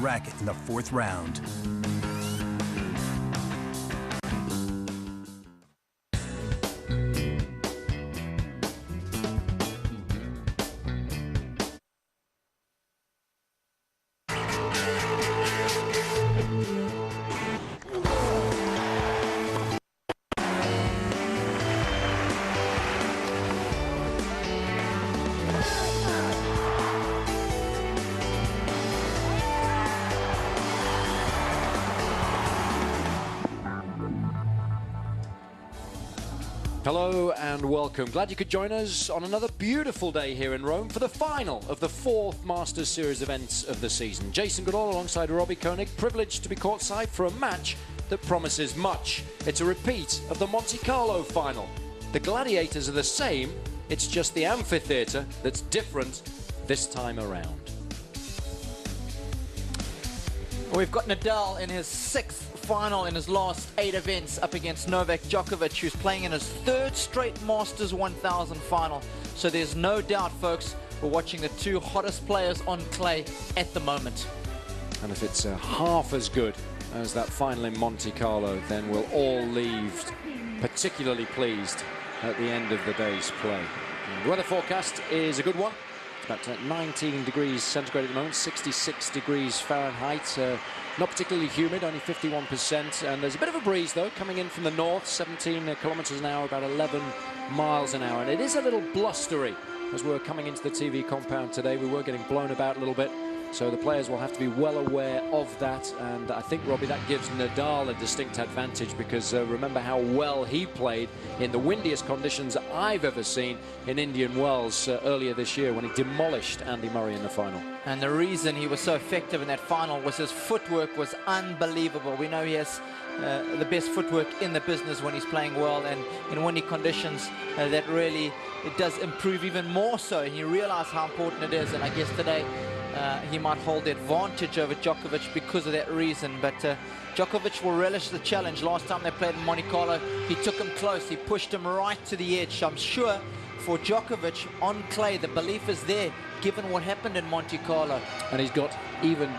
racket in the 4th round. Hello and welcome. Glad you could join us on another beautiful day here in Rome for the final of the 4th Masters Series events of the season. Jason Goodall alongside Robbie Koenig, privileged to be courtside for a match that promises much. It's a repeat of the Monte Carlo final. The gladiators are the same, it's just the amphitheatre that's different this time around. We've got Nadal in his 6th final in his last 8 events up against Novak Djokovic, who's playing in his 3rd straight Masters 1000 final. So there's no doubt, folks, we're watching the 2 hottest players on clay at the moment. And if it's half as good as that final in Monte Carlo, then we'll all leave particularly pleased at the end of the day's play. And the weather forecast is a good one. It's about 19 degrees centigrade at the moment, 66 degrees Fahrenheit. Not particularly humid, only 51%. And there's a bit of a breeze, though, coming in from the north, 17 kilometers an hour, about 11 miles an hour. And it is a little blustery as we're coming into the TV compound today. We were getting blown about a little bit. So the players will have to be well aware of that. And I think, Robbie, that gives Nadal a distinct advantage because remember how well he played in the windiest conditions I've ever seen in Indian Wells earlier this year when he demolished Andy Murray in the final. And the reason he was so effective in that final was his footwork was unbelievable. We know he has the best footwork in the business when he's playing well, and in windy conditions that really it does improve even more so, and you realize how important it is. And I guess today he might hold the advantage over Djokovic because of that reason, but Djokovic will relish the challenge. Last time they played in Monte Carlo, he took him close, he pushed him right to the edge. I'm sure for Djokovic on clay, the belief is there, given what happened in Monte Carlo. And he's got even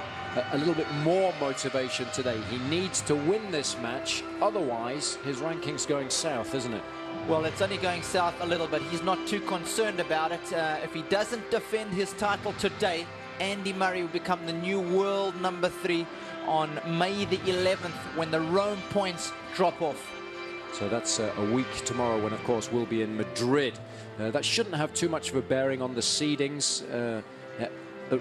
a little bit more motivation today. He needs to win this match, otherwise his ranking's going south, isn't it? Well, it's only going south a little bit. He's not too concerned about it. If he doesn't defend his title today, Andy Murray will become the new world number 3 on May the 11th when the Rome points drop off. So that's a week tomorrow when, of course, we'll be in Madrid. That shouldn't have too much of a bearing on the seedings at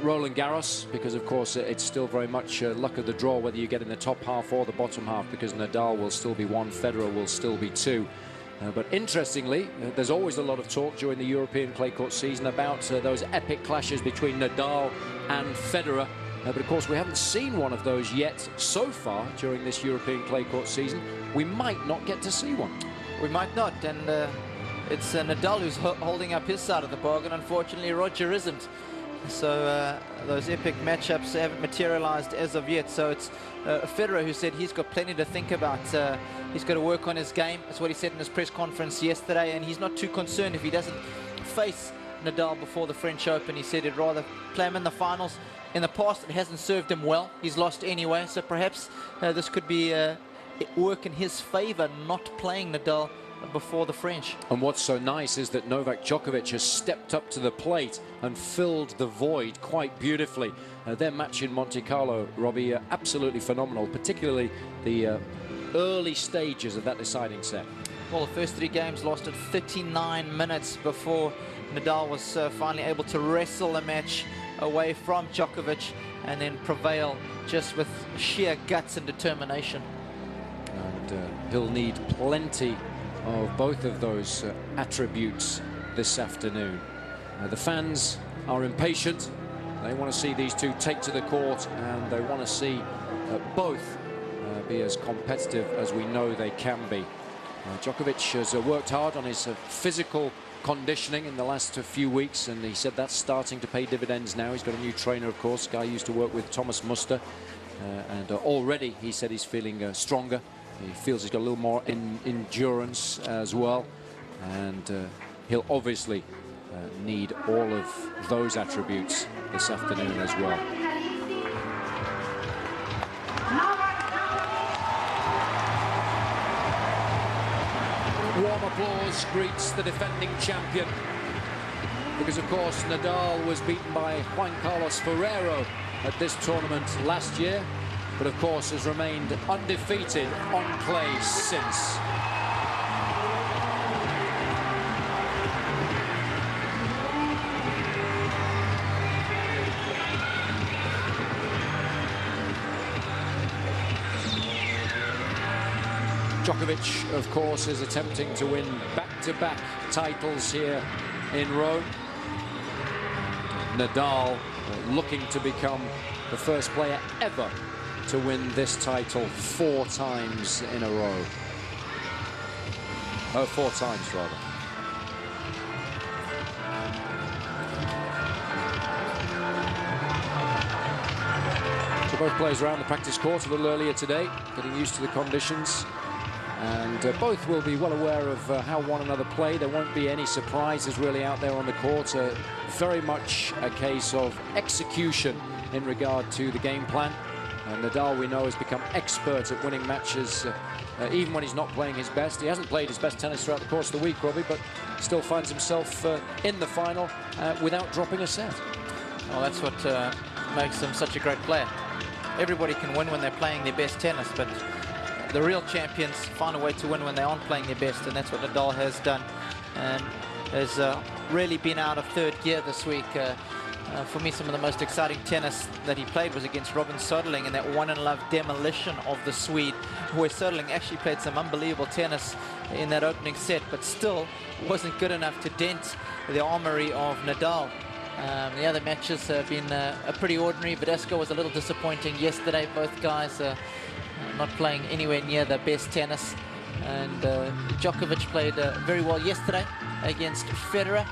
Roland Garros because, of course, it's still very much luck of the draw whether you get in the top half or the bottom half because Nadal will still be 1, Federer will still be 2. But interestingly, there's always a lot of talk during the European clay court season about those epic clashes between Nadal and Federer. But of course, we haven't seen one of those yet so far during this European clay court season. We might not get to see one. We might not, and it's Nadal who's holding up his side of the bargain. Unfortunately, Roger isn't. So those epic matchups haven't materialized as of yet. So it's Federer who said he's got plenty to think about. He's got to work on his game. That's what he said in his press conference yesterday, and he's not too concerned if he doesn't face Nadal before the French Open. He said he'd rather play him in the finals. In the past, it hasn't served him well. He's lost anyway, so perhaps this could be work in his favor, not playing Nadal before the French. And what's so nice is that Novak Djokovic has stepped up to the plate and filled the void quite beautifully. Their match in Monte Carlo, Robbie, absolutely phenomenal, particularly the early stages of that deciding set. Well, the first 3 games lasted 39 minutes before Nadal was finally able to wrestle the match away from Djokovic and then prevail just with sheer guts and determination. And he'll need plenty of both of those attributes this afternoon. The fans are impatient. They want to see these two take to the court, and they want to see both be as competitive as we know they can be. Djokovic has worked hard on his physical conditioning in the last few weeks, and he said that's starting to pay dividends now. He's got a new trainer, of course, guy used to work with Thomas Muster, and already he said he's feeling stronger. He feels he's got a little more endurance as well, and he'll obviously need all of those attributes this afternoon as well. applause greets the defending champion, because of course Nadal was beaten by Juan Carlos Ferrero at this tournament last year, but of course has remained undefeated on clay since. Djokovic, of course, is attempting to win back-to-back titles here in Rome. Nadal looking to become the first player ever to win this title 4 times in a row. 4 times, rather. So both players around the practice court a little earlier today, getting used to the conditions. And both will be well aware of how one another play. There won't be any surprises really out there on the court. Very much a case of execution in regard to the game plan. Nadal, we know, has become expert at winning matches, even when he's not playing his best. He hasn't played his best tennis throughout the course of the week, Robbie, but still finds himself in the final without dropping a set. Well, that's what makes him such a great player. Everybody can win when they're playing their best tennis, but the real champions find a way to win when they aren't playing their best, and that's what Nadal has done, and has really been out of third gear this week. For me, some of the most exciting tennis that he played was against Robin Soderling in that 1-love demolition of the Swede, where Soderling actually played some unbelievable tennis in that opening set, but still wasn't good enough to dent the armory of Nadal. The other matches have been pretty ordinary. Verdasco was a little disappointing yesterday. Both guys not playing anywhere near the best tennis, and Djokovic played very well yesterday against Federer,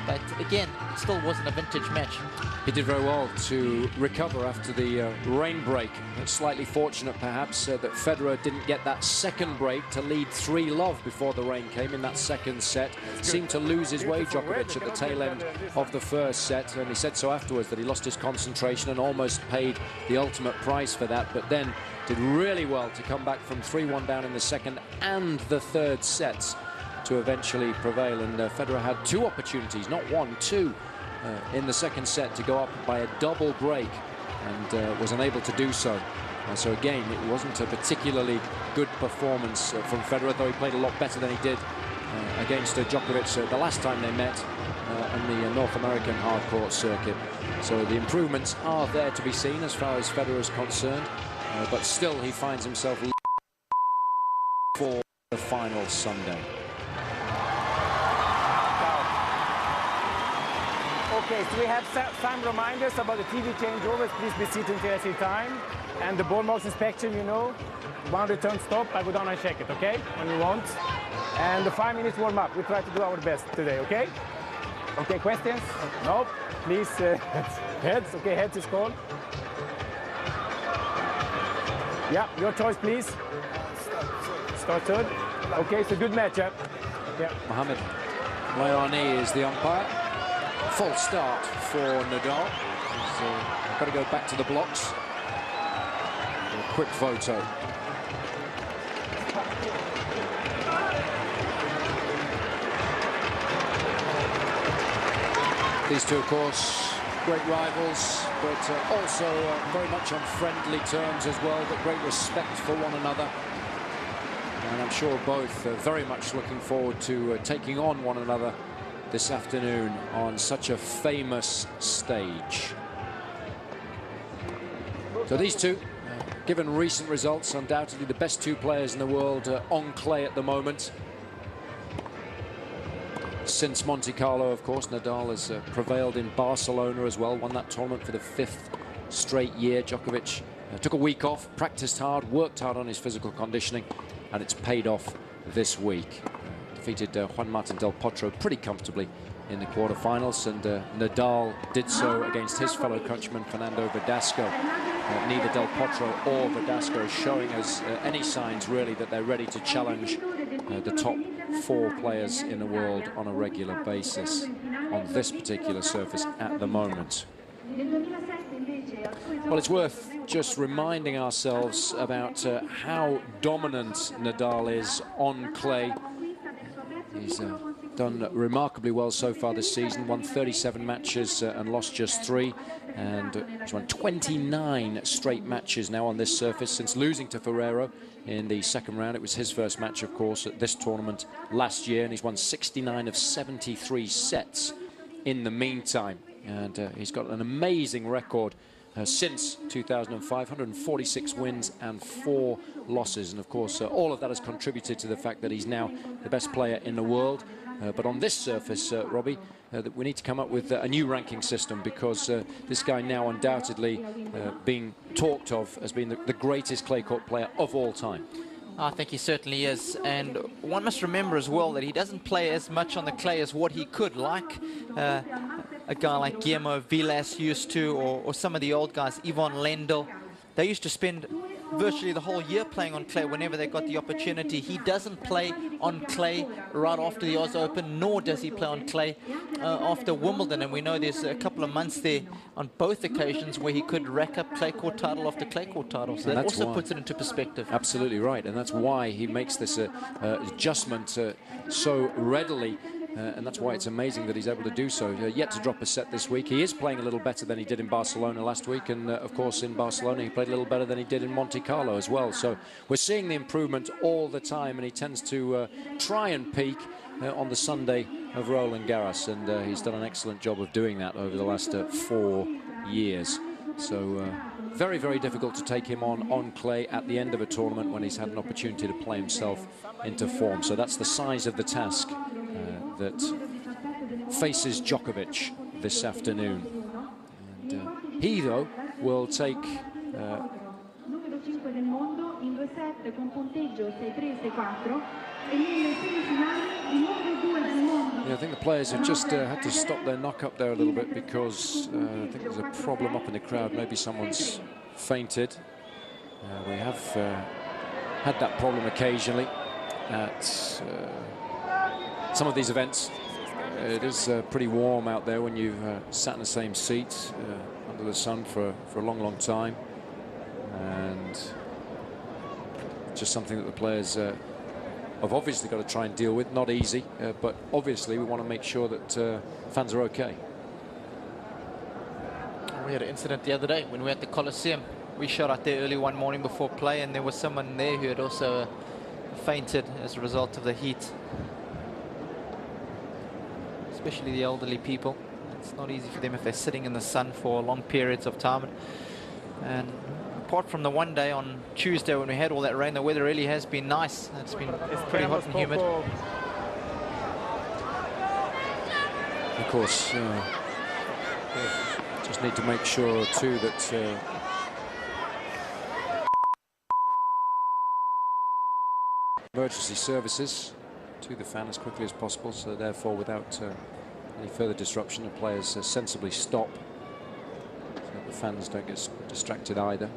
but again, it still wasn't a vintage match. He did very well to recover after the rain break. It's slightly fortunate perhaps that Federer didn't get that second break to lead 3-love before the rain came in that second set. Seemed to lose his way, Djokovic, at the tail end of the first set, and he said so afterwards that he lost his concentration and almost paid the ultimate price for that, but then did really well to come back from 3-1 down in the second and the third sets to eventually prevail. And Federer had 2 opportunities, not 1, 2, in the second set to go up by a double break, and was unable to do so. So again, it wasn't a particularly good performance from Federer, though he played a lot better than he did against Djokovic the last time they met on the North American hardcourt circuit. So the improvements are there to be seen as far as Federer is concerned, but still he finds himself for the final Sunday. Okay, so we have some reminders about the TV changeovers. Please be seated until I say time. And the ball mouse inspection, you know, one return stop, I go down and check it, okay? When you want. And the 5 minutes warm up. We try to do our best today, okay? Okay, questions? No? Please, heads. Okay, heads is called. Yeah, your choice, please. Start third. Okay, so good matchup. Yeah. Mohamed Layani is the umpire. Full start for Nadal. He's got to go back to the blocks. A quick photo. These two, of course, great rivals, but also very much on friendly terms as well, but great respect for one another. And I'm sure both are very much looking forward to taking on one another this afternoon on such a famous stage. So these two, given recent results, undoubtedly the best 2 players in the world on clay at the moment. Since Monte Carlo, of course, Nadal has prevailed in Barcelona as well, won that tournament for the 5th straight year. Djokovic took a week off, practiced hard, worked hard on his physical conditioning, and it's paid off this week. Defeated Juan Martín del Potro pretty comfortably in the quarterfinals, and Nadal did so against his fellow countryman Fernando Verdasco. Neither del Potro or Verdasco showing us any signs really that they're ready to challenge the top 4 players in the world on a regular basis on this particular surface at the moment. Well, it's worth just reminding ourselves about how dominant Nadal is on clay. He's done remarkably well so far this season, won 37 matches and lost just 3, and he's won 29 straight matches now on this surface since losing to Ferrero in the second round. It was his first match, of course, at this tournament last year, and he's won 69 of 73 sets in the meantime, and he's got an amazing record since 2005, 146 wins and 4 losses, and of course all of that has contributed to the fact that he's now the best player in the world. But on this surface, Robbie, that we need to come up with a new ranking system, because this guy now undoubtedly being talked of as being the greatest clay court player of all time. I think he certainly is, and one must remember as well that he doesn't play as much on the clay as what he could, like a guy like Guillermo Vilas used to, or some of the old guys, Ivan Lendl. They used to spend virtually the whole year playing on clay whenever they got the opportunity. He doesn't play on clay right after the Oz Open, nor does he play on clay after Wimbledon, and we know there's a couple of months there on both occasions where he could rack up clay court title after clay court title, so that also puts it into perspective. Absolutely right, and that's why he makes this adjustment so readily. And that's why it's amazing that he's able to do so. Yet to drop a set this week. He is playing a little better than he did in Barcelona last week, and of course in Barcelona he played a little better than he did in Monte Carlo as well. So we're seeing the improvement all the time, and he tends to try and peak on the Sunday of Roland Garros, and he's done an excellent job of doing that over the last 4 years. So very, very difficult to take him on clay at the end of a tournament when he's had an opportunity to play himself into form. So that's the size of the task that faces Djokovic this afternoon. And he, though, will take... Yeah, I think the players have just had to stop their knock-up there a little bit, because I think there's a problem up in the crowd. Maybe someone's fainted. We have had that problem occasionally at some of these events. It is pretty warm out there when you've sat in the same seat under the sun for a long, long time, and just something that the players have obviously got to try and deal with. Not easy, but obviously we want to make sure that fans are okay. We had an incident the other day when we were at the Coliseum. We shot out there early one morning before play, and there was someone there who had also fainted as a result of the heat. Especially the elderly people. It's not easy for them if they're sitting in the sun for long periods of time. And apart from the one day on Tuesday when we had all that rain, the weather really has been nice. It's pretty hot and humid. Of course, just need to make sure too that emergency services to the fan as quickly as possible, so therefore without any further disruption the players sensibly stop, so that the fans don't get distracted either.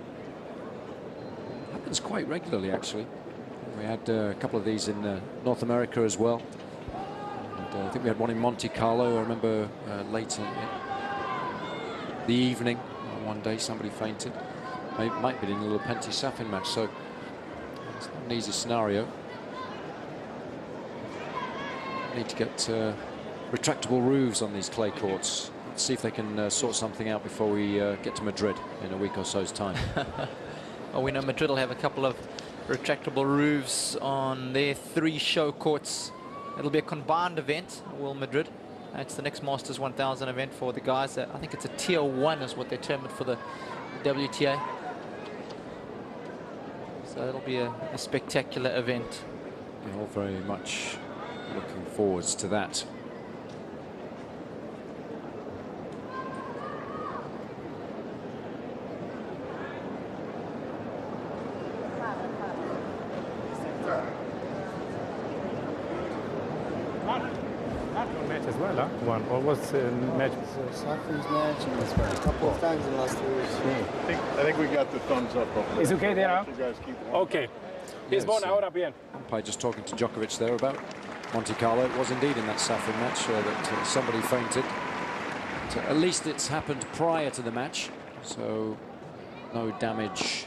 Happens quite regularly, actually. We had a couple of these in North America as well, and I think we had one in Monte Carlo. I remember late in the evening one day somebody fainted. Might be in a little Penty Safin match, so it's not an easy scenario. Need to get retractable roofs on these clay courts. Let's see if they can sort something out before we get to Madrid in a week or so's time. Well, we know Madrid will have a couple of retractable roofs on their 3 show courts. It'll be a combined event, Will Madrid. It's the next Masters 1000 event for the guys. I think it's a tier 1 is what they term it for the WTA. So it'll be a spectacular event. Yeah, all very much looking forwards to that. Match as well, huh? One. Or was match? Safin's match and a couple of times in the last 2 years. I think we got the thumbs up. It's okay there, huh? You guys keep walking. Okay. Lisbon, ahora bien. Umpire just talking to Djokovic there about Monte Carlo. It was indeed in that Safin match that somebody fainted. But, at least it's happened prior to the match, so no damage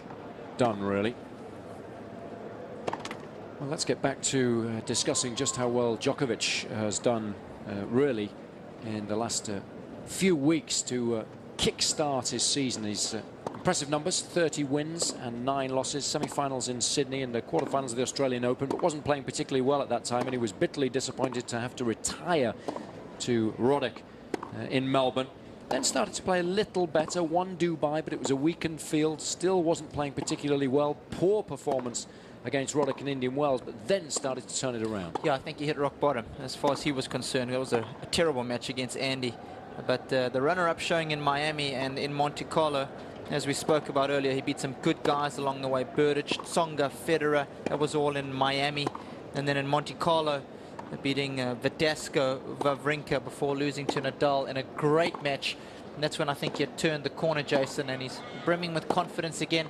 done really. Well, let's get back to discussing just how well Djokovic has done really in the last few weeks to kick-start his season. His impressive numbers: 30 wins and 9 losses, semi-finals in Sydney and the quarter-finals of the Australian Open, but wasn't playing particularly well at that time, and he was bitterly disappointed to have to retire to Roddick in Melbourne. Then started to play a little better, won Dubai, but it was a weakened field, still wasn't playing particularly well. Poor performance against Roddick in Indian Wells, but then started to turn it around. Yeah, I think he hit rock bottom as far as he was concerned. It was a terrible match against Andy. But the runner-up showing in Miami and in Monte Carlo, as we spoke about earlier, he beat some good guys along the way. Berdych, Tsonga, Federer, that was all in Miami. And then in Monte Carlo, beating Verdasco, Wawrinka before losing to Nadal in a great match. And that's when I think he had turned the corner, Jason, and he's brimming with confidence again.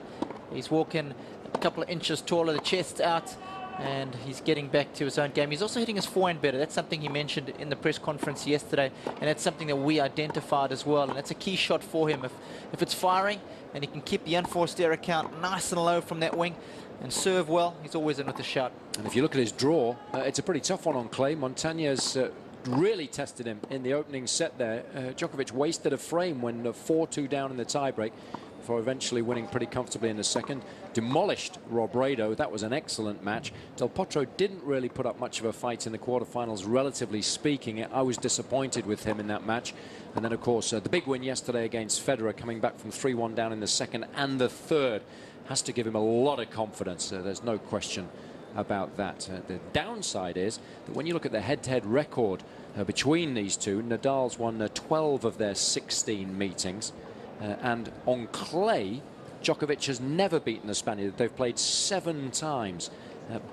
He's walking a couple of inches taller, the chest's out, and he's getting back to his own game. He's also hitting his forehand better. That's something he mentioned in the press conference yesterday, and that's something that we identified as well, and that's a key shot for him. If it's firing and he can keep the unforced error count nice and low from that wing and serve well, he's always in with a shot. And if you look at his draw, it's a pretty tough one on clay. Montañez really tested him in the opening set there. Djokovic wasted a frame when 4-2 down in the tiebreak, before eventually winning pretty comfortably in the second. Demolished Robredo. That was an excellent match. Del Potro didn't really put up much of a fight in the quarterfinals, relatively speaking. I was disappointed with him in that match. And then, of course, the big win yesterday against Federer, coming back from 3-1 down in the second and the third, has to give him a lot of confidence. There's no question about that. The downside is that when you look at the head-to-head record between these two, Nadal's won 12 of their 16 meetings. And on clay, Djokovic has never beaten the Spaniard. They've played 7 times.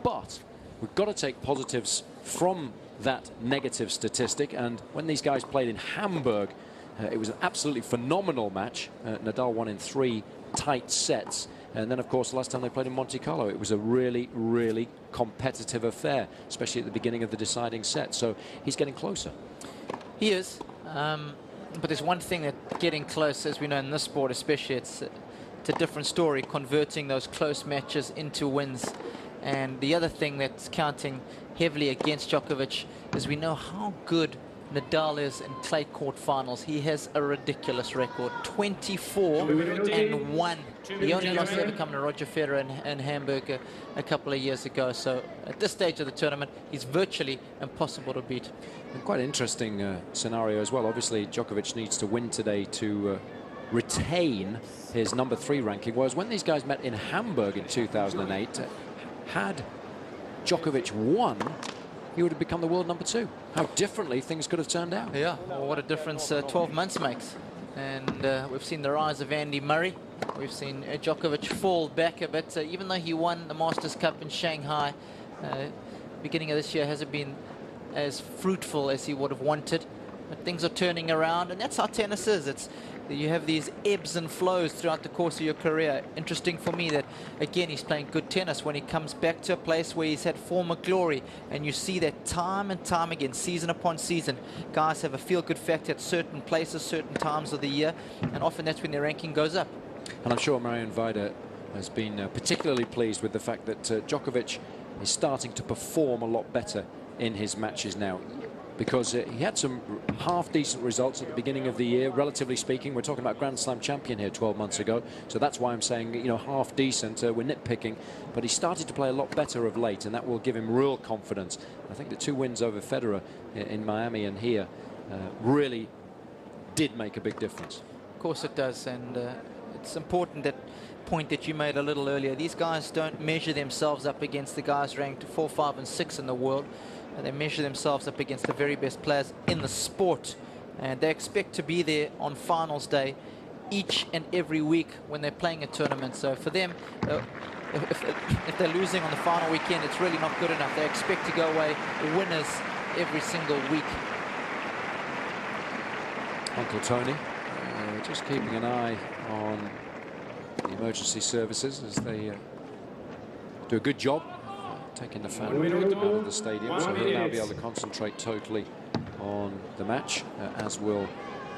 But we've got to take positives from that negative statistic. And when these guys played in Hamburg, it was an absolutely phenomenal match. Nadal won in 3 tight sets. And then, of course, the last time they played in Monte Carlo, it was a really, really competitive affair, especially at the beginning of the deciding set. So he's getting closer. He is. But there's one thing that getting close, as we know in this sport especially, it's a different story, converting those close matches into wins. And the other thing that's counting heavily against Djokovic is we know how good Nadal is in clay court finals. He has a ridiculous record, 24-1. The only loss ever come to Roger Federer in Hamburg a couple of years ago. So at this stage of the tournament, he's virtually impossible to beat. And quite an interesting scenario as well. Obviously, Djokovic needs to win today to retain his number 3 ranking. Whereas when these guys met in Hamburg in 2008, had Djokovic won, he would have become the world number 2. How differently things could have turned out. Yeah, well, what a difference 12 months makes. And we've seen the rise of Andy Murray. We've seen Djokovic fall back a bit. Even though he won the Masters Cup in Shanghai, beginning of this year hasn't been as fruitful as he would have wanted. But things are turning around, and that's how tennis is. You have these ebbs and flows throughout the course of your career. Interesting for me that, again, he's playing good tennis when he comes back to a place where he's had former glory. And you see that time and time again, season upon season. Guys have a feel-good factor at certain places, certain times of the year. And often that's when their ranking goes up. And I'm sure Marion Vida has been particularly pleased with the fact that Djokovic is starting to perform a lot better in his matches now. Because he had some half-decent results at the beginning of the year, relatively speaking. We're talking about Grand Slam champion here 12 months ago. So that's why I'm saying, you know, half-decent. We're nitpicking. But he started to play a lot better of late, and that will give him real confidence. I think the 2 wins over Federer in Miami and here really did make a big difference. Of course it does, and it's important that point that you made a little earlier. These guys don't measure themselves up against the guys ranked 4, 5, and 6 in the world. And they measure themselves up against the very best players in the sport. And they expect to be there on finals day each and every week when they're playing a tournament. So for them, if they're losing on the final weekend, it's really not good enough. They expect to go away winners every single week. Uncle Tony just keeping an eye on the emergency services as they do a good job taking the fan out of the stadium, so he'll now be able to concentrate totally on the match, as will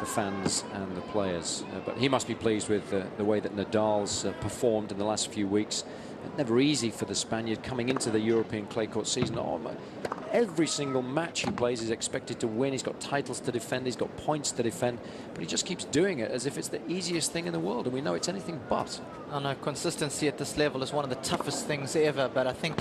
the fans and the players. But he must be pleased with the way that Nadal's performed in the last few weeks. never easy for the Spaniard coming into the European clay court season. Every single match he plays is expected to win. He's got titles to defend, he's got points to defend, but he just keeps doing it as if it's the easiest thing in the world, and we know it's anything but. I know consistency at this level is one of the toughest things ever, but I think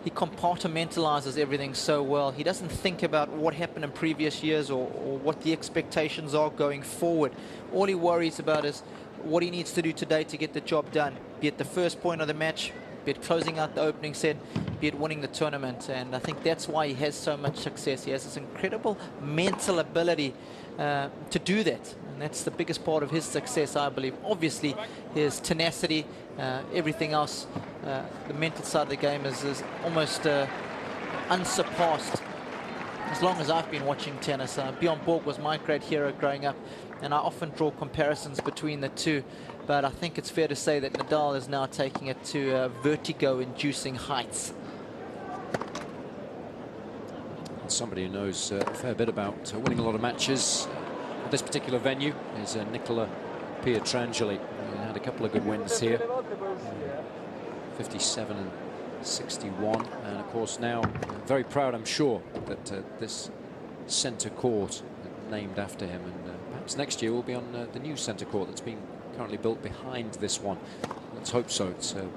he compartmentalizes everything so well. He doesn't think about what happened in previous years or what the expectations are going forward. All he worries about is what he needs to do today to get the job done, be it the first point of the match, be it closing out the opening set, be it winning the tournament. And I think that's why he has so much success. He has this incredible mental ability to do that. And that's the biggest part of his success, I believe. Obviously, his tenacity, everything else, the mental side of the game is almost unsurpassed. As long as I've been watching tennis, Bjorn Borg was my great hero growing up, and I often draw comparisons between the two. But I think it's fair to say that Nadal is now taking it to vertigo-inducing heights. Somebody who knows a fair bit about winning a lot of matches at this particular venue is Nicola Pietrangeli. He had a couple of good wins here, 57 and 61, and of course now very proud, I'm sure, that this centre court named after him, and perhaps next year will be on the new centre court that's been currently built behind this one. Let's hope so. It's been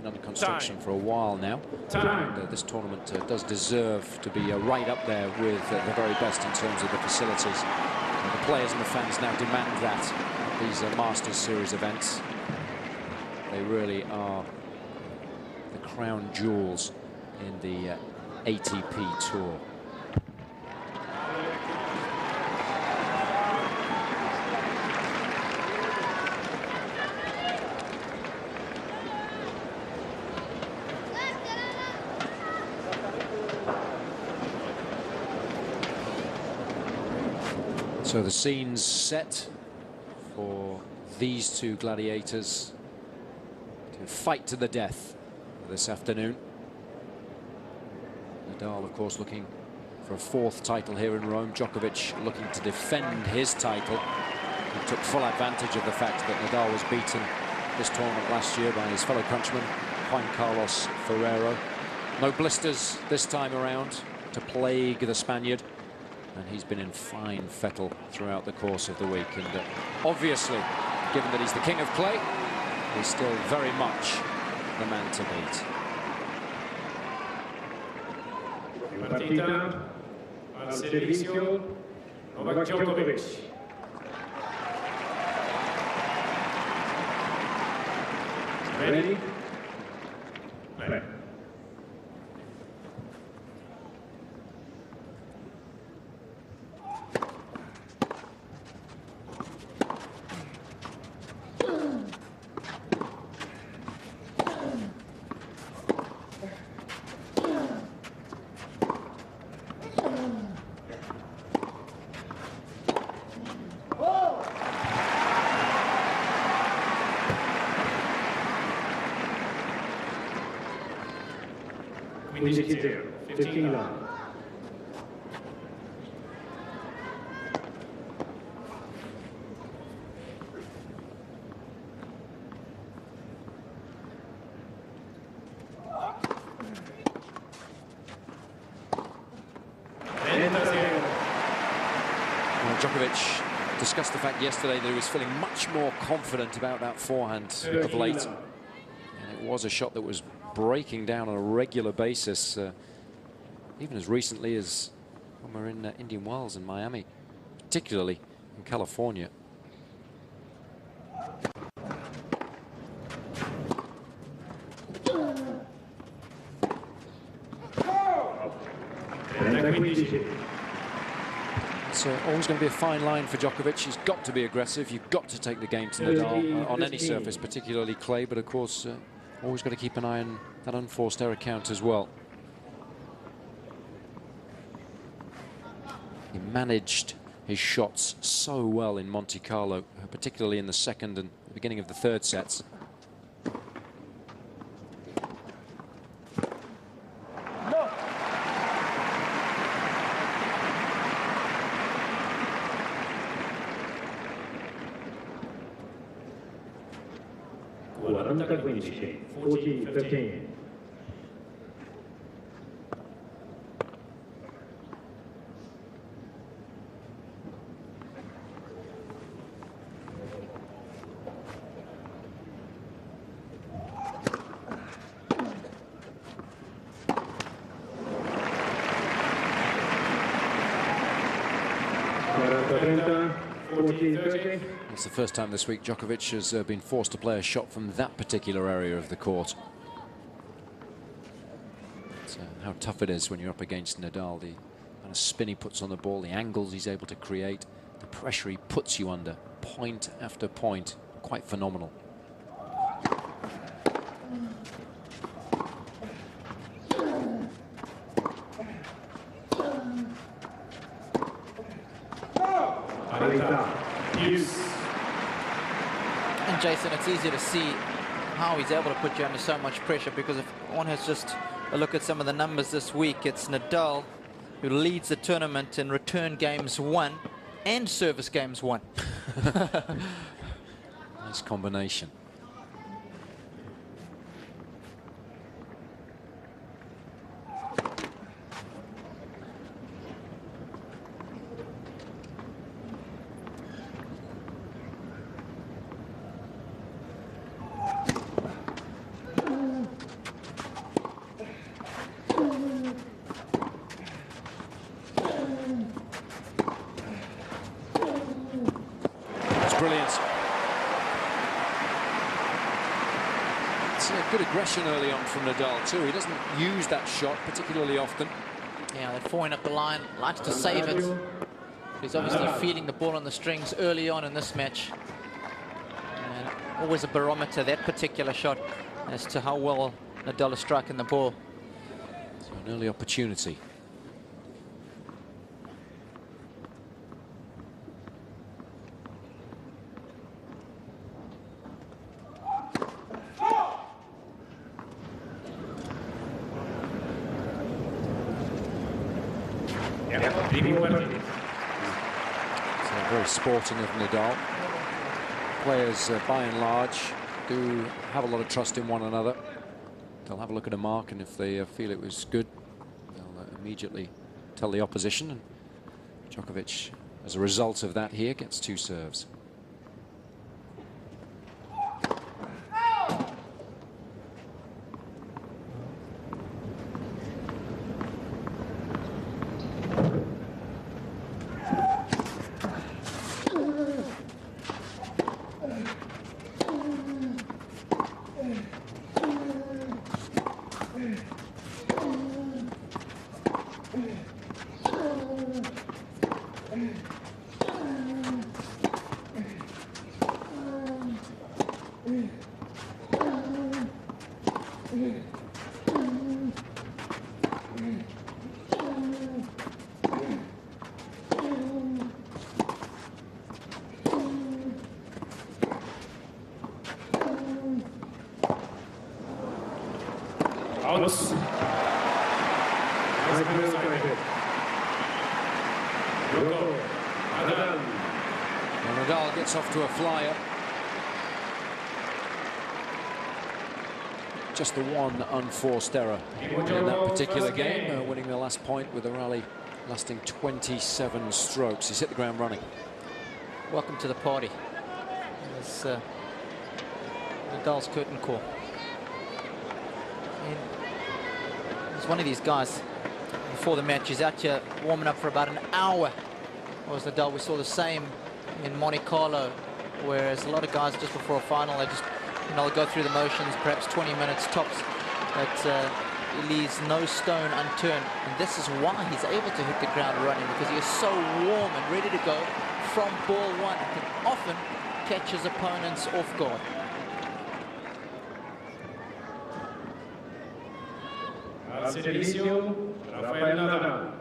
under construction for a while now. And, this tournament does deserve to be right up there with the very best in terms of the facilities. The players and the fans now demand that. These Masters Series events, they really are the crown jewels in the ATP Tour. So the scene's set for these two gladiators to fight to the death this afternoon. Nadal, of course, looking for a fourth title here in Rome. Djokovic looking to defend his title. He took full advantage of the fact that Nadal was beaten this tournament last year by his fellow countryman, Juan Carlos Ferrero. No blisters this time around to plague the Spaniard. And he's been in fine fettle throughout the course of the week. And obviously, given that he's the king of clay, he's still very much the man to beat. Partita al servizio Novak Djokovic. Ready? Play. Zero, 15 love. Djokovic discussed the fact yesterday that he was feeling much more confident about that forehand of late. And it was a shot that was breaking down on a regular basis, even as recently as when we were in Indian Wells and Miami, particularly in California. It's always going to be a fine line for Djokovic. He's got to be aggressive. You've got to take the game to Nadal on any surface, particularly clay, but of course always got to keep an eye on that unforced error count as well. He managed his shots so well in Monte Carlo, particularly in the second and the beginning of the third sets. 45, 40-15. It's the first time this week Djokovic has been forced to play a shot from that particular area of the court. It's, how tough it is when you're up against Nadal. The kind of spin he puts on the ball, the angles he's able to create, the pressure he puts you under, point after point. Quite phenomenal. And Jason, it's easy to see how he's able to put you under so much pressure, because if one has just a look at some of the numbers this week, it's Nadal who leads the tournament in return games won and service games won. Nice combination. Brilliant. It's good aggression early on from Nadal too. He doesn't use that shot particularly often. Yeah, they're falling up the line, likes to save it. He's obviously feeding the ball on the strings early on in this match. And always a barometer, that particular shot, as to how well Nadal is striking the ball. So an early opportunity. Very sporting of Nadal. Players, by and large, do have a lot of trust in one another. They'll have a look at a mark, and if they feel it was good, they'll immediately tell the opposition. And Djokovic, as a result of that here, gets 2 serves. Nadal gets off to a flyer. Just the one unforced error in that particular game, winning the last point with a rally lasting 27 strokes. He's hit the ground running. Welcome to the party. It's Nadal's curtain call. And he's one of these guys, before the match, he's out here warming up for about an hour. Was Nadal, we saw the same in Monte Carlo, whereas a lot of guys just before a final, they just, you know, go through the motions, perhaps 20 minutes tops, but he leaves no stone unturned. And this is why he's able to hit the ground running, because he is so warm and ready to go from ball one, and can often catch his opponents off guard. Al servicio, Rafael Nadal.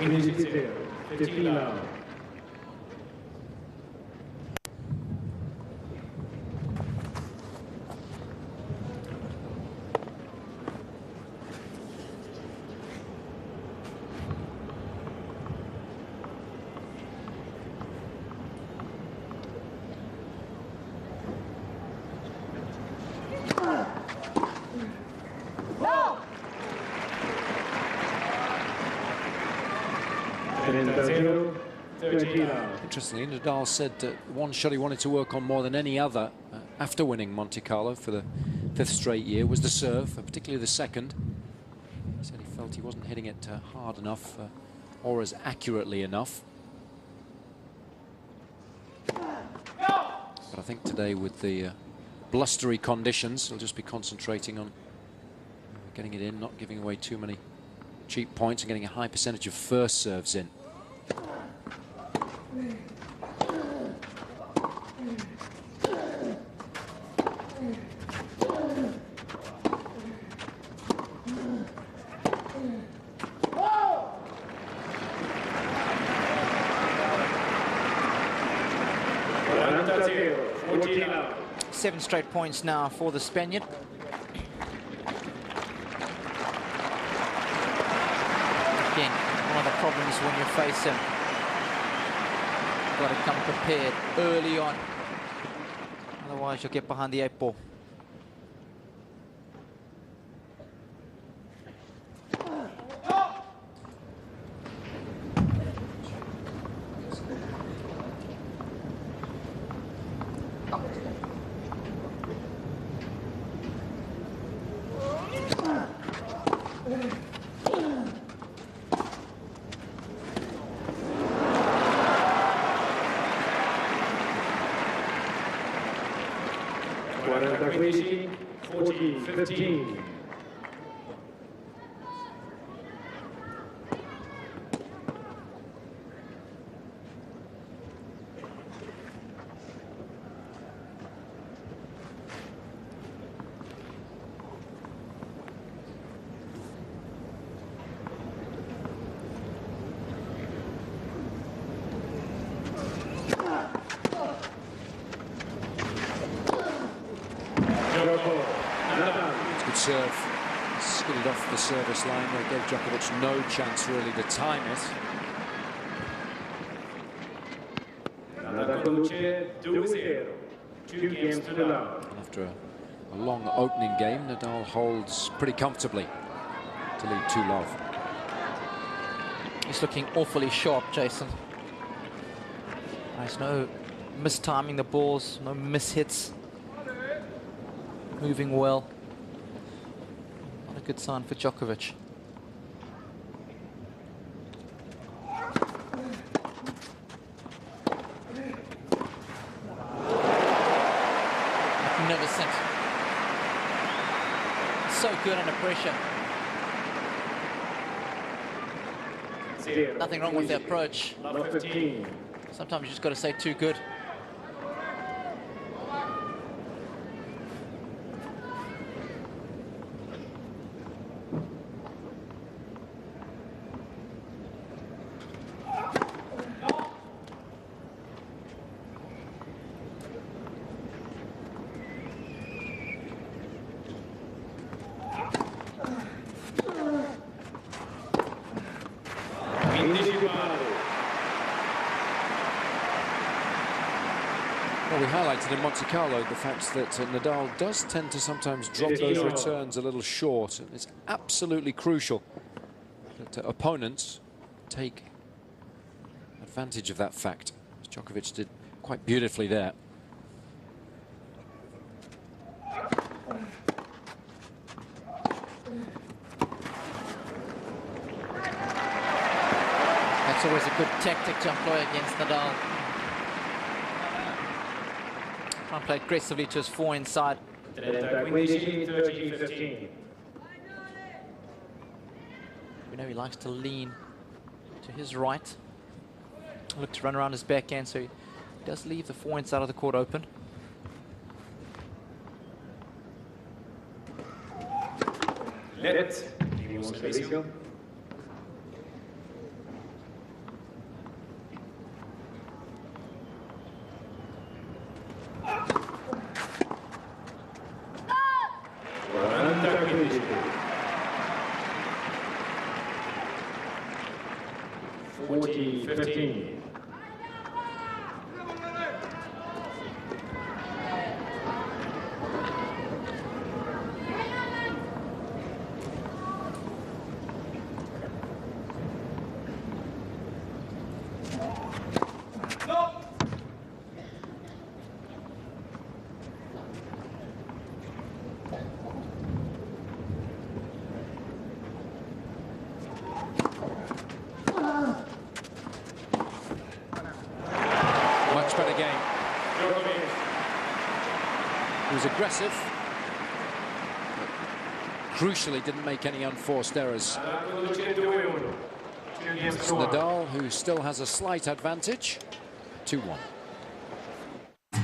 15 love. Interestingly, Nadal said that one shot he wanted to work on more than any other after winning Monte Carlo for the 5th straight year was the serve, particularly the second. He said he felt he wasn't hitting it hard enough or as accurately enough. But I think today, with the blustery conditions, he'll just be concentrating on getting it in, not giving away too many cheap points and getting a high percentage of first serves in. Seven straight points now for the Spaniard. Again, one of the problems when you face him, you've got to come prepared early on, otherwise you'll get behind the 8 ball. Djokovic, 14-15. Serve skidded off the service line. They gave Djokovic no chance really to time it. Nadal conduce 2-0. 2 games to love. After a long opening game, Nadal holds pretty comfortably to lead 2-love. He's looking awfully sharp, Jason. There's no mistiming the balls, no mishits. Moving well. Not a good sign for Djokovic. Magnificent. So good under pressure. Nothing wrong with the approach. Sometimes you just got to say too good. Well, we highlighted in Monte Carlo the fact that Nadal does tend to sometimes drop those returns a little short, and it's absolutely crucial that opponents take advantage of that fact. Djokovic did quite beautifully there. That's always a good tactic to employ against Nadal. Try and play aggressively to his forehand side. 13-15. We know he likes to lean to his right. Look to run around his backhand, so he does leave the forehand side of the court open. 40-15. Much better game. He was aggressive. Crucially, didn't make any unforced errors. It's Nadal, who still has a slight advantage. 2-1.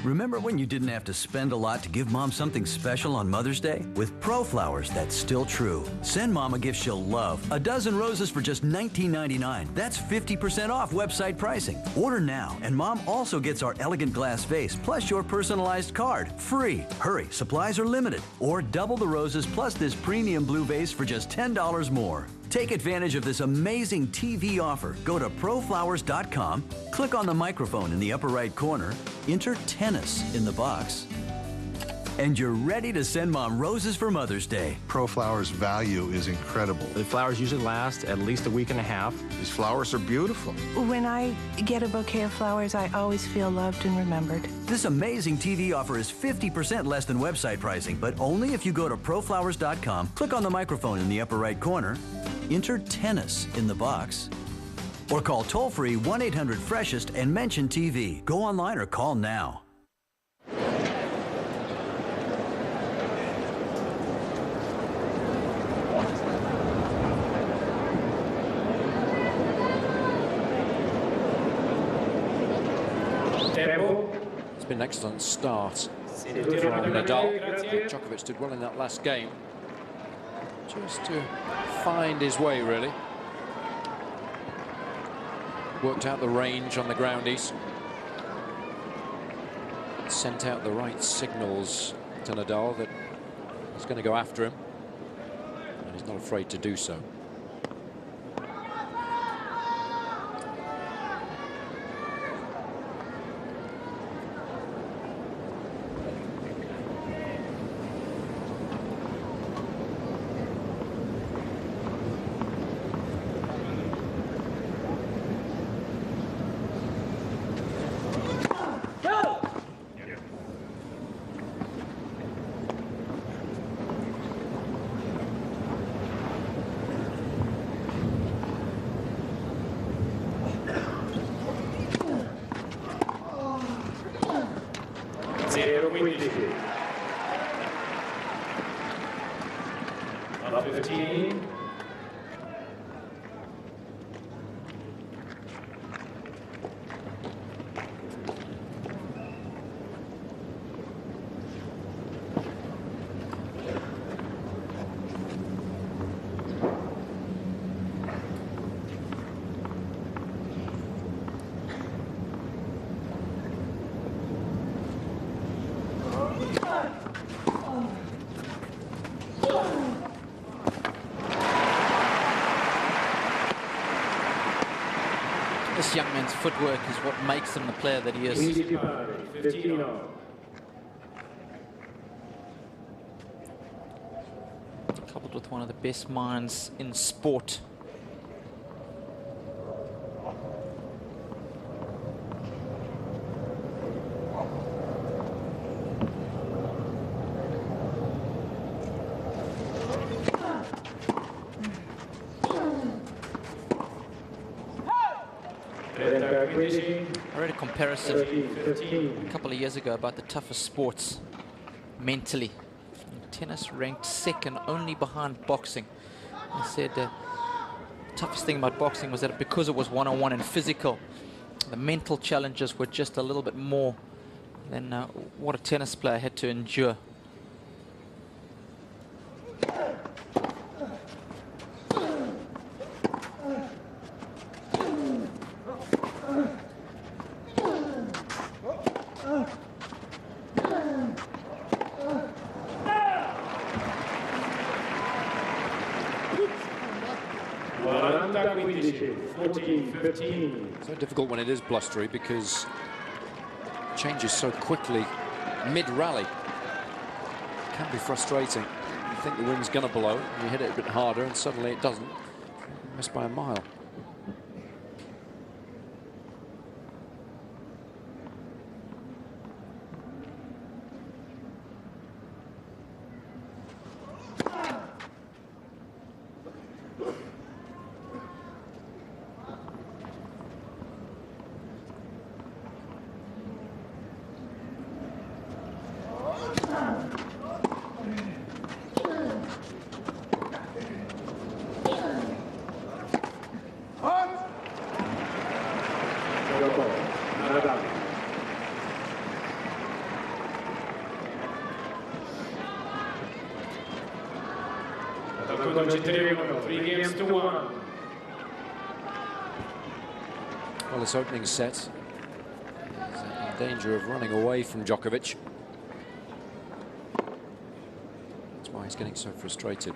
Remember when you didn't have to spend a lot to give Mom something special on Mother's Day? With ProFlowers, that's still true. Send Mom a gift she'll love. A dozen roses for just $19.99. That's 50% off website pricing. Order now, and Mom also gets our elegant glass vase, plus your personalized card, free. Hurry, supplies are limited. Or double the roses plus this premium blue vase for just $10 more. Take advantage of this amazing TV offer. Go to proflowers.com, click on the microphone in the upper right corner, enter tennis in the box, and you're ready to send Mom roses for Mother's Day. ProFlowers value is incredible. The flowers usually last at least a week and a half. These flowers are beautiful. When I get a bouquet of flowers, I always feel loved and remembered. This amazing TV offer is 50% less than website pricing, but only if you go to proflowers.com, click on the microphone in the upper right corner, enter tennis in the box, or call toll-free 1-800-FRESHEST and mention TV. Go online or call now. It's been an excellent start from Nadal. Djokovic did well in that last game. Just to find his way, really. Worked out the range on the groundies. Sent out the right signals to Nadal that he's going to go after him. And he's not afraid to do so. Up 15. This young man's footwork is what makes him the player that he is. 15. Coupled with one of the best minds in sport. I read a comparison a couple of years ago about the toughest sports mentally. Tennis ranked second only behind boxing. I said the toughest thing about boxing was that because it was one-on-one and physical, the mental challenges were just a little bit more than what a tennis player had to endure. 14-15. So difficult when it is blustery because it changes so quickly mid-rally. Can be frustrating. You think the wind's going to blow, you hit it a bit harder, and suddenly it doesn't. You miss by a mile. Nadal. Nadal 3 games to 1. Well, this opening set is in danger of running away from Djokovic. That's why he's getting so frustrated.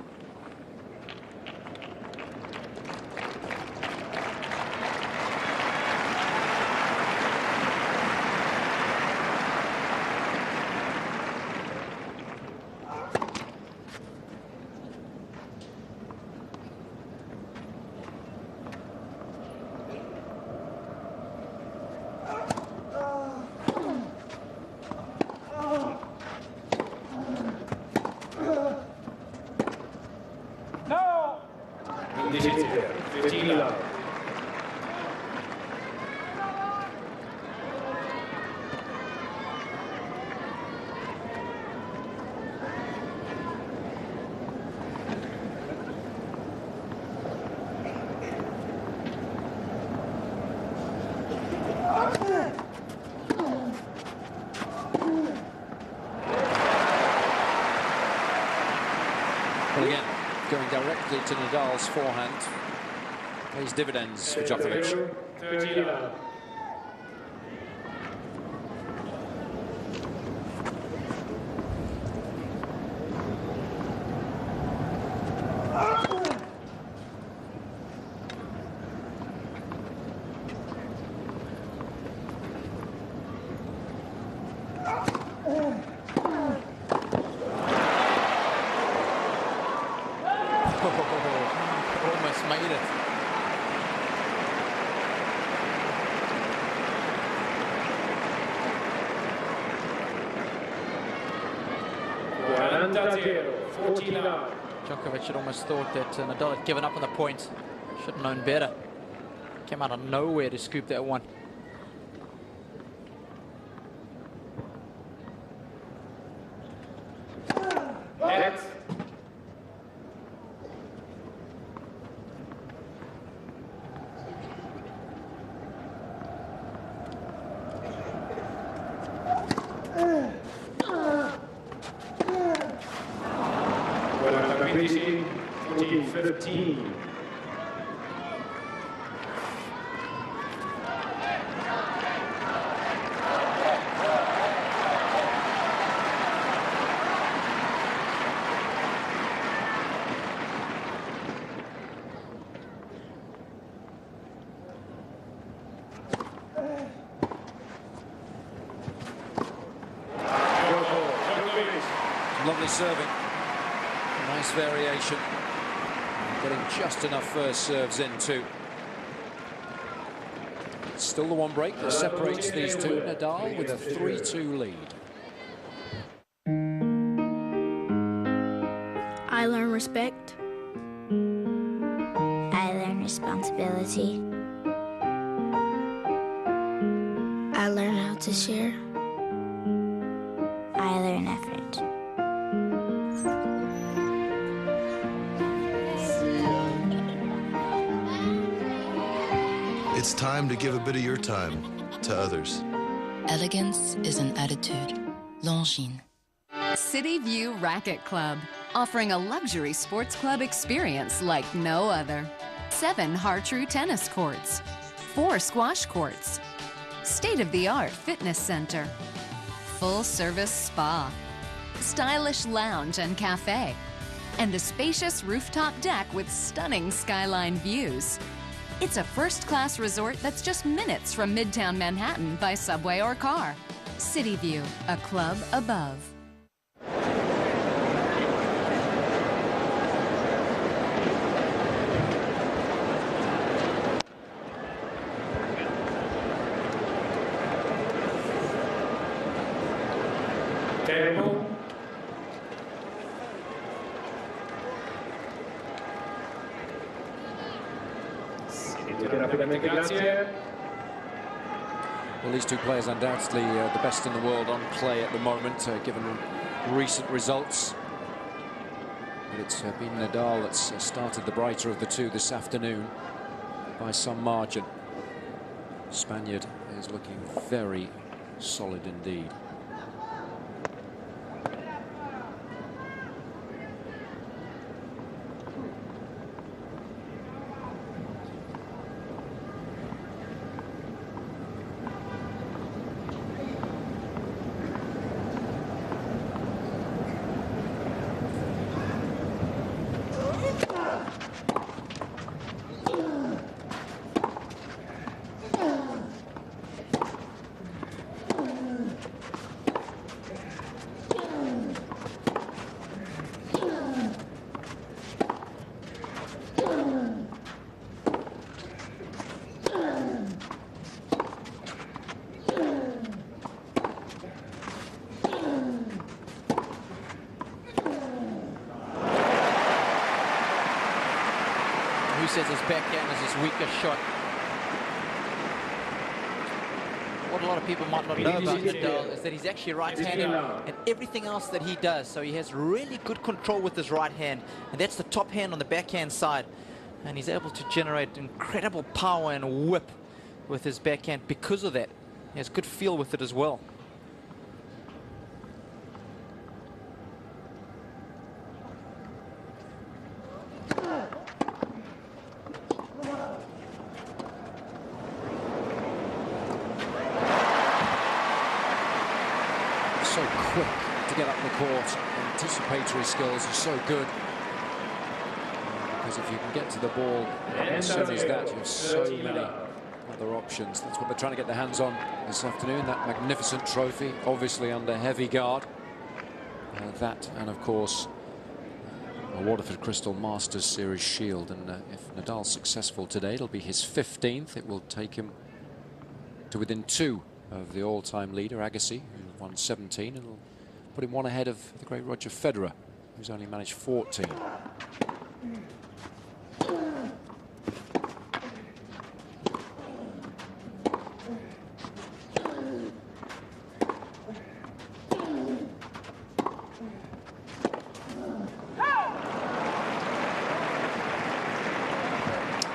No! 15 love. Well, again, going directly to Nadal's forehand pays dividends for Djokovic. 13 love. Almost made it. Djokovic had almost thought that Nadal had given up on the point. Should have known better. Came out of nowhere to scoop that one. Net. Finishing 14-15. Lovely serving. Nice variation. Getting just enough first serves in too. Still the one break that separates these two. Nadal with a 3-2 lead. I learn respect. I learn responsibility. I learn how to share. I learn effort. It's time to give a bit of your time to others. Elegance is an attitude. Longines. City View Racket Club, offering a luxury sports club experience like no other. 7 Hartrue tennis courts, 4 squash courts, state-of-the-art fitness center, full-service spa, stylish lounge and cafe, and a spacious rooftop deck with stunning skyline views. It's a first-class resort that's just minutes from Midtown Manhattan by subway or car. City View, a club above. Table. Well, these two players undoubtedly the best in the world on clay at the moment, given recent results. But it's been Nadal that's started the brighter of the two this afternoon by some margin. Spaniard is looking very solid indeed. Who says his backhand is his weakest shot? What a lot of people might not know about Nadal is that he's actually right-handed and everything else that he does. So he has really good control with his right hand, and that's the top hand on the backhand side. And he's able to generate incredible power and whip with his backhand because of that. He has good feel with it as well. So quick to get up the court. Anticipatory skills are so good. Because if you can get to the ball as soon as that, you have so many other options. That's what they're trying to get their hands on this afternoon. That magnificent trophy, obviously under heavy guard. That and of course a Waterford Crystal Masters Series shield. And if Nadal's successful today, it'll be his 15th. It will take him to within 2 of the all-time leader, Agassi, who won 17, and it'll put him 1 ahead of the great Roger Federer, who's only managed 14.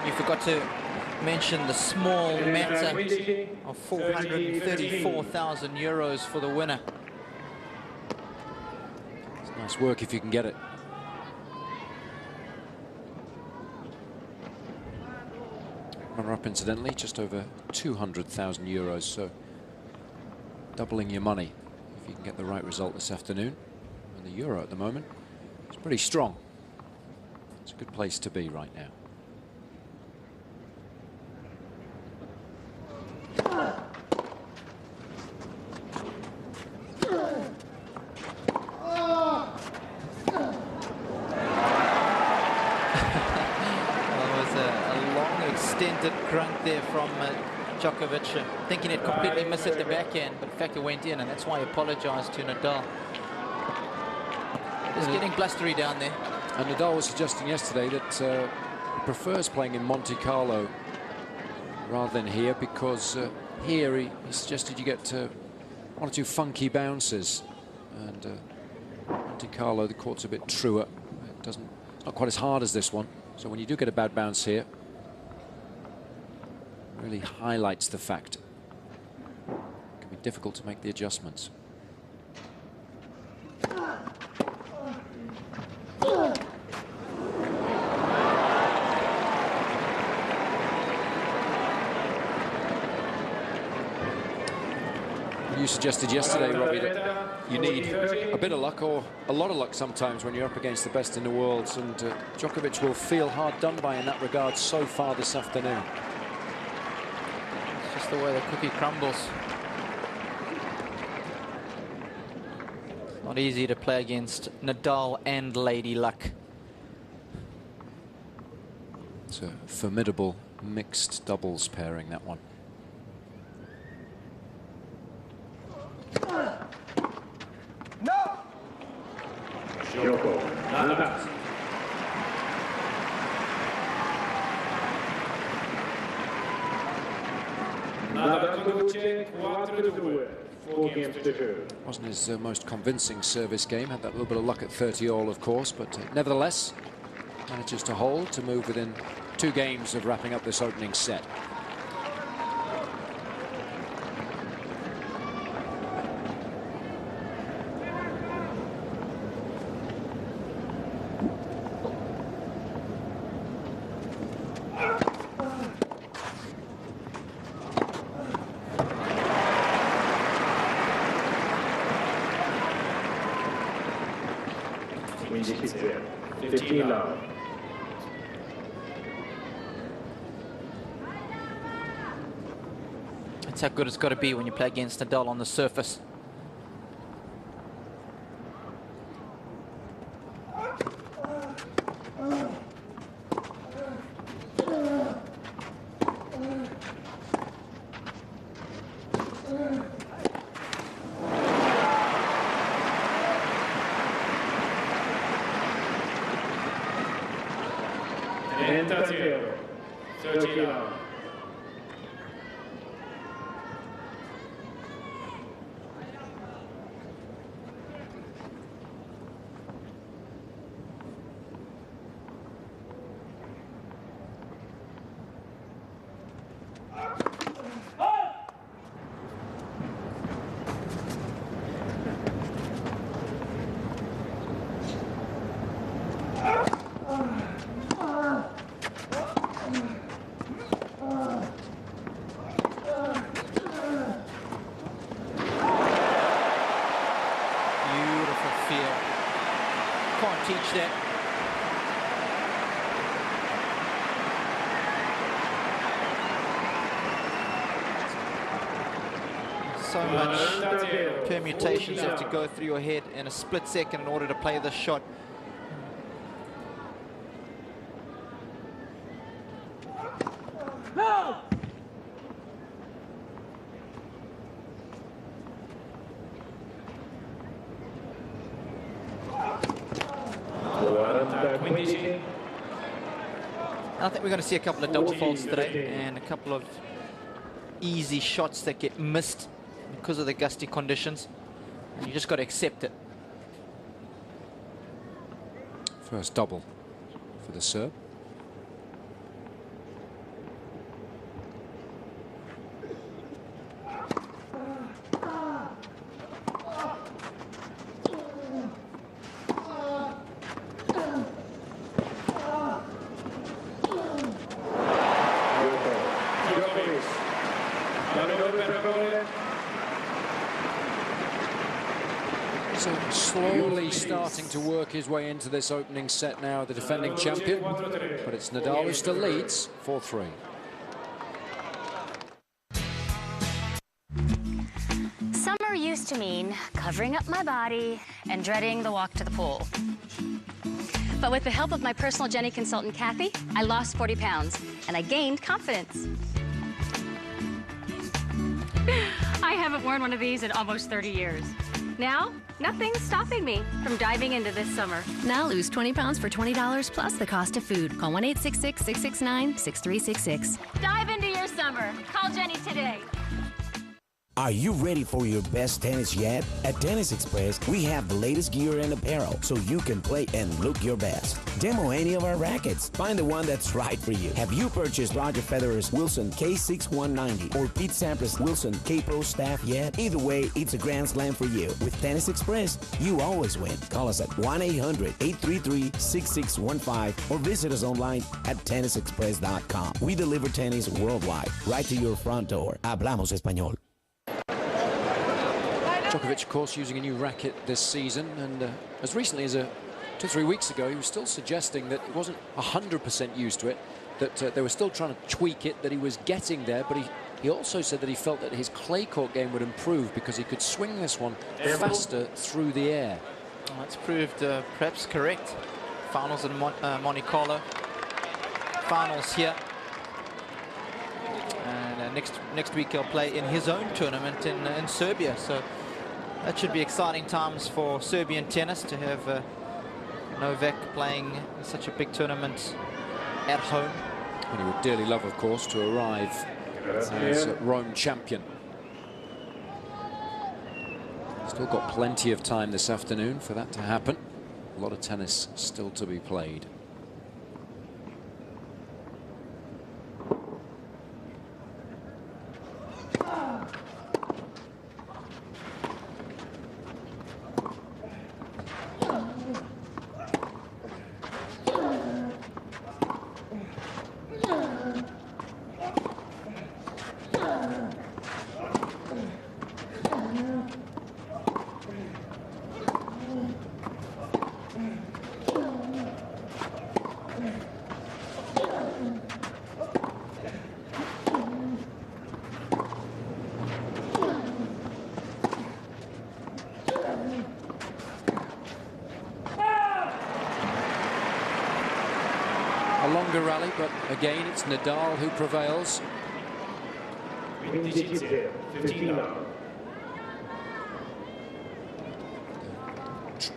You forgot to mention the small matter of 434,000 euros for the winner. It's nice work if you can get it. Runner-up, incidentally, just over 200,000 euros, so doubling your money if you can get the right result this afternoon. And the euro at the moment is pretty strong. It's a good place to be right now. Grunt there from Djokovic, thinking it completely missed at the backhand, but in fact it went in, and that's why he apologized to Nadal. He's getting blustery down there. And Nadal was suggesting yesterday that he prefers playing in Monte Carlo rather than here, because here he suggested you get 1 or 2 funky bounces, and Monte Carlo, the court's a bit truer. It's not quite as hard as this one, so when you do get a bad bounce here, really highlights the fact it can be difficult to make the adjustments. You suggested yesterday, Robbie, that you need a bit of luck or a lot of luck sometimes when you're up against the best in the world, and Djokovic will feel hard done by in that regard so far this afternoon. It's just the way the cookie crumbles. Not easy to play against Nadal and Lady Luck. It's a formidable mixed doubles pairing, that one. No! Djoko, Nadal. Nadal conduce 4-2. 4 games to 2. Wasn't his most convincing service game. Had that little bit of luck at 30-all, of course, but nevertheless manages to hold to move within 2 games of wrapping up this opening set. That's how good it's got to be when you play against Nadal on the surface. So much permutations have to go through your head in a split second in order to play this shot. I think we're going to see a couple of double faults today and a couple of easy shots that get missed because of the gusty conditions, and you just got to accept it. First double for the Serb. So slowly starting to work his way into this opening set now, the defending champion. But it's Nadal who still leads 4-3. Summer used to mean covering up my body and dreading the walk to the pool. But with the help of my personal Jenny consultant, Kathy, I lost 40 pounds and I gained confidence. I haven't worn one of these in almost 30 years. Now, nothing's stopping me from diving into this summer. Now lose 20 pounds for $20 plus the cost of food. Call 1-866-669-6366. Dive into your summer. Call Jenny today. Are you ready for your best tennis yet? At Tennis Express, we have the latest gear and apparel so you can play and look your best. Demo any of our rackets. Find the one that's right for you. Have you purchased Roger Federer's Wilson K6-190 or Pete Sampras Wilson K-Pro Staff yet? Either way, it's a grand slam for you. With Tennis Express, you always win. Call us at 1-800-833-6615 or visit us online at tennisexpress.com. We deliver tennis worldwide, right to your front door. Hablamos español. Djokovic, of course, using a new racket this season, and as recently as 2 or 3 weeks ago, he was still suggesting that he wasn't 100% used to it, that they were still trying to tweak it, that he was getting there, but he also said that he felt that his clay court game would improve because he could swing this one faster through the air. Well, that's proved perhaps correct. Finals in Monte Carlo, finals here, and next week he'll play in his own tournament in Serbia. So that should be exciting times for Serbian tennis to have Novak playing such a big tournament at home. And he would dearly love, of course, to arrive as Rome champion. Still got plenty of time this afternoon for that to happen. A lot of tennis still to be played. A longer rally, but again it's Nadal who prevails.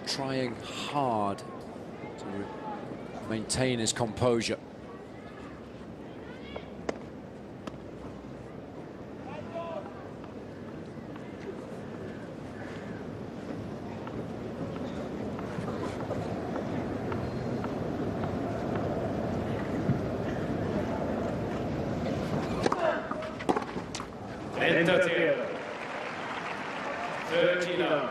Trying hard to maintain his composure. Entertainer. 39.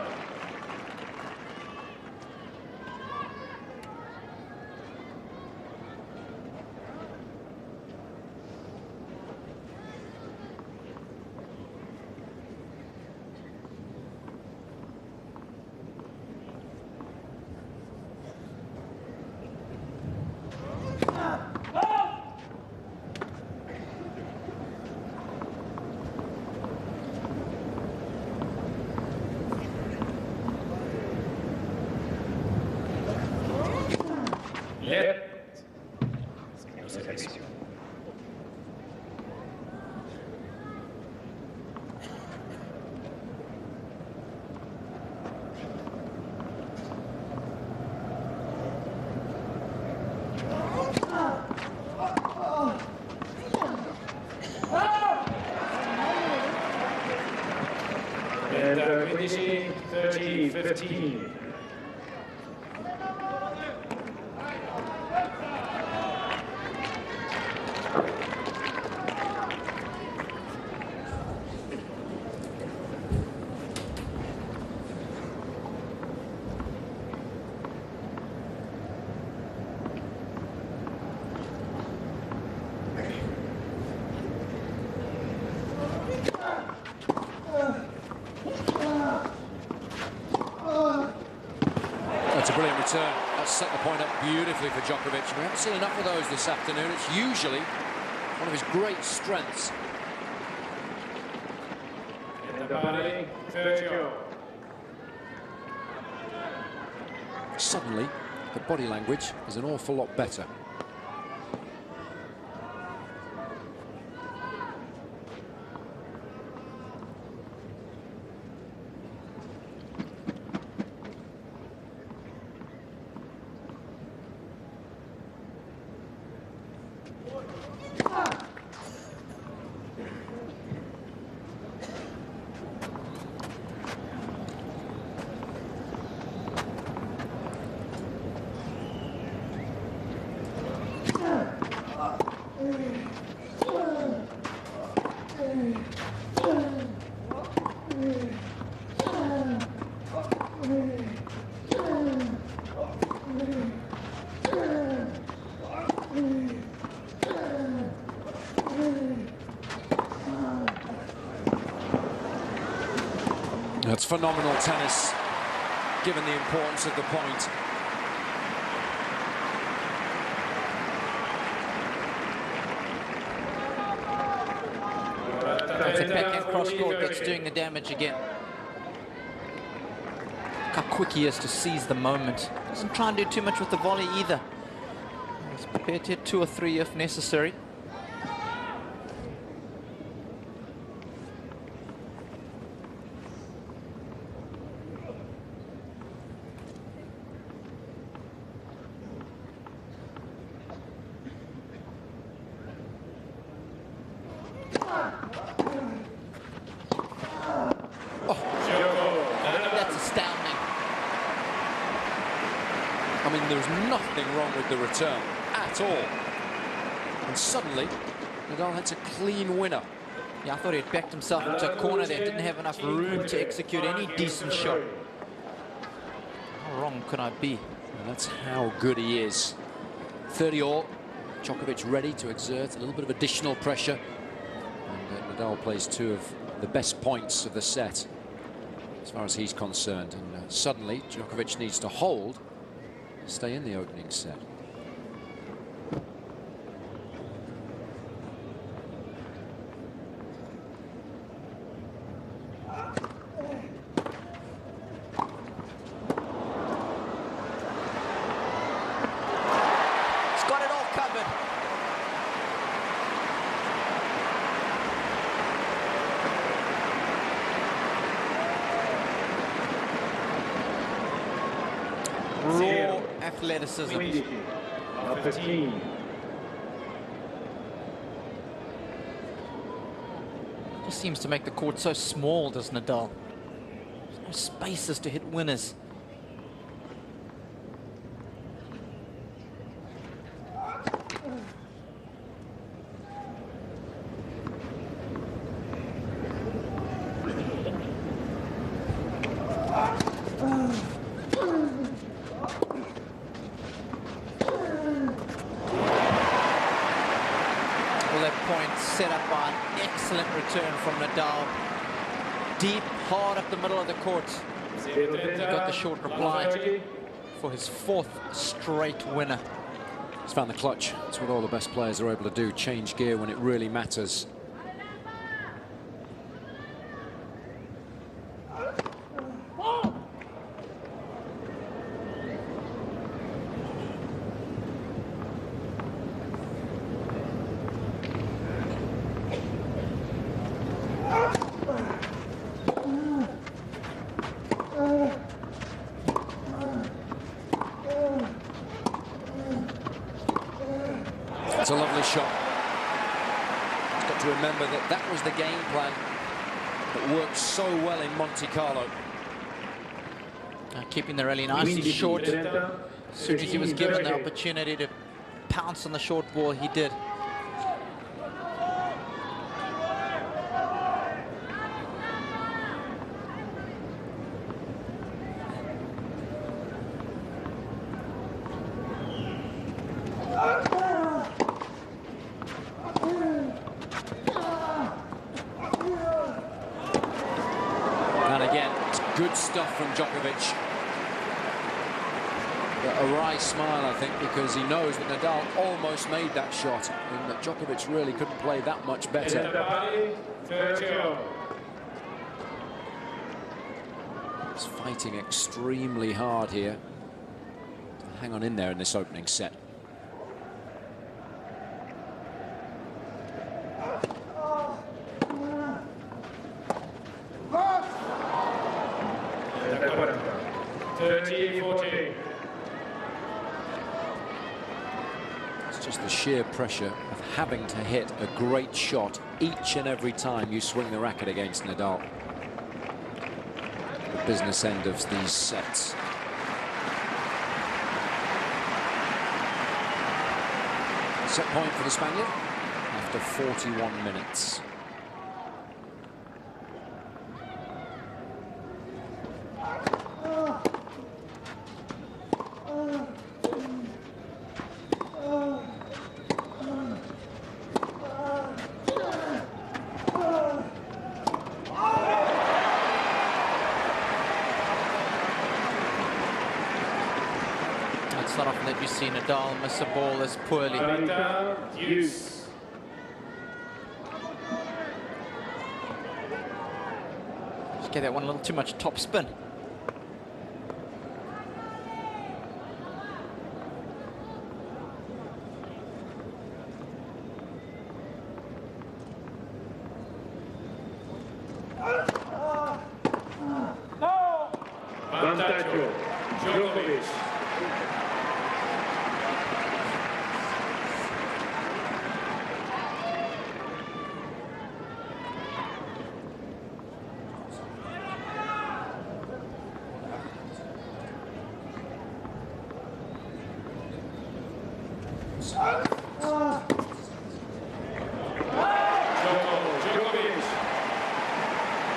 And finishing 30-15. That's a brilliant return. That's set the point up beautifully for Djokovic. We haven't seen enough of those this afternoon. It's usually one of his great strengths. And the body, 30. Suddenly, the body language is an awful lot better. That's phenomenal tennis, given the importance of the point. It's a backhand cross-court that's doing the damage again. Look how quick he is to seize the moment. Doesn't try and do too much with the volley either. He's prepared to hit 2 or 3 if necessary. I mean, there's nothing wrong with the return at all. And suddenly, Nadal hits a clean winner. Yeah, I thought he had backed himself into a corner there. Didn't have enough room to execute any decent shot. How wrong could I be? And that's how good he is. 30-all. Djokovic ready to exert a little bit of additional pressure. And Nadal plays 2 of the best points of the set, as far as he's concerned. And suddenly, Djokovic needs to hold, stay in the opening set. He's got it all covered. Raw athleticism. Just seems to make the court so small, does Nadal? There's no spaces to hit winners. Set up by an excellent return from Nadal. Deep, hard up the middle of the court. He got the short reply for his 4th straight winner. He's found the clutch. That's what all the best players are able to do, change gear when it really matters. It's a lovely shot. He's got to remember that that was the game plan that worked so well in Monte Carlo. Keeping the rally nice and short. As soon as he was given the opportunity to pounce on the short ball, he did. And again, it's good stuff from Djokovic. A wry smile, I think, because he knows that Nadal almost made that shot and that Djokovic really couldn't play that much better. He's fighting extremely hard here to hang on in there in this opening set. It's just the sheer pressure of having to hit a great shot each and every time you swing the racket against Nadal. The business end of these sets. Set point for the Spaniard after 41 minutes. It's not often that you see Nadal miss a ball as poorly. Use. Just gave that one a little too much top spin. Vantaggio. Djokovic.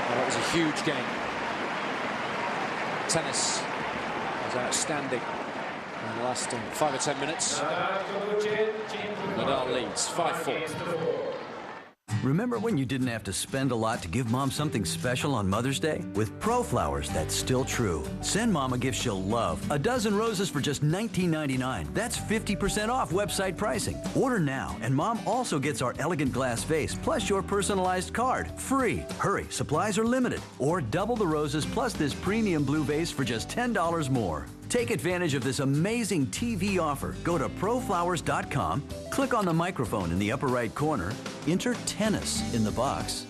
That was a huge game. Tennis was outstanding and lasting 5 or 10 minutes. Nadal leads 5-4. Remember when you didn't have to spend a lot to give Mom something special on Mother's Day? With Pro Flowers, that's still true. Send Mom a gift she'll love. A dozen roses for just $19.99. That's 50% off website pricing. Order now, and Mom also gets our elegant glass vase plus your personalized card. Free. Hurry, supplies are limited. Or double the roses plus this premium blue vase for just $10 more. Take advantage of this amazing TV offer. Go to proflowers.com, click on the microphone in the upper right corner, enter tennis in the box,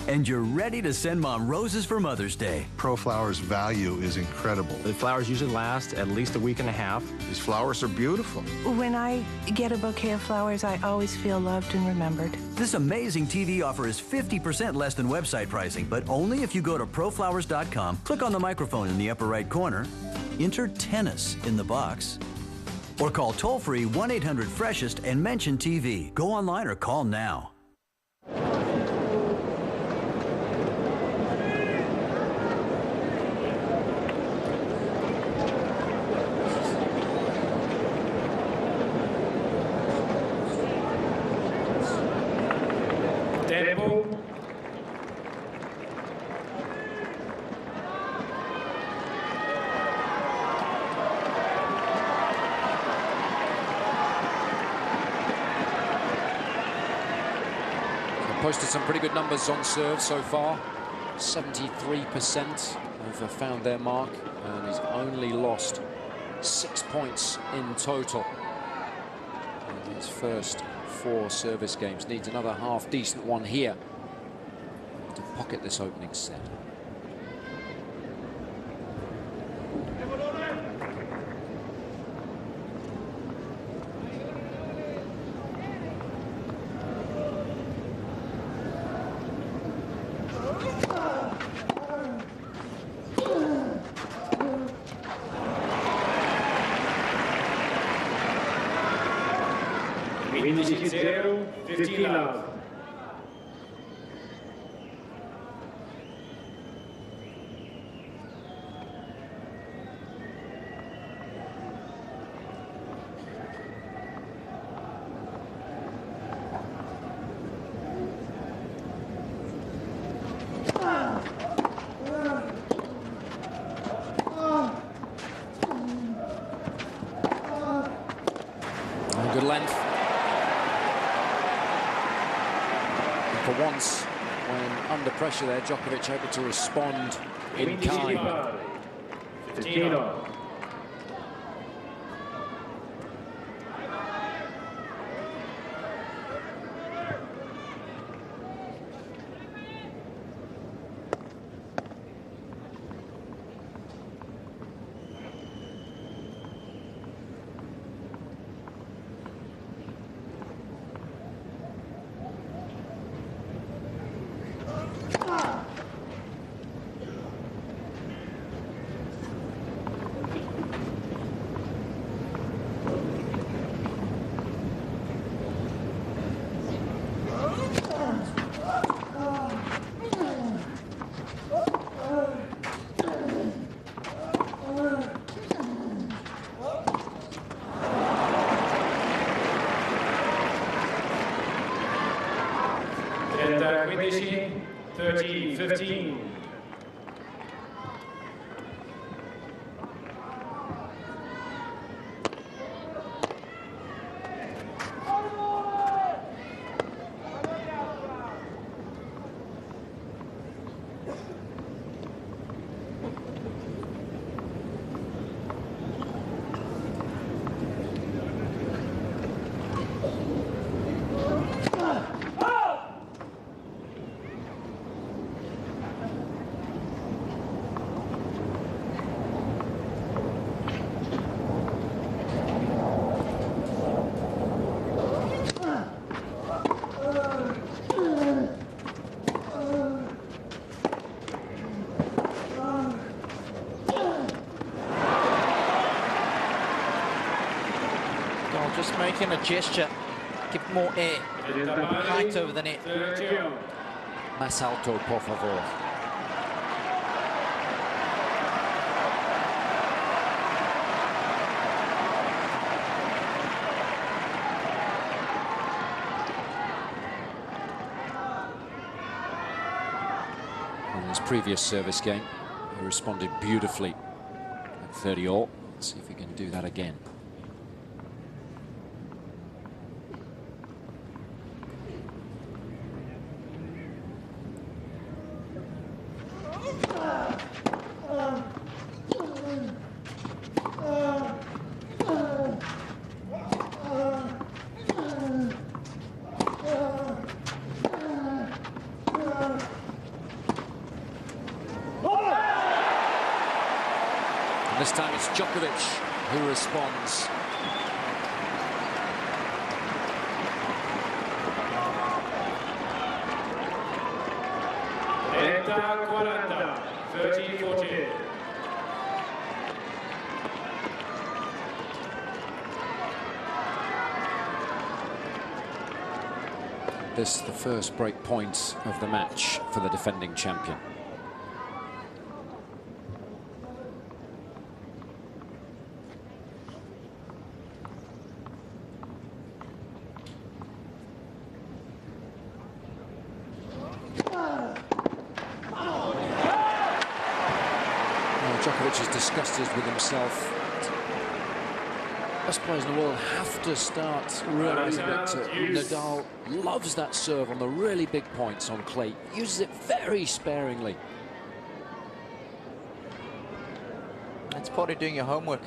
and you're ready to send Mom roses for Mother's Day. Pro Flowers' value is incredible. The flowers usually last at least a week and a half. These flowers are beautiful. When I get a bouquet of flowers, I always feel loved and remembered. This amazing TV offer is 50% less than website pricing, but only if you go to proflowers.com, click on the microphone in the upper right corner, enter tennis in the box, or call toll-free 1-800-FRESHEST and mention TV. Go online or call now. Tempo. Posted some pretty good numbers on serve so far. 73% have found their mark, and he's only lost 6 points in total in his first 4 service games. Needs another half-decent one here to pocket this opening set. Quindici 0, 15 love. Good length. For once, when under pressure there, Djokovic able to respond in kind. 15 all. And 15, 30, 15. Or just making a gesture, give more air, height over the net. Más alto, por favor. In his previous service game, he responded beautifully at 30-all. Let's see if he can do that again. This time it's Djokovic who responds. Enta 40, 13-14. This is the first break point of the match for the defending champion. Djokovic is disgusted with himself. Best players in the world have to start realising that Nadal loves that serve on the really big points on clay, uses it very sparingly. That's part of doing your homework.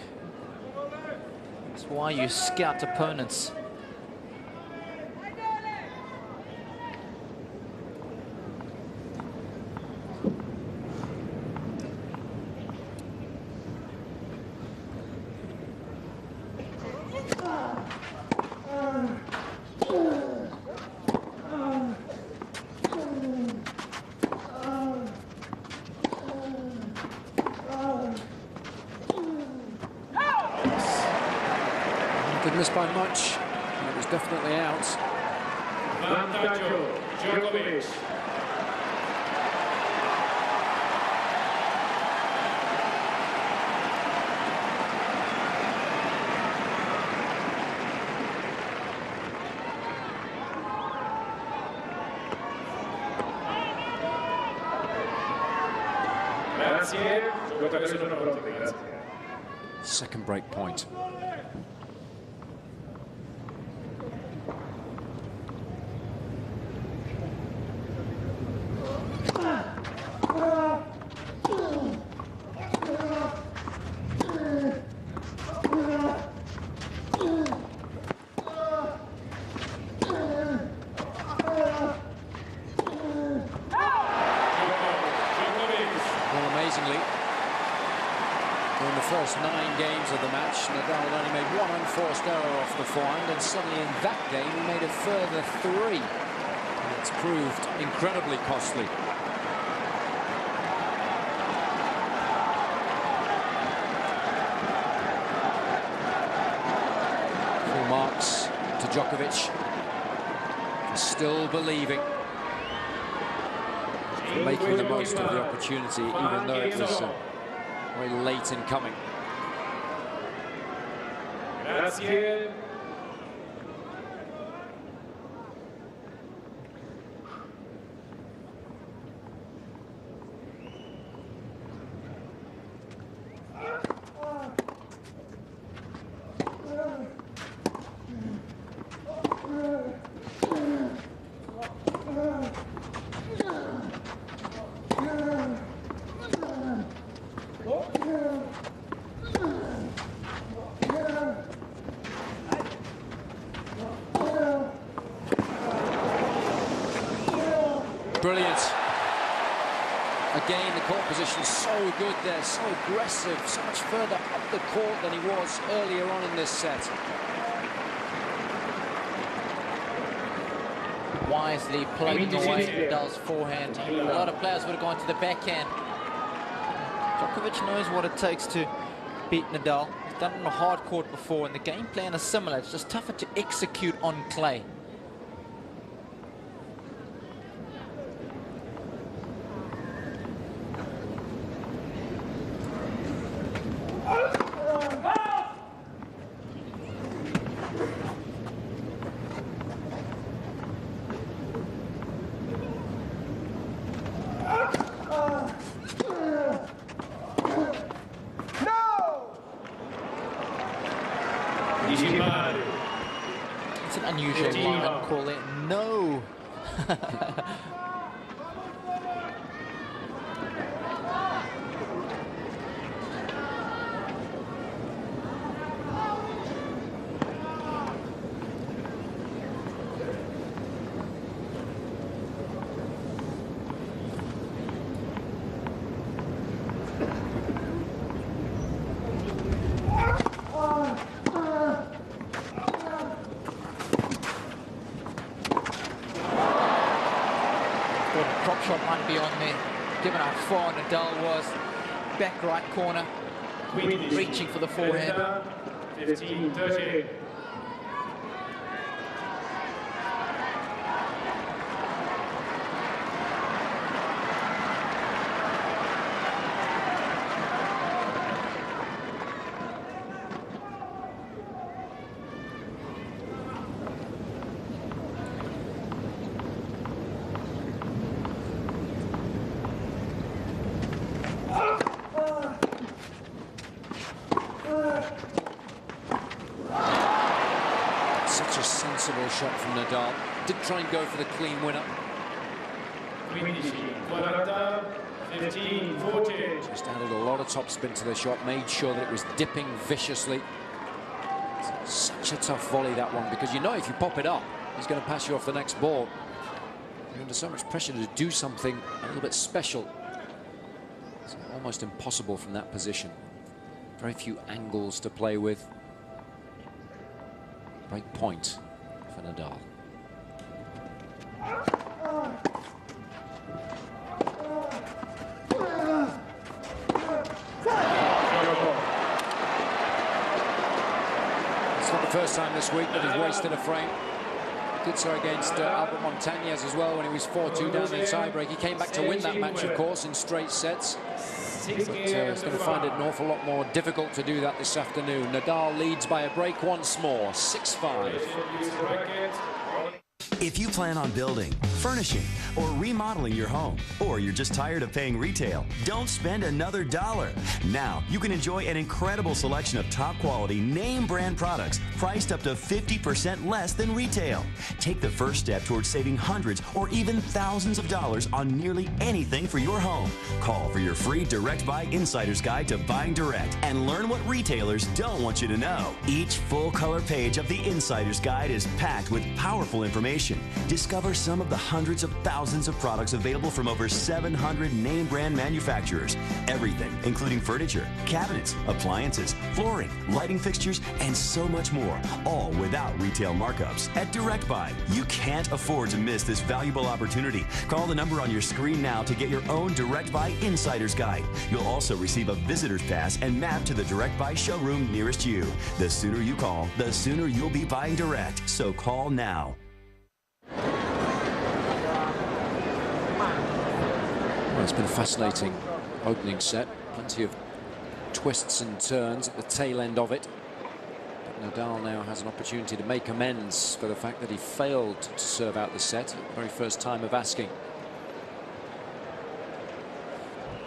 That's why you scout opponents. Didn't miss by much. It was definitely out. Djokovic. Second break point. Amazingly, in the first 9 games of the match, Nadal had only made 1 unforced error off the forehand, and suddenly in that game he made a further 3. And it's proved incredibly costly. Full marks to Djokovic. Still believing. Making the most of the opportunity, even though it was very late in coming. Grazie. Brilliant. Again, the court position so good there, so aggressive, so much further up the court than he was earlier on in this set. Wisely played away Nadal's forehand. A lot of players would have gone to the backhand. Djokovic knows what it takes to beat Nadal. done it on a hard court before, and the game plan is similar. It's just tougher to execute on clay. It's an unusual line call there. No. Drop shot might be on there, given how far Nadal was. Back right corner, reaching for the forehand. 15-30. Such a sensible shot from Nadal. Didn't try and go for the clean winner. 15-40. Just added a lot of topspin to the shot, made sure that it was dipping viciously. Such a tough volley, that one, because you know if you pop it up, he's going to pass you off the next ball. You're under so much pressure to do something a little bit special. It's almost impossible from that position. Very few angles to play with. Break point for Nadal. It's not the first time this week that he's wasted a frame. Did so against Albert Montañez as well when he was 4-2 down in the tiebreak. He came back to win that match, of course, in straight sets. But he's going to find it an awful lot more difficult to do that this afternoon. Nadal leads by a break once more, 6-5. If you plan on building, furnishing, or remodeling your home, or you're just tired of paying retail, don't spend another dollar. Now, you can enjoy an incredible selection of top-quality, name-brand products priced up to 50% less than retail. Take the first step towards saving hundreds or even thousands of dollars on nearly anything for your home. Call for your free Direct Buy Insider's Guide to Buying Direct and learn what retailers don't want you to know. Each full-color page of the Insider's Guide is packed with powerful information. Discover some of the hundreds of thousands of products available from over 700 name brand manufacturers. Everything, including furniture, cabinets, appliances, flooring, lighting fixtures, and so much more, all without retail markups. At Direct Buy, you can't afford to miss this valuable opportunity. Call the number on your screen now to get your own Direct Buy Insider's Guide. You'll also receive a visitor's pass and map to the Direct Buy showroom nearest you. The sooner you call, the sooner you'll be buying direct. So call now. Well, it's been a fascinating opening set. Plenty of twists and turns at the tail end of it. But Nadal now has an opportunity to make amends for the fact that he failed to serve out the set at the very first time of asking.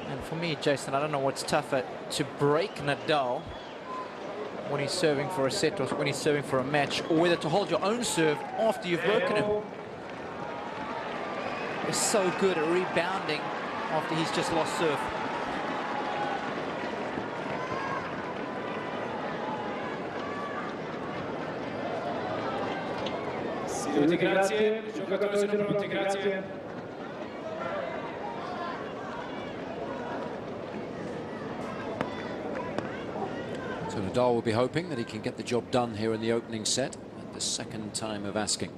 And for me, Jason, I don't know what's tougher, to break Nadal when he's serving for a set or when he's serving for a match, or whether to hold your own serve after you've broken him. He's so good at rebounding after he's just lost serve. Grazie, giocatori sono pronti, grazie. So Nadal will be hoping that he can get the job done here in the opening set at the second time of asking.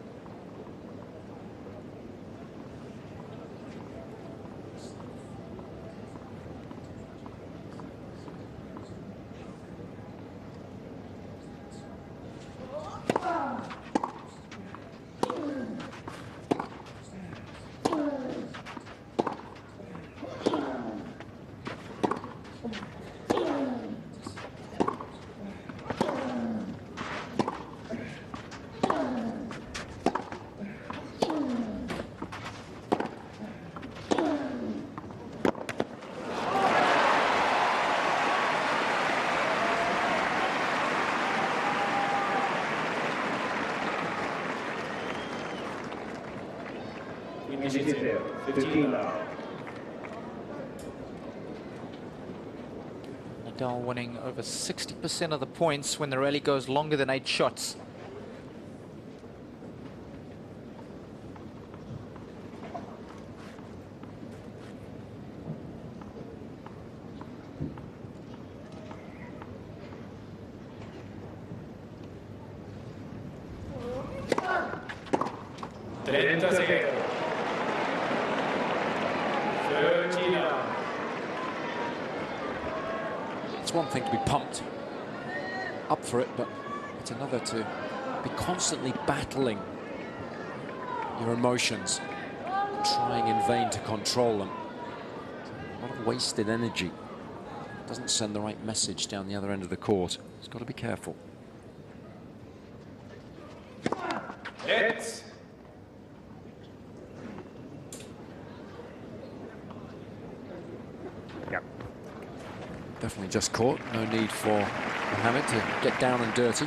Initiative, 15 now. Nadal winning over 60% of the points when the rally goes longer than 8 shots. It's one thing to be pumped up for it, but it's another to be constantly battling your emotions, trying in vain to control them. A lot of wasted energy. Doesn't send the right message down the other end of the court. He's got to be careful. Hits. Definitely just caught. No need for Mohammed to get down and dirty.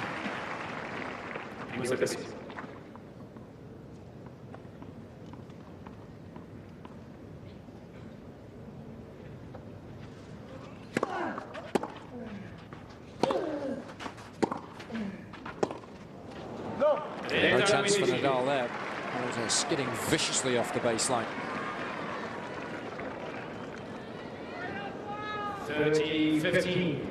No chance for Nadal there. Always skidding viciously off the baseline. 30-15.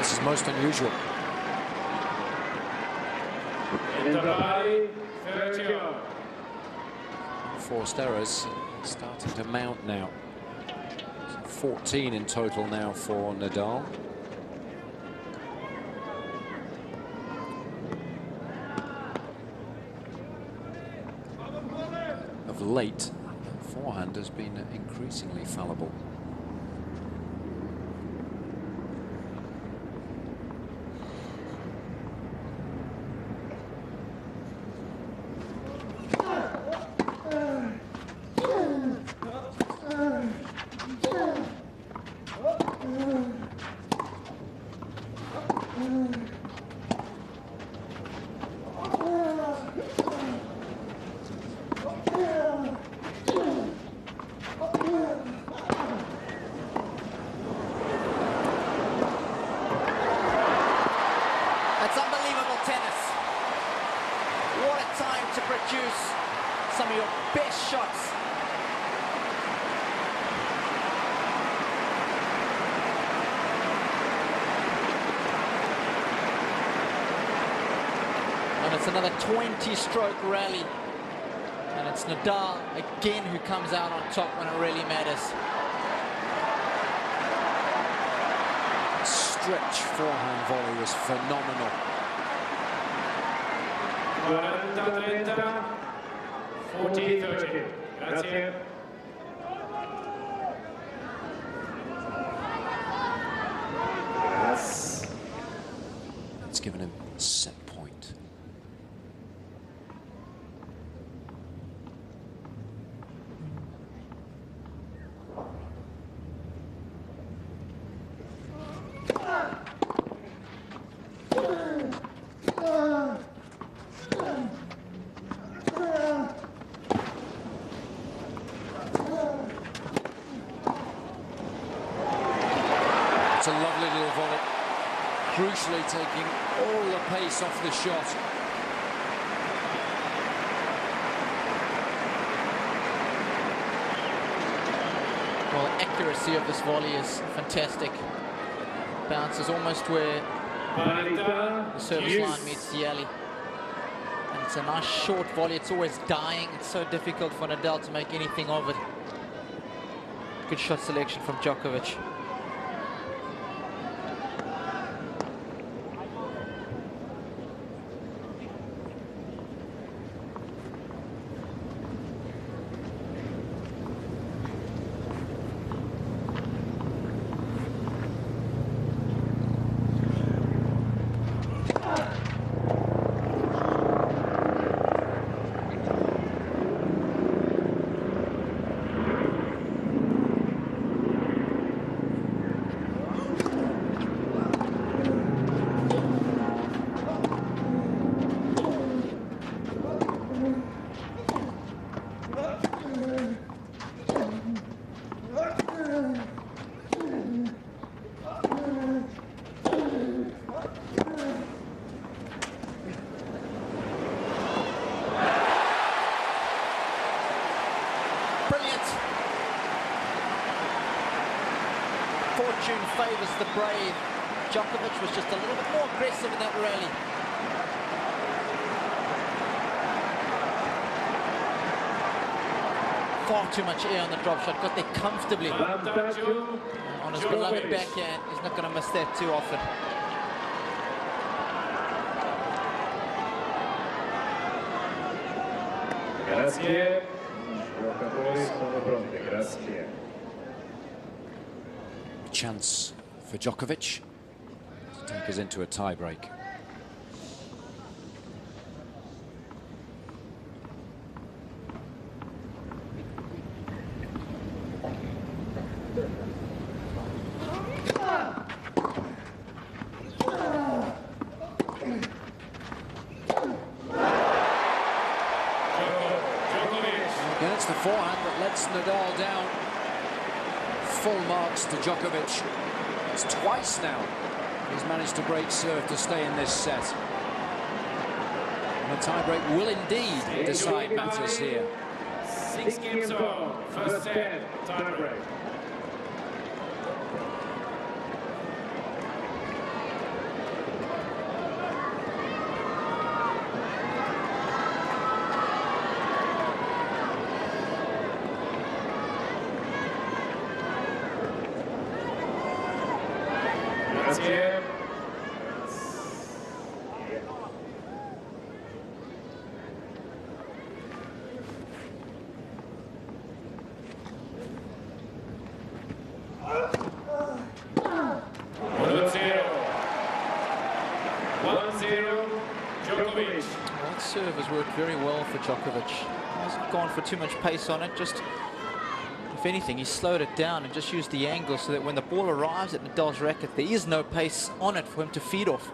This is most unusual. Forced errors starting to mount now. 14 in total now for Nadal. Of late, forehand has been increasingly fallible. That's unbelievable tennis. What a time to produce some of your best shots. And it's another 20-stroke rally. And it's Nadal again who comes out on top when it really matters. Stretch forehand volley was phenomenal. 40-30. Grazie. Yes. It's given him a set point. It's a lovely little volley, crucially taking all the pace off the shot. accuracy of this volley is fantastic. Bounces almost where the service line meets the alley. And it's a nice short volley. It's always dying. It's so difficult for Nadal to make anything of it. Good shot selection from Djokovic. Fortune favours the brave. Djokovic was just a little bit more aggressive in that rally. Far too much air on the drop shot. Got there comfortably. On his beloved backhand. He's not going to miss that too often. Grazie. Giocatori sono pronti. Grazie. Chance for Djokovic to take us into a tie-break. Again, it's the forehand that lets Nadal down. Full marks to Djokovic. It's twice now he's managed to break serve to stay in this set. And the tiebreak will indeed decide matters here. 6 games on, first set, tiebreak. Grazie. Djokovic. Well, that serve has worked very well for Djokovic. He hasn't gone for too much pace on it. Just, if anything, he slowed it down and just used the angle so that when the ball arrives at Nadal's racket, there is no pace on it for him to feed off.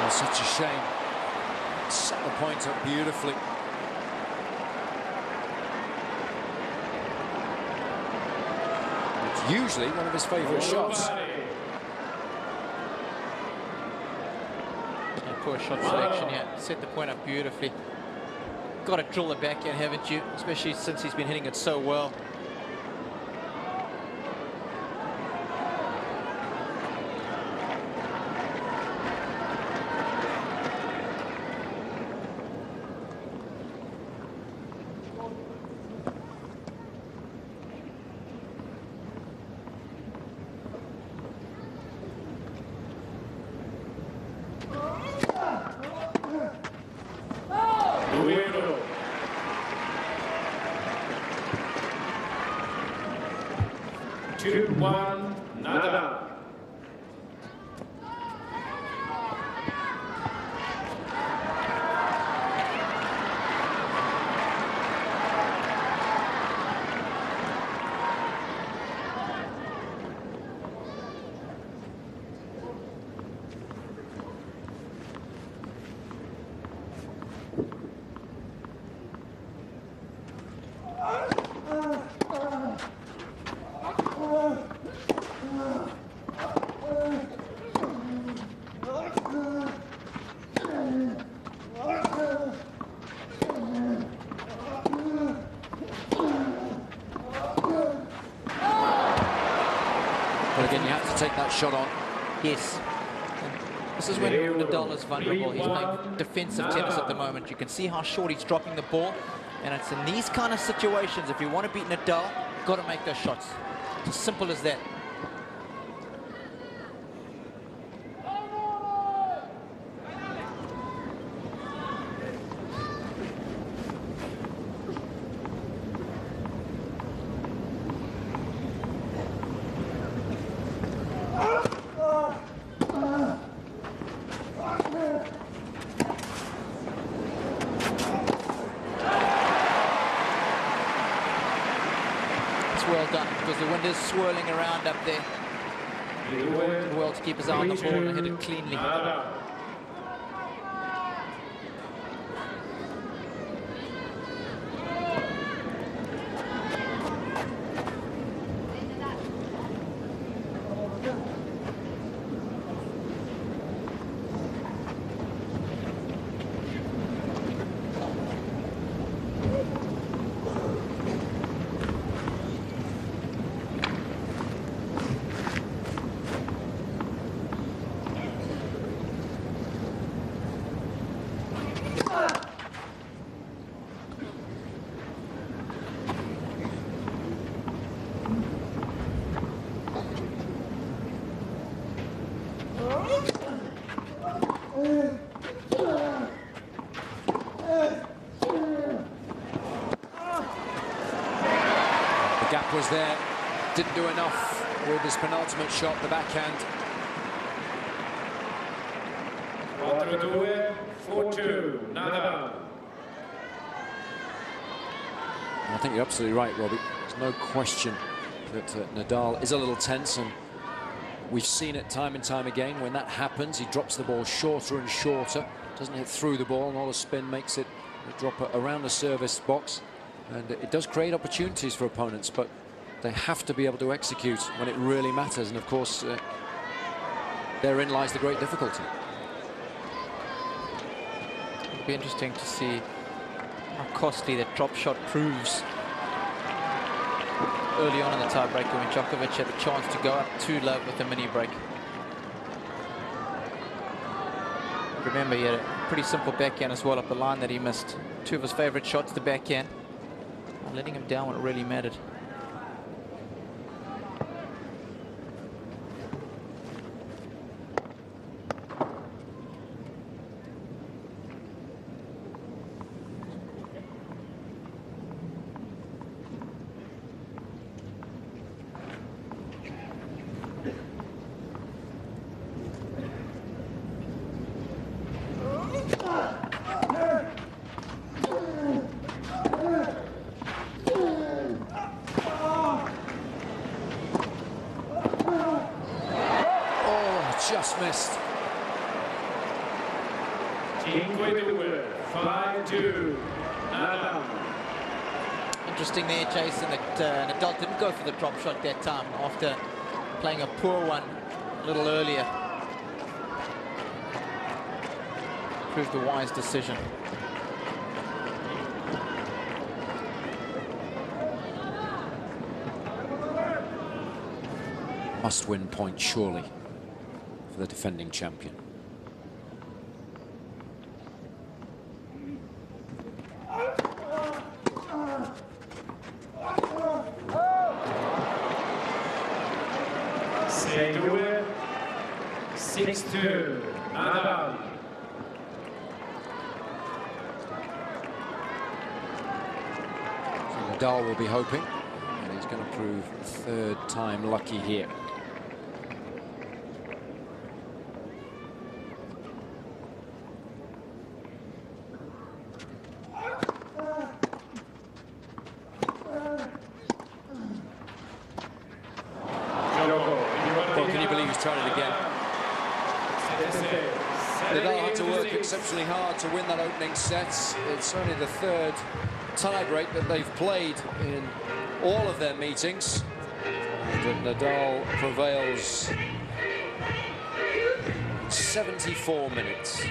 Such a shame. Set the point up beautifully. It's usually one of his favourite shots. Poor shot selection here. Set the point up beautifully. Got to drill the backhand, haven't you? Especially since he's been hitting it so well. 6-1, Nadal. But again, you have to take that shot on. Yes. This is when Nadal is vulnerable. He's playing defensive tennis at the moment. You can see how short he's dropping the ball. And it's in these kind of situations, if you want to beat Nadal, you've got to make those shots. It's as simple as that. Well done, because the wind is swirling around up there. Well to keep his eye on the ball and hit it cleanly. The gap was there, didn't do enough with his penultimate shot, the backhand. 4-2, Nadal. I think you're absolutely right, Robbie. There's no question that Nadal is a little tense, and we've seen it time and time again. When that happens, he drops the ball shorter and shorter, doesn't hit through the ball, and all the spin makes it drop around the service box. And it does create opportunities for opponents, but they have to be able to execute when it really matters. And of course, therein lies the great difficulty. It'll be interesting to see how costly that drop shot proves. Early on in the tiebreaker, when Djokovic had a chance to go up 2-love with a mini break. Remember, he had a pretty simple backhand as well up the line that he missed. Two of his favorite shots, the backhand. Letting him down when it really mattered. Just missed. 5-2, Nadal. Interesting there, Jason, that Nadal didn't go for the drop shot that time after playing a poor one a little earlier. Proved a wise decision. Must-win point, surely, for the defending champion. Stay to it. 6-2, Nadal. So Nadal will be hoping that his going to prove third time lucky here. Well, can you believe he's tried it again? Nadal had to work exceptionally hard to win that opening set. It's only the third tie-break that they've played in all of their meetings. And Nadal prevails 74 minutes.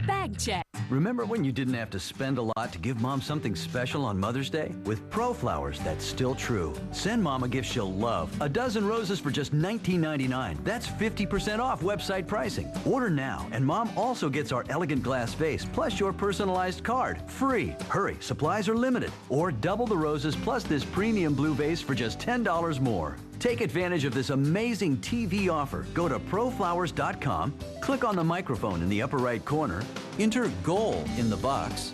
Bag check. Remember when you didn't have to spend a lot to give Mom something special on Mother's Day? With Pro Flowers, that's still true. Send Mom a gift she'll love. A dozen roses for just $19.99. That's 50% off website pricing. Order now, and Mom also gets our elegant glass vase, plus your personalized card, free. Hurry, supplies are limited. Or double the roses plus this premium blue vase for just $10 more. Take advantage of this amazing TV offer. Go to proflowers.com, click on the microphone in the upper right corner, enter goal in the box,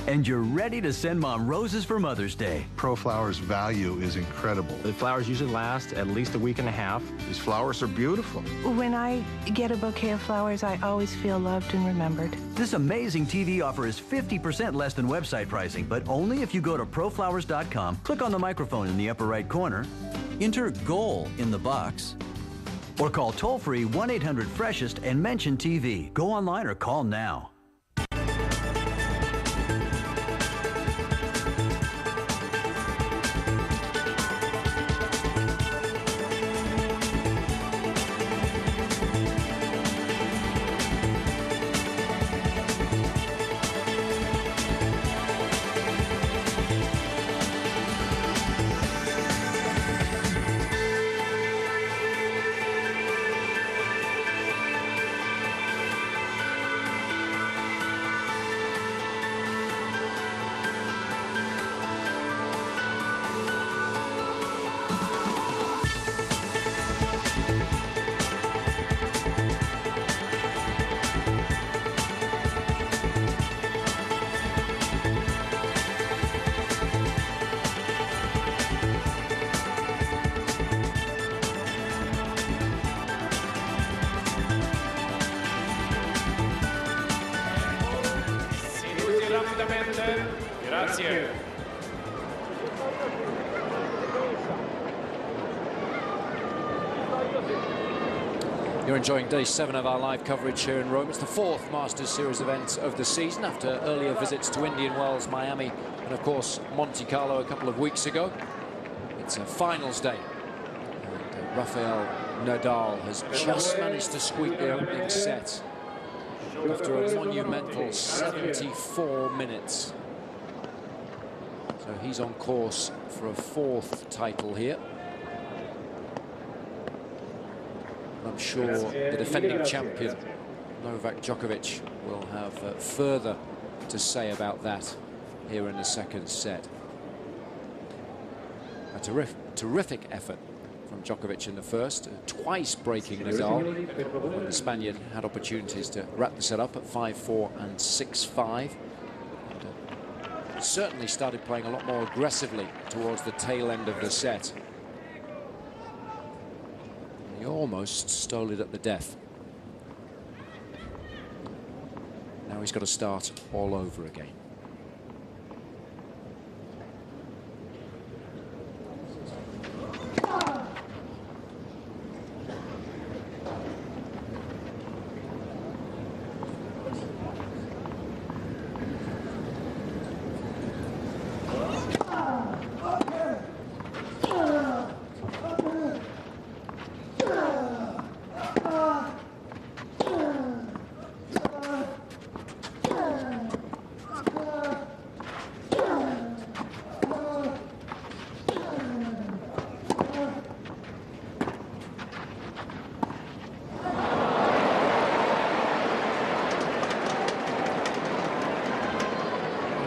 and you're ready to send Mom roses for Mother's Day. Pro Flowers value is incredible. The flowers usually last at least a week and a half. These flowers are beautiful. When I get a bouquet of flowers, I always feel loved and remembered. This amazing TV offer is 50% less than website pricing, but only if you go to proflowers.com, click on the microphone in the upper right corner, enter goal in the box, or call toll-free 1-800-FRESHEST and mention TV. Go online or call now. Grazie. You're enjoying day 7 of our live coverage here in Rome. It's the 4th Masters Series event of the season after earlier visits to Indian Wells, Miami, and of course Monte Carlo a couple of weeks ago. It's a finals day. And Rafael Nadal has just managed to squeak the opening set after a monumental 74 minutes. So he's on course for a 4th title here. I'm sure the defending champion, Novak Djokovic, will have further to say about that here in the second set. A terrific effort from Djokovic in the first, twice breaking Nadal. The Spaniard had opportunities to wrap the set up at 5-4 and 6-5. Certainly started playing a lot more aggressively towards the tail end of the set. He almost stole it at the death. Now he's got to start all over again.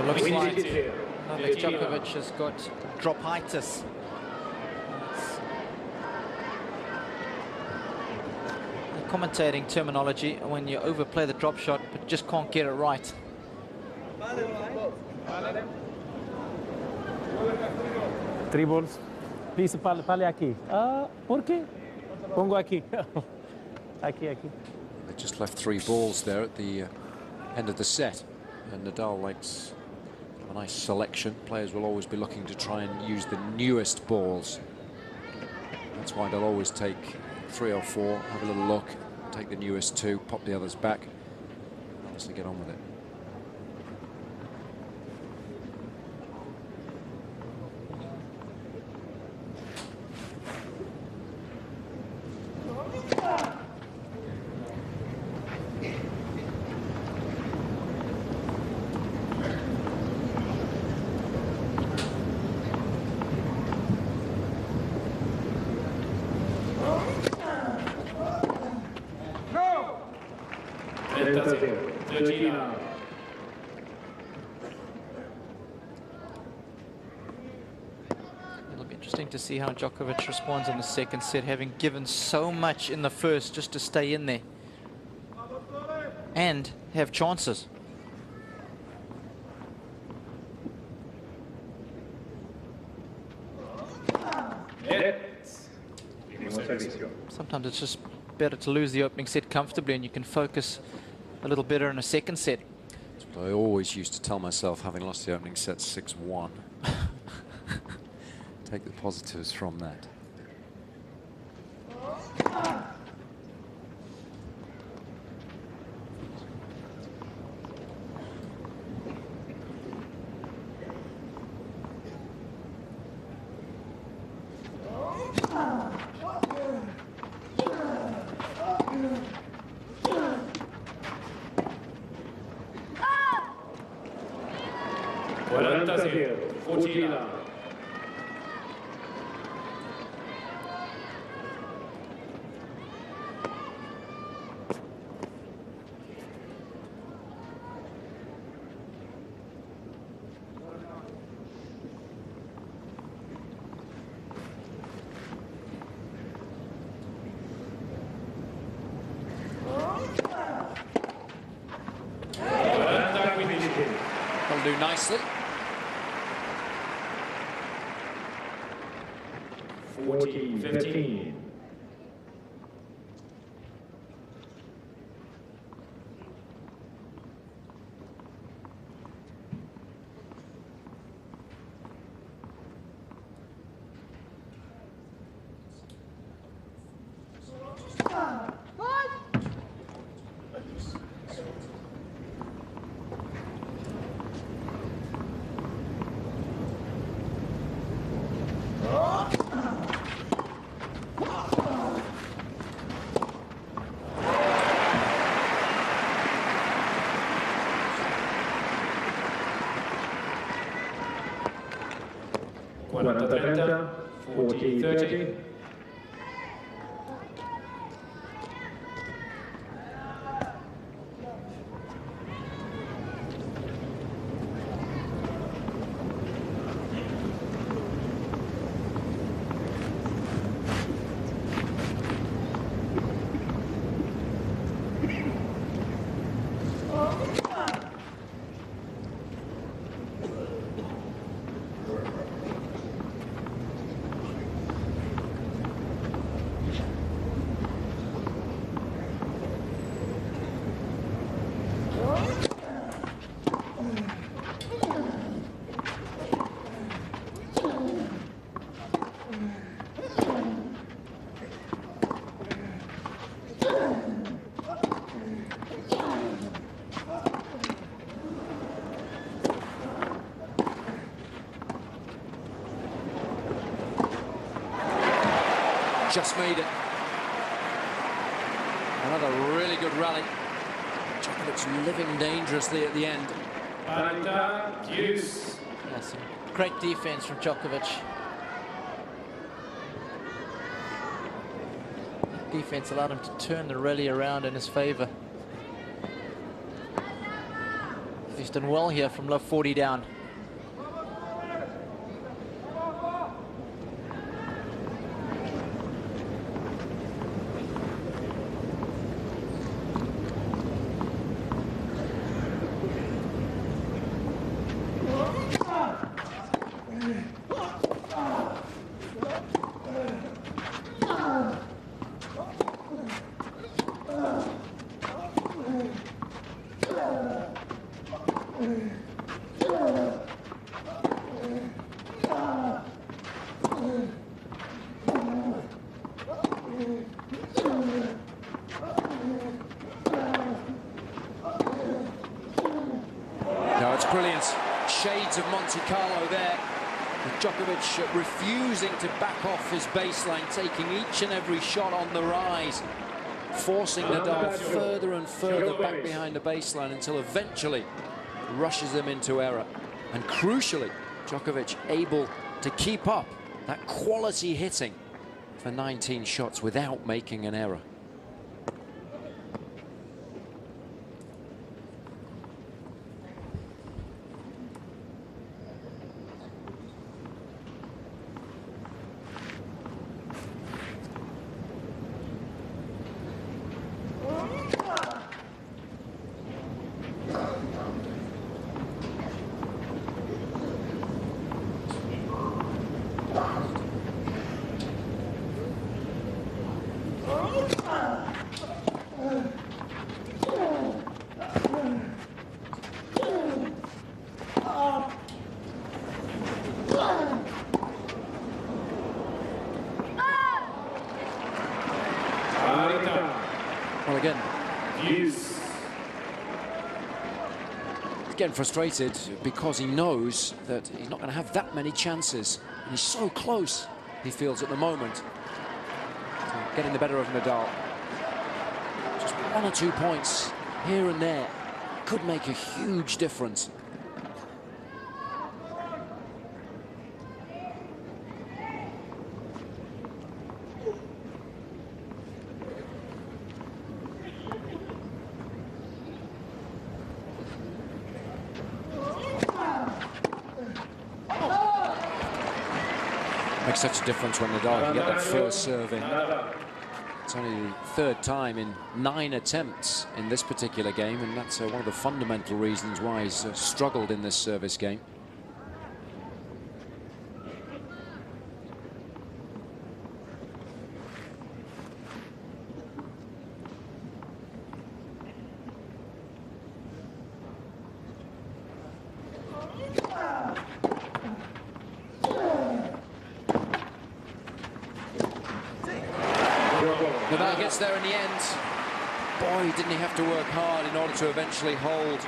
Looks like Novak Djokovic has got dropitis. Commentating terminology when you overplay the drop shot but just can't get it right. 3 balls. Please, pale aqui. ¿Por qué? Pongo aquí. Aquí. They just left 3 balls there at the end of the set. And Nadal likes a nice selection. Players will always be looking to try and use the newest balls. That's why they'll always take 3 or 4, have a little look, take the newest 2, pop the others back, and obviously get on with it. It'll be interesting to see how Djokovic responds in the second set, having given so much in the first just to stay in there and have chances. Sometimes it's just better to lose the opening set comfortably and you can focus a little better in a second set. That's what I always used to tell myself, having lost the opening set 6-1. Take the positives from that. Will do nicely. 14-15. Quaranta-30, 40-30. Just made it. Another really good rally. Djokovic living dangerously at the end. Yes, great defense from Djokovic. Defense allowed him to turn the rally around in his favor. He's done well here from love 40 down. brilliant. Shades of Monte Carlo there. And Djokovic refusing to back off his baseline, taking each and every shot on the rise, forcing Nadal further and further back behind the baseline until eventually rushes him into error. And crucially, Djokovic able to keep up that quality hitting for 19 shots without making an error. Well, again, getting frustrated because he knows that he's not going to have that many chances. And he's so close, he feels at the moment, to getting the better of Nadal. Just 1 or 2 points here and there could make a huge difference. Makes such a difference when Nadal can get that first serve in. It's only the 3rd time in 9 attempts in this particular game, and that's one of the fundamental reasons why he's struggled in this service game. Nadal gets there in the end. Boy, didn't he have to work hard in order to eventually hold.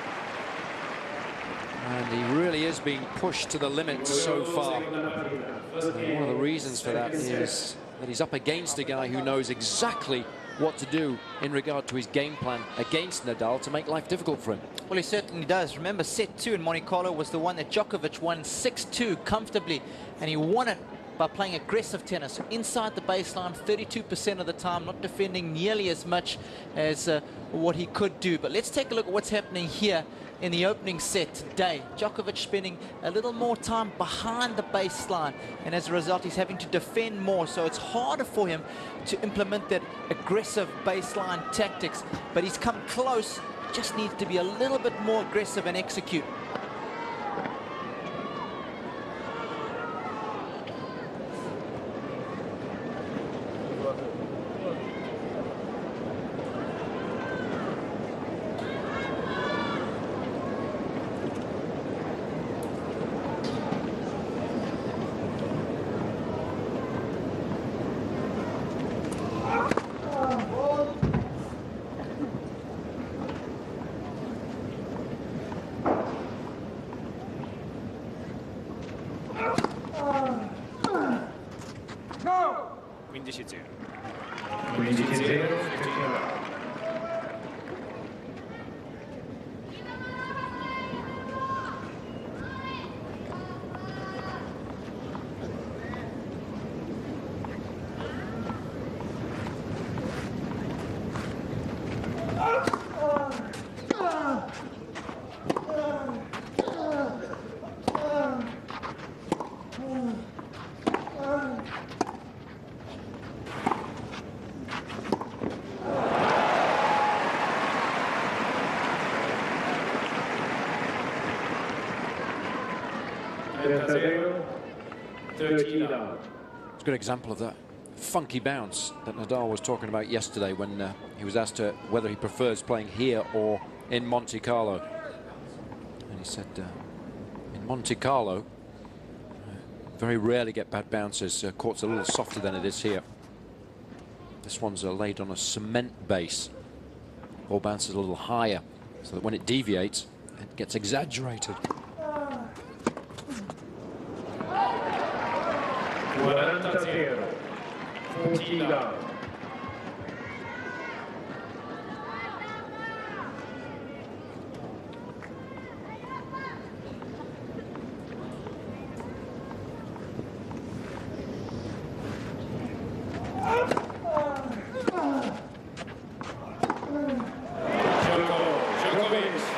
And he really is being pushed to the limit so far. And one of the reasons for that is that he's up against a guy who knows exactly what to do in regard to his game plan against Nadal to make life difficult for him. Well, he certainly does. Remember, set 2 in Monte Carlo was the one that Djokovic won 6-2 comfortably, and he won it by playing aggressive tennis inside the baseline 32% of the time, not defending nearly as much as what he could do. But let's take a look at what's happening here in the opening set today. Djokovic spending a little more time behind the baseline, and as a result he's having to defend more, so it's harder for him to implement that aggressive baseline tactics. But he's come close, just needs to be a little bit more aggressive and execute. It's a good example of that funky bounce that Nadal was talking about yesterday when he was asked whether he prefers playing here or in Monte Carlo. And he said in Monte Carlo, very rarely get bad bounces. Court's a little softer than it is here. This one's laid on a cement base. Ball bounces a little higher, so that when it deviates, it gets exaggerated. 40-0. 40 love.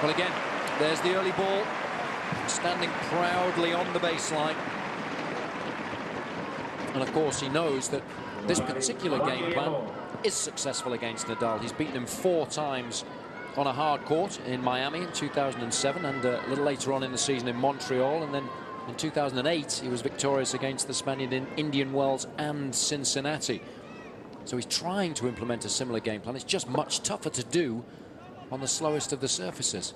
Well, again, there's the early ball, standing proudly on the baseline. And of course, he knows that this particular game plan is successful against Nadal. He's beaten him 4 times on a hard court in Miami in 2007, and a little later on in the season in Montreal. And then in 2008, he was victorious against the Spaniard in Indian Wells and Cincinnati. So he's trying to implement a similar game plan. It's just much tougher to do on the slowest of the surfaces.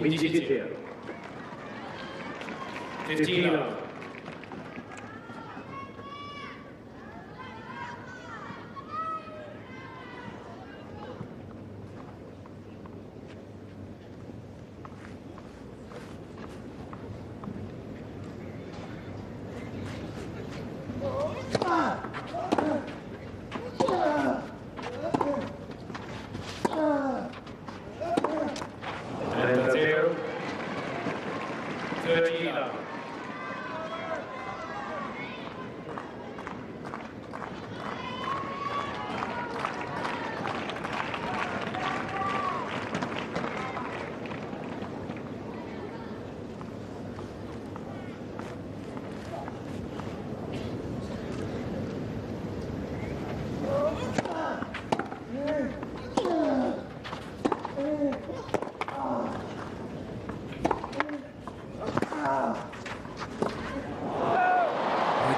Quindi 15 love.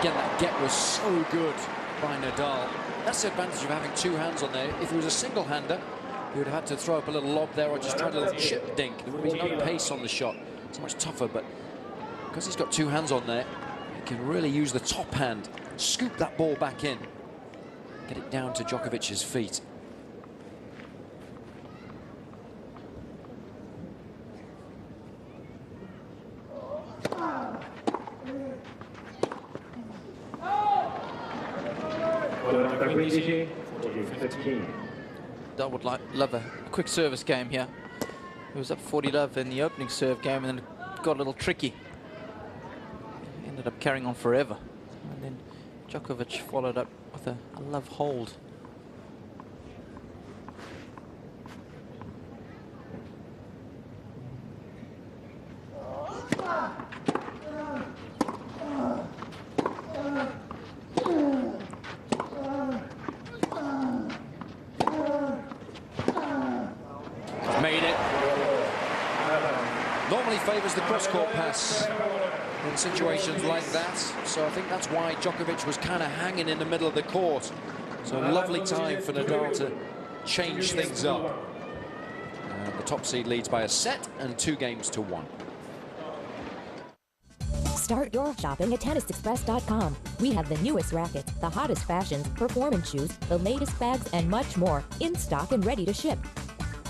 Again, that get was so good by Nadal. That's the advantage of having 2 hands on there. If he was a single-hander, he would have had to throw up a little lob there or just try a little chip dink. There would be no pace on the shot. It's much tougher, but because he's got 2 hands on there, he can really use the top hand, scoop that ball back in, get it down to Djokovic's feet. Nadal would love a quick service game here. He was up 40-love in the opening serve game, and then it got a little tricky. He ended up carrying on forever. And then Djokovic followed up with a love hold. Made it. Normally favours the cross-court pass in situations like that. So I think that's why Djokovic was kind of hanging in the middle of the court. So a lovely time for Nadal to change things up. The top seed leads by a set and 2 games to 1. Start your shopping at TennisExpress.com. We have the newest rackets, the hottest fashions, performance shoes, the latest bags, and much more in stock and ready to ship.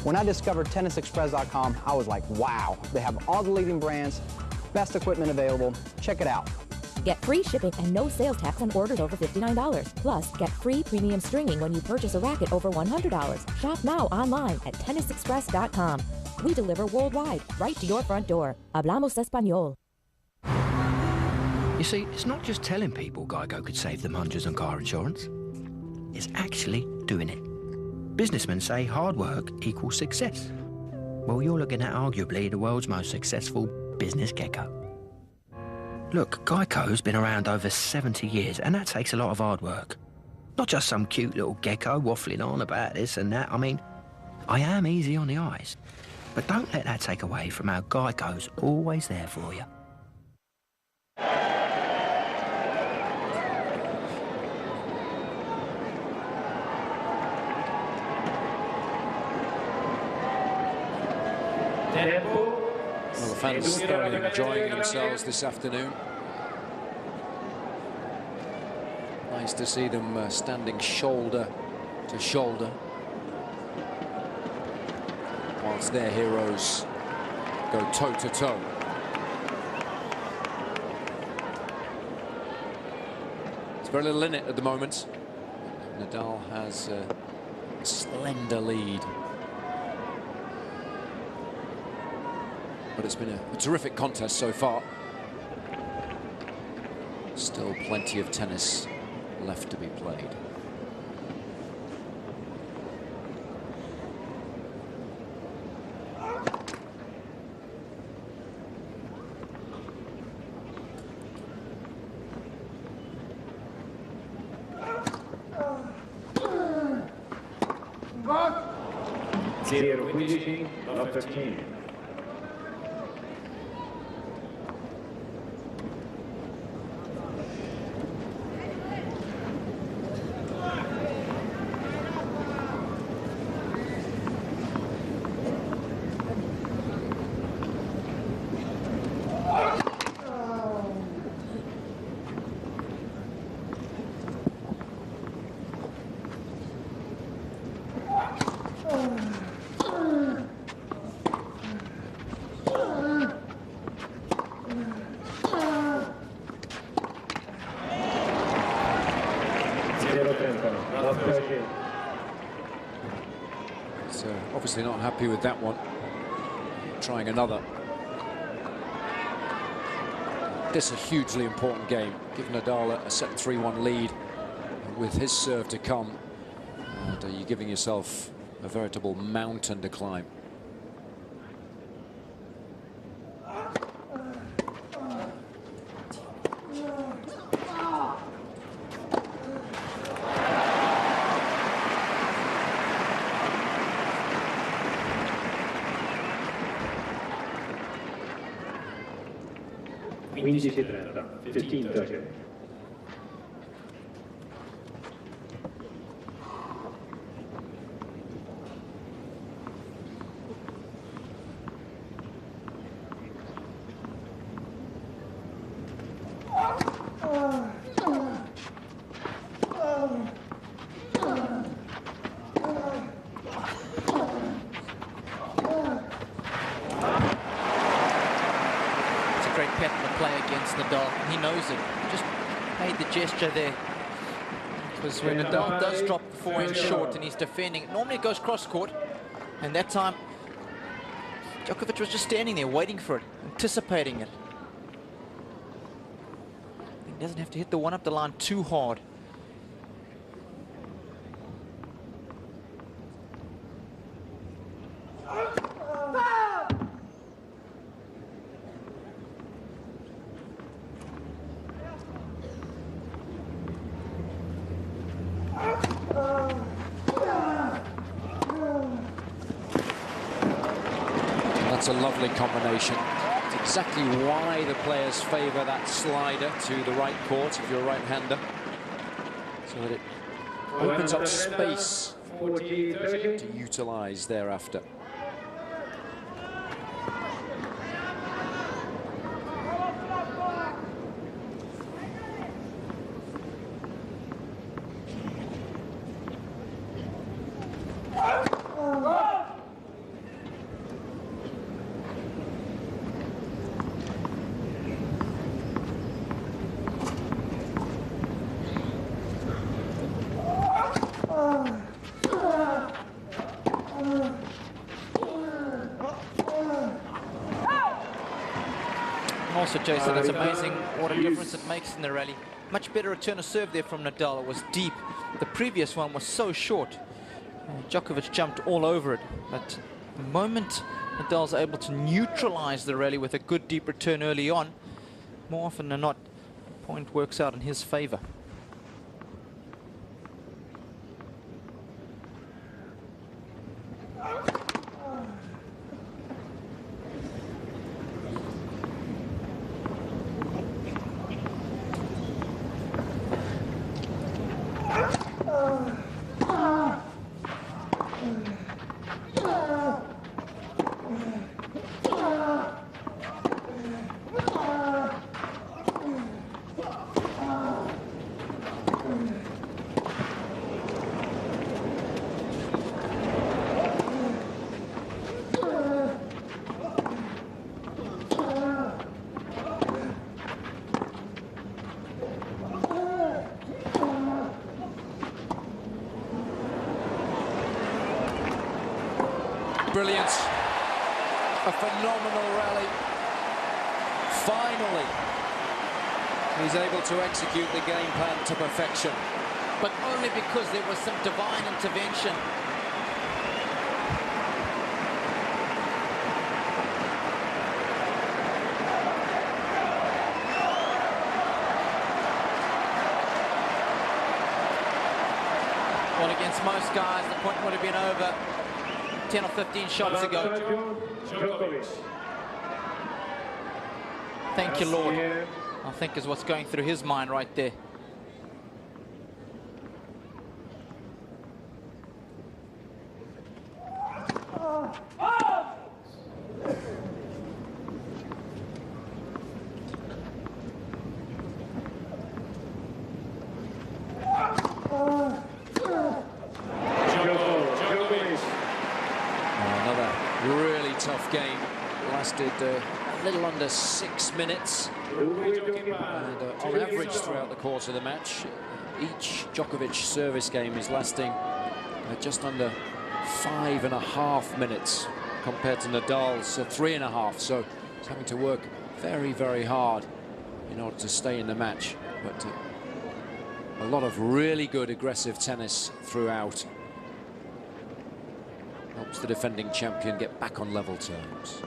When I discovered TennisExpress.com, I was like, wow, they have all the leading brands, best equipment available. Check it out. Get free shipping and no sales tax on orders over $59. Plus, get free premium stringing when you purchase a racket over $100. Shop now online at TennisExpress.com. We deliver worldwide, right to your front door. Hablamos español. You see, it's not just telling people Geico could save them hundreds on car insurance. It's actually doing it. Businessmen say hard work equals success. Well, you're looking at arguably the world's most successful business gecko. Look, Geico's been around over 70 years, and that takes a lot of hard work. Not just some cute little gecko waffling on about this and that. I mean, I am easy on the eyes. But don't let that take away from how Geico's always there for you. Well, the fans thoroughly enjoying themselves this afternoon. Nice to see them standing shoulder to shoulder, whilst their heroes go toe to toe. It's very little in it at the moment. Nadal has a slender lead. But it's been a terrific contest so far. Still plenty of tennis left to be played. Zero 15, not 15. So obviously not happy with that one. Trying another. This is a hugely important game. Give Nadal a set 3-1 lead with his serve to come. And you're giving yourself a veritable mountain to climb. Quindi 30, 15-30. Nadal, he knows it. Just made the gesture there, because when Nadal does drop the forehand short and he's defending, normally it goes cross court, and that time Djokovic was just standing there waiting for it, anticipating it. He doesn't have to hit the one up the line too hard. That's a lovely combination. It's exactly why the players favour that slider to the right court if you're a right-hander, so that it opens up space to utilise thereafter. Also, Jason, it's amazing what a difference it makes in the rally. Much better return of serve there from Nadal. It was deep. The previous one was so short. Djokovic jumped all over it. But the moment Nadal's able to neutralize the rally with a good deep return early on, more often than not, the point works out in his favor. brilliant. A phenomenal rally. Finally, he's able to execute the game plan to perfection. But only because there was some divine intervention. Well, against most guys, the point would have been over 10 or 15 shots ago. Djokovic. Thank you, Lord. I think is what's going through his mind right there. Another really tough game. Lasted a little under 6 minutes. And on average throughout the course of the match, each Djokovic service game is lasting just under 5.5 minutes compared to Nadal's 3.5. So he's having to work very, very hard in order to stay in the match. But a lot of really good aggressive tennis throughout. Helps the defending champion get back on level terms.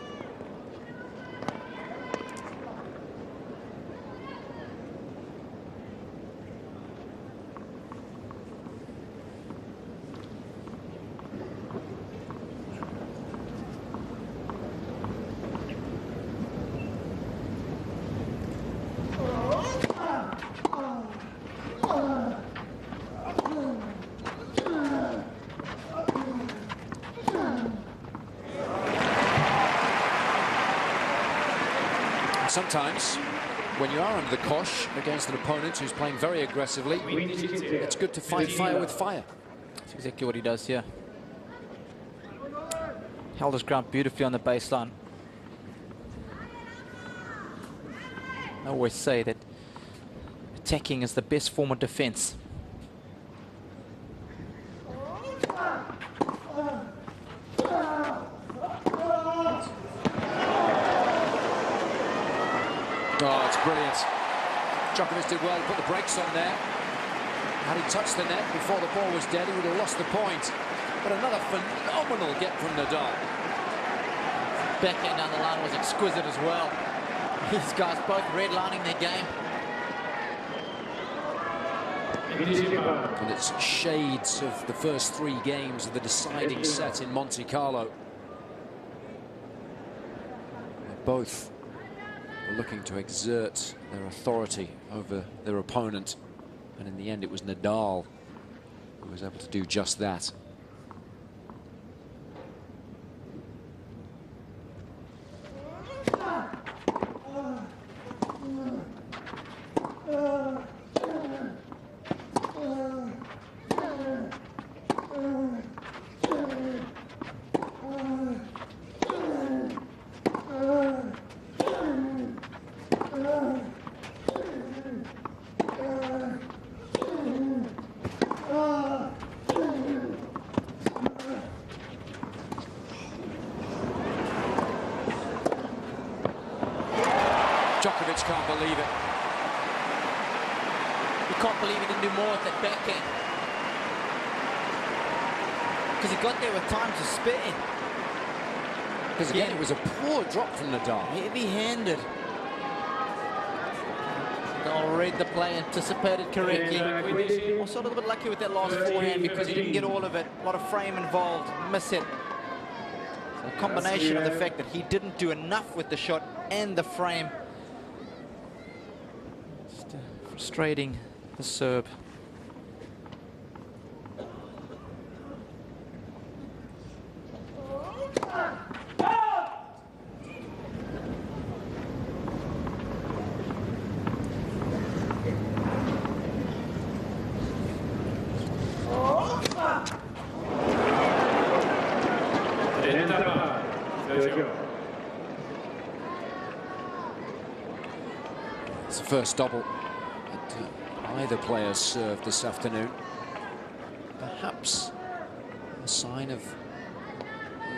Sometimes, when you are under the cosh against an opponent who's playing very aggressively, it's good to fight fire with fire. That's exactly what he does here. Held his ground beautifully on the baseline. I always say that attacking is the best form of defense. Oh, it's brilliant. Djokovic did well to put the brakes on there. Had he touched the net before the ball was dead, he would have lost the point. But another phenomenal get from Nadal. Backhand down the line was exquisite as well. These guys both redlining their game. And it's shades of the first 3 games of the deciding set in Monte Carlo. They're both looking to exert their authority over their opponent, and in the end it was Nadal who was able to do just that. Djokovic can't believe it. He can't believe he didn't do more with that backhand. Because he got there with time to spare. Because again, it was a poor drop from Nadal. Heavy-handed. Nadal read the play, anticipated correctly. Also a little bit lucky with that last forehand because he didn't get all of it. A lot of frame involved. Miss it. So a combination of the fact that he didn't do enough with the shot and the frame. Just frustrating the Serb. It's the first double that either player served this afternoon. Perhaps a sign of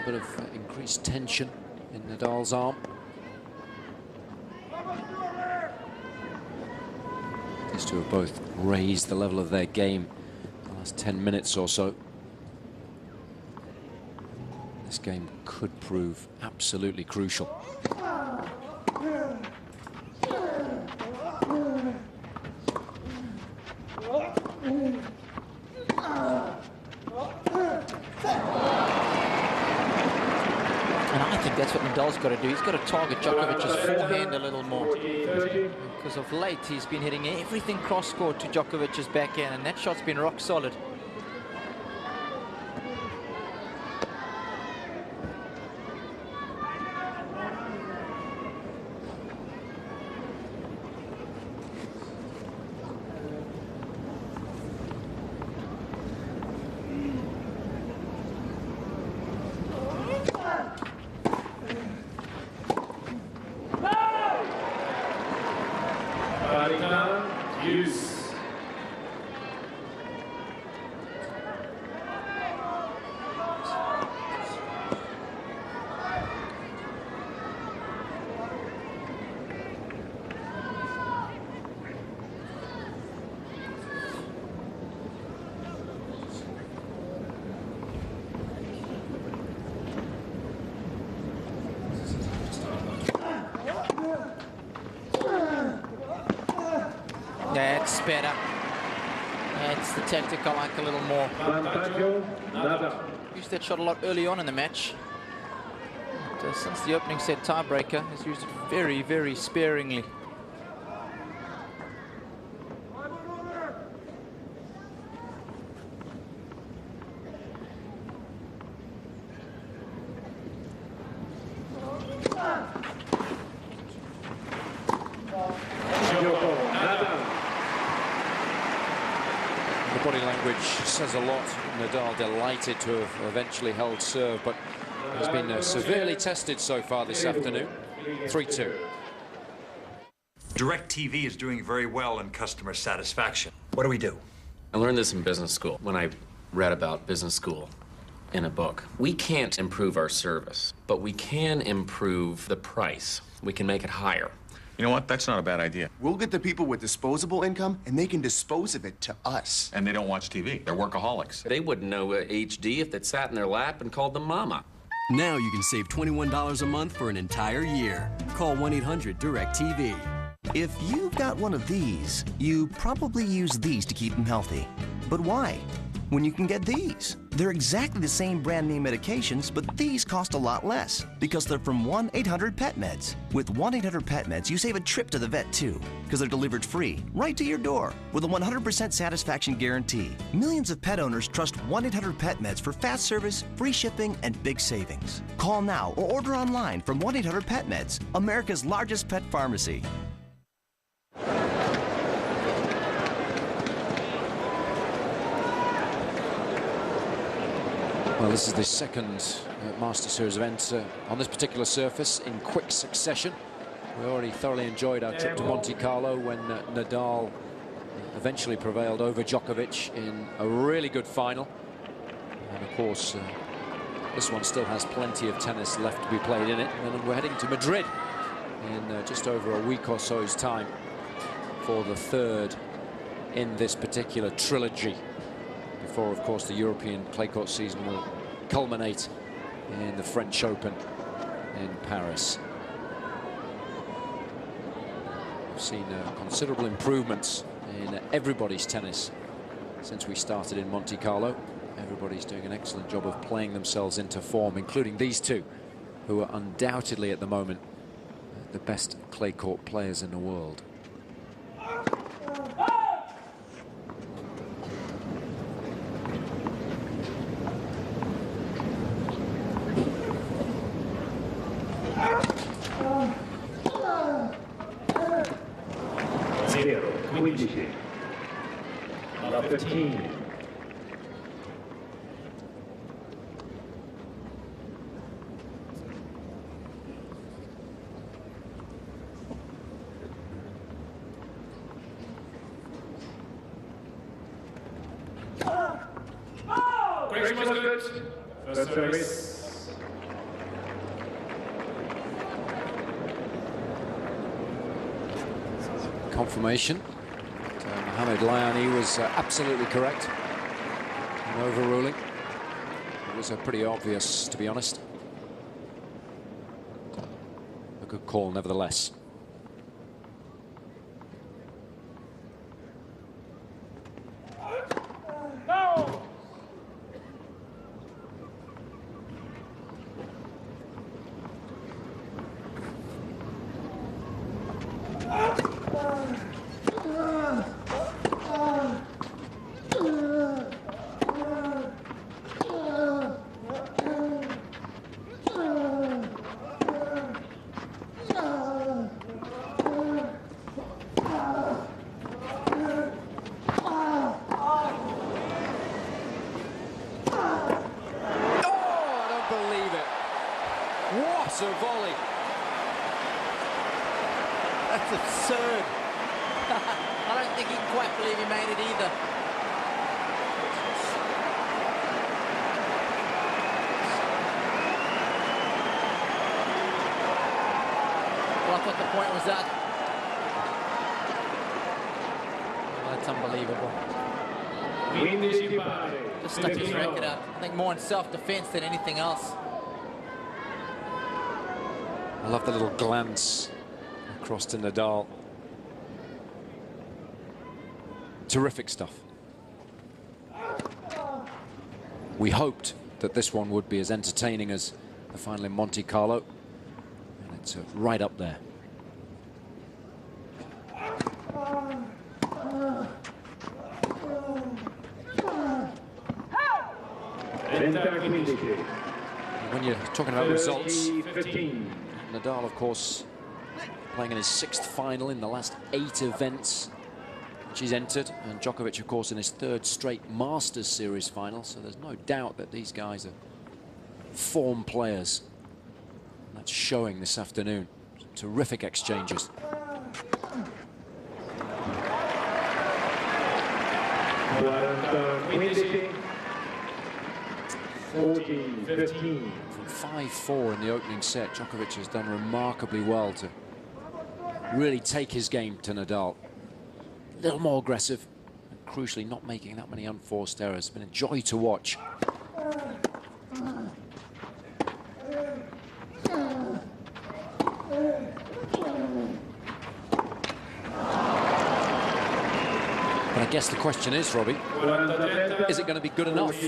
bit of increased tension in Nadal's arm. These two have both raised the level of their game in the last 10 minutes or so. This game could prove absolutely crucial. And I think that's what Nadal's got to do. He's got to target Djokovic's forehand a little more. Because of late, he's been hitting everything cross-court to Djokovic's backhand, and that shot's been rock solid. That's better. That's the tactic I like a little more. Used that shot a lot early on in the match. But, since the opening set tiebreaker, he's used it very, very sparingly. The body language says a lot. Nadal delighted to have eventually held serve, but has been severely tested so far this afternoon. 3-2. DirecTV is doing very well in customer satisfaction. What do we do? I learned this in business school when I read about business school in a book. We can't improve our service, but we can improve the price. We can make it higher. You know what? That's not a bad idea. We'll get the people with disposable income, and they can dispose of it to us. And they don't watch TV. They're workaholics. They wouldn't know HD if they'd sat in their lap and called them mama. Now you can save $21 a month for an entire year. Call 1-800-DIRECTV. If you've got one of these, you probably use these to keep them healthy. But why? When you can get these. They're exactly the same brand name medications, but these cost a lot less because they're from 1-800-PET-MEDS. With 1-800-PET-MEDS, you save a trip to the vet too, because they're delivered free, right to your door, with a 100% satisfaction guarantee. Millions of pet owners trust 1-800-PET-MEDS for fast service, free shipping, and big savings. Call now or order online from 1-800-PET-MEDS, America's largest pet pharmacy. Well, this is the second Master Series event on this particular surface in quick succession. We already thoroughly enjoyed our trip to Monte Carlo when Nadal eventually prevailed over Djokovic in a really good final. And of course, this one still has plenty of tennis left to be played in it. And we're heading to Madrid in just over a week or so's time for the third in this particular trilogy. Before, of course, the European clay court season will culminate in the French Open in Paris. We've seen considerable improvements in everybody's tennis since we started in Monte Carlo. Everybody's doing an excellent job of playing themselves into form, including these two, who are undoubtedly at the moment the best clay court players in the world. Number 15. Great, good. First service. confirmation. Mohamed Layani was absolutely correct in overruling. It was pretty obvious, to be honest. A good call, nevertheless. What a volley. That's absurd. I don't think he can quite believe he made it either. Well, I thought the point was that. Oh, that's unbelievable. Just stuck his racket out. I think more in self-defense than anything else. I love the little glance across to Nadal. Terrific stuff. We hoped that this one would be as entertaining as the final in Monte Carlo, and it's right up there. When you're talking about results, Nadal, of course, playing in his 6th final in the last 8 events which he's entered, and Djokovic, of course, in his 3rd straight Masters Series final, so there's no doubt that these guys are form players. And that's showing this afternoon. Some terrific exchanges. From 5-4 in the opening set, Djokovic has done remarkably well to really take his game to Nadal. A little more aggressive, and crucially not making that many unforced errors. It's been a joy to watch. But I guess the question is, Robbie, is it going to be good enough?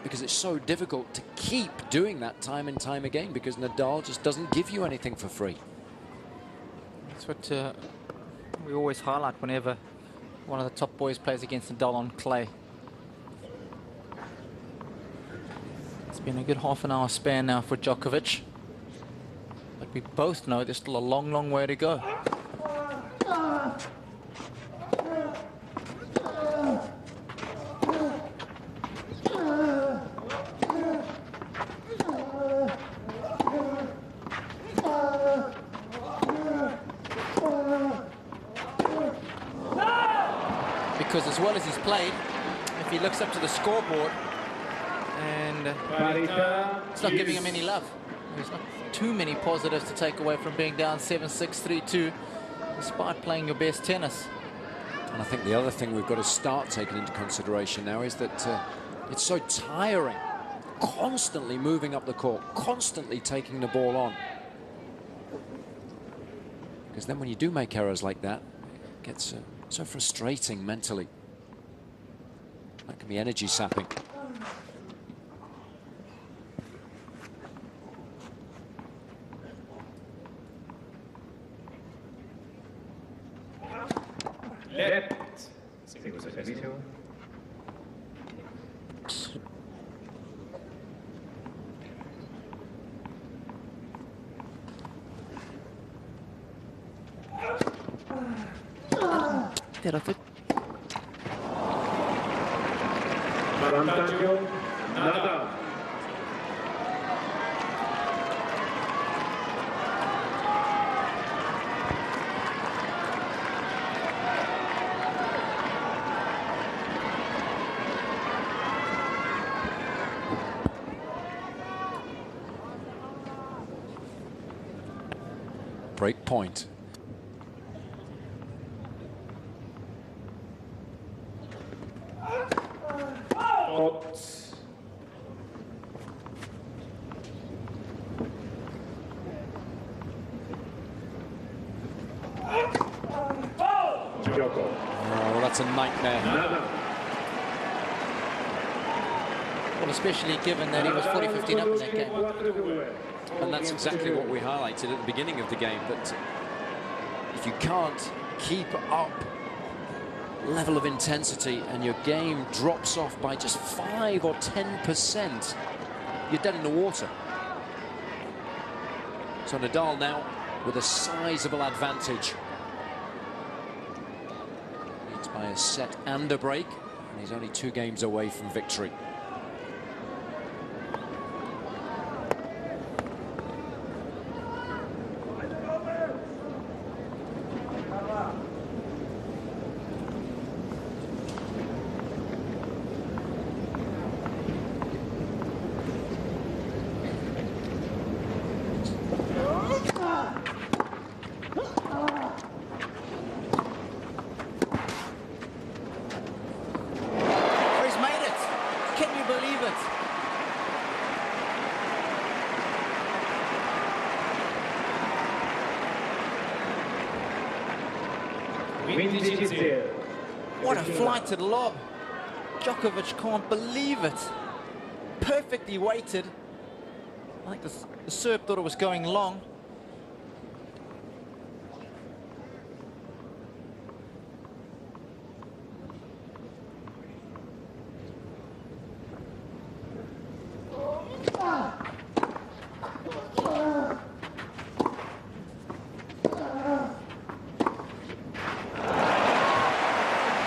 Because it's so difficult to keep doing that time and time again, because Nadal just doesn't give you anything for free. That's what we always highlight whenever one of the top boys plays against Nadal on clay. It's been a good half-an-hour span now for Djokovic, but we both know there's still a long, long way to go. Because as well as he's played, if he looks up to the scoreboard and it's not giving him any love. There's not too many positives to take away from being down 7-6, 3-2, despite playing your best tennis. And I think the other thing we've got to start taking into consideration now is that it's so tiring, constantly moving up the court, constantly taking the ball on. Because then when you do make errors like that, it gets so frustrating mentally. That can be energy sapping. Left. Seguo servicio. Nadal. Break point. nightmare. Well, especially given that he was 40-15 up in that game. And that's exactly what we highlighted at the beginning of the game, that if you can't keep up level of intensity and your game drops off by just 5 or 10%, you're dead in the water. So Nadal now with a sizable advantage. Leads by a set and a break, and he's only 2 games away from victory. What a flighted lob. Djokovic can't believe it. Perfectly weighted. I think the Serb thought it was going long.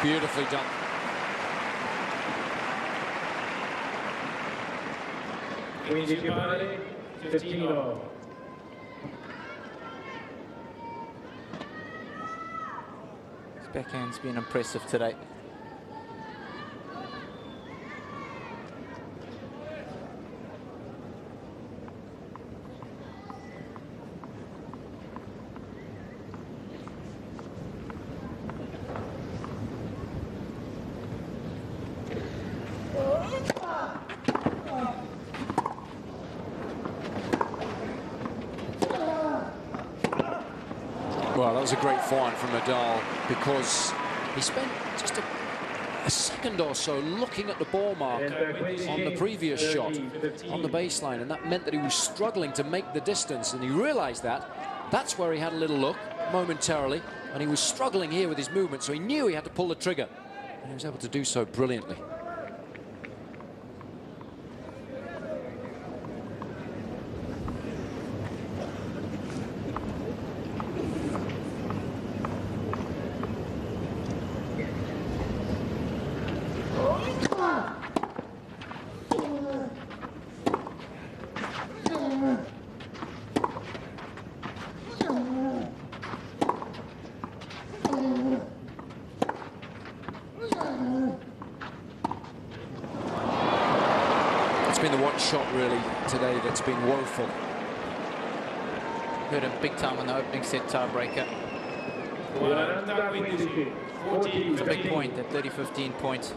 Beautifully done. His backhand's been impressive today. Well, that was a great forehand from Nadal, because he spent just a second or so looking at the ball mark on the previous shot on the baseline, and that meant that he was struggling to make the distance, and he realized that. That's where he had a little look momentarily, and he was struggling here with his movement, so he knew he had to pull the trigger, and he was able to do so brilliantly. It's been the one shot really today that's been woeful. Hurt him big time on the opening set tiebreaker. It's a big point, that 30-15 point.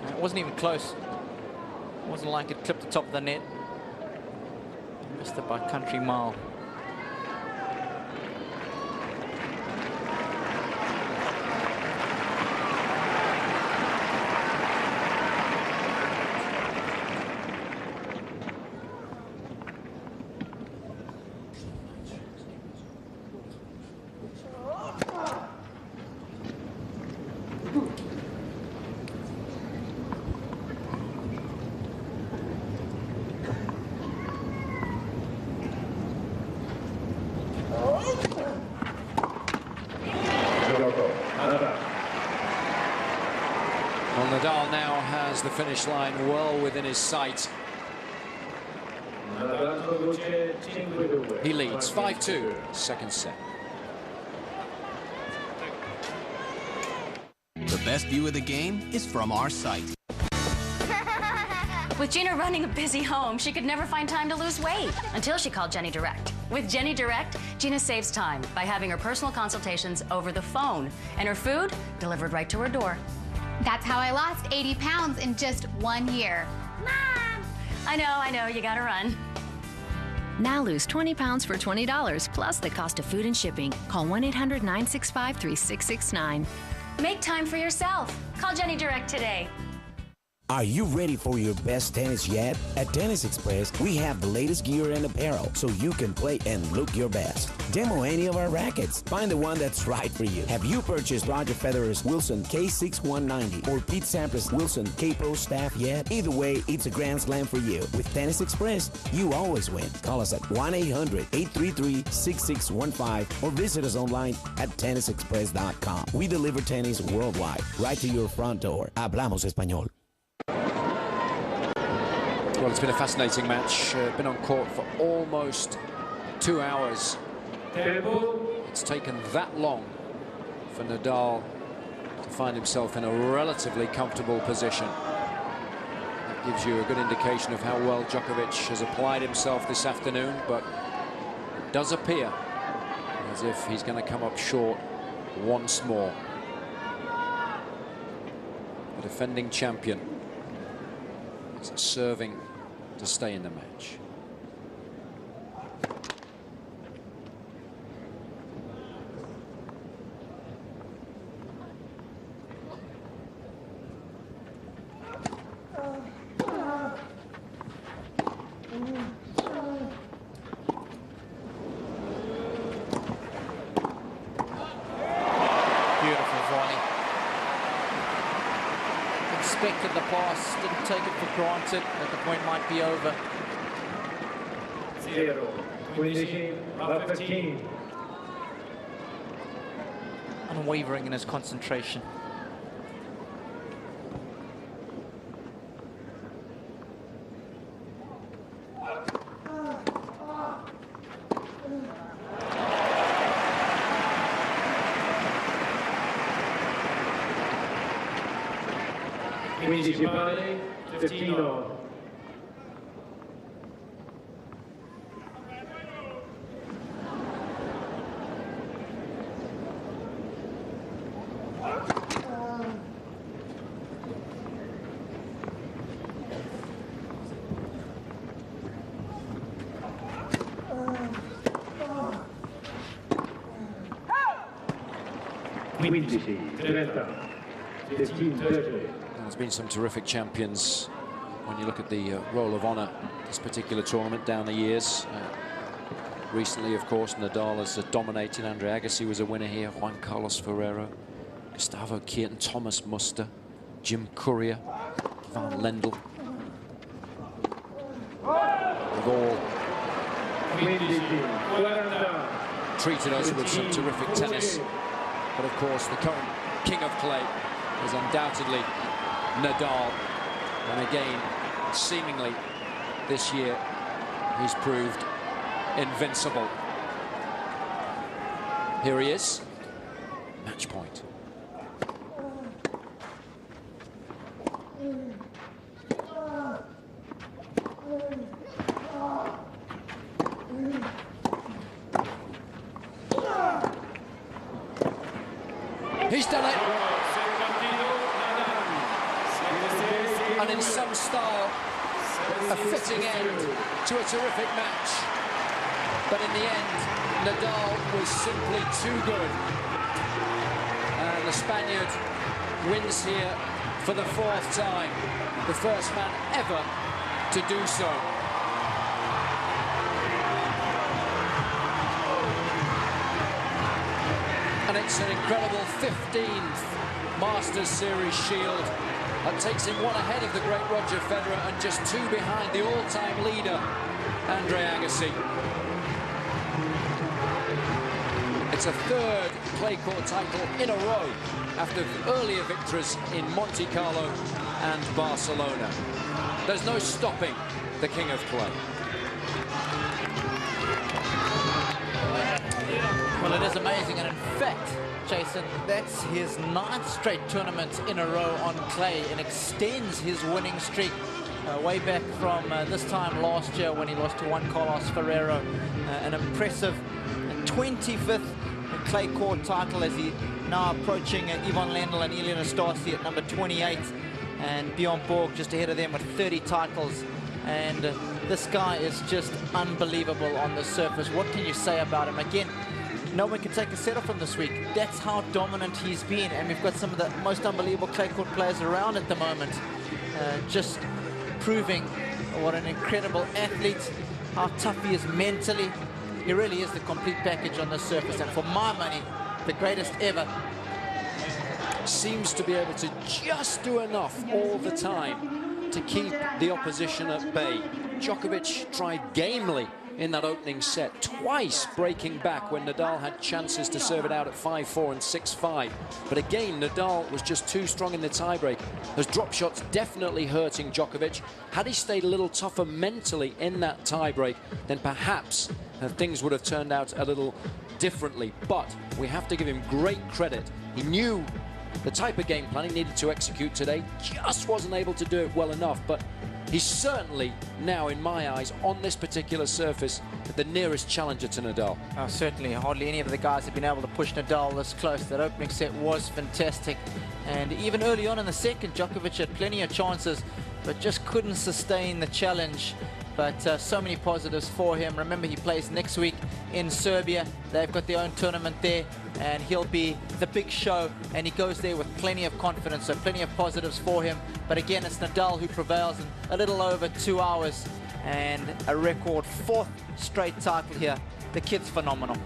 It wasn't even close. It wasn't like it clipped the top of the net. Missed it by a country mile. Well, Nadal now has the finish line well within his sight. He leads 5-2, second set. The best view of the game is from our site. With Gina running a busy home, she could never find time to lose weight until she called Jenny Direct. With Jenny Direct, Gina saves time by having her personal consultations over the phone and her food delivered right to her door. That's how I lost 80 pounds in just 1 year. Mom! I know, you gotta run. Now lose 20 pounds for $20 plus the cost of food and shipping. Call 1-800-965-3669. Make time for yourself. Call Jenny Direct today. Are you ready for your best tennis yet? At Tennis Express, we have the latest gear and apparel so you can play and look your best. Demo any of our rackets. Find the one that's right for you. Have you purchased Roger Federer's Wilson K6190 or Pete Sampras Wilson K-Pro Staff yet? Either way, it's a grand slam for you. With Tennis Express, you always win. Call us at 1-800-833-6615 or visit us online at tennisexpress.com. We deliver tennis worldwide, right to your front door. Hablamos español. Well, it's been a fascinating match. Been on court for almost 2 hours. It's taken that long for Nadal to find himself in a relatively comfortable position. That gives you a good indication of how well Djokovic has applied himself this afternoon, but it does appear as if he's going to come up short once more. The defending champion is serving to stay in the match. Beautiful volley. Expected the pass, didn't take it for granted that the point might be over. 0-15. Unwavering in his concentration. Pari, 15. There's been some terrific champions when you look at the Roll of Honor this particular tournament down the years. Recently, of course, Nadal has dominated. Andre Agassi was a winner here. Juan Carlos Ferrero, Gustavo Kuerten, Thomas Muster, Jim Courier, Van Lendl. They've all treated us with some terrific tennis. But of course, the current king of clay is undoubtedly Nadal. And again, seemingly this year, he's proved invincible. Here he is, match point. He's done it. And in some style, a fitting end to a terrific match. But in the end, Nadal was simply too good. And the Spaniard wins here for the 4th time. The first man ever to do so. And it's an incredible 15th Masters Series Shield. That takes him 1 ahead of the great Roger Federer and just 2 behind the all-time leader, Andre Agassi. It's a 3rd clay court title in a row after earlier victories in Monte Carlo and Barcelona. There's no stopping the king of clay. Well, it is amazing, and in fact, Jason, that's his 9th straight tournament in a row on clay and extends his winning streak way back from this time last year when he lost to Juan Carlos Ferrero. An impressive 25th clay court title as he now approaching Ivan Lendl and Ilie Nastase at number 28, and Bjorn Borg just ahead of them with 30 titles. And this guy is just unbelievable on the surface. What can you say about him? Again, no one can take a set off from this week. That's how dominant he's been, and we've got some of the most unbelievable clay court players around at the moment, just proving what an incredible athlete, how tough he is mentally. He really is the complete package on this surface, and for my money, the greatest ever. Seems to be able to just do enough all the time to keep the opposition at bay. Djokovic tried gamely in that opening set, twice breaking back when Nadal had chances to serve it out at 5-4 and 6-5. But again, Nadal was just too strong in the tiebreak. Those drop shots definitely hurting Djokovic. Had he stayed a little tougher mentally in that tiebreak, then perhaps things would have turned out a little differently. But we have to give him great credit. He knew the type of game plan he needed to execute today, just wasn't able to do it well enough. But he's certainly now, in my eyes, on this particular surface, the nearest challenger to Nadal. Certainly, hardly any of the guys have been able to push Nadal this close. That opening set was fantastic. And even early on in the second, Djokovic had plenty of chances, but just couldn't sustain the challenge. But so many positives for him. Remember, he plays next week in Serbia. They've got their own tournament there, and he'll be the big show, and he goes there with plenty of confidence, so plenty of positives for him. But again, it's Nadal who prevails in a little over 2 hours, and a record 4th straight title here. The kid's phenomenal.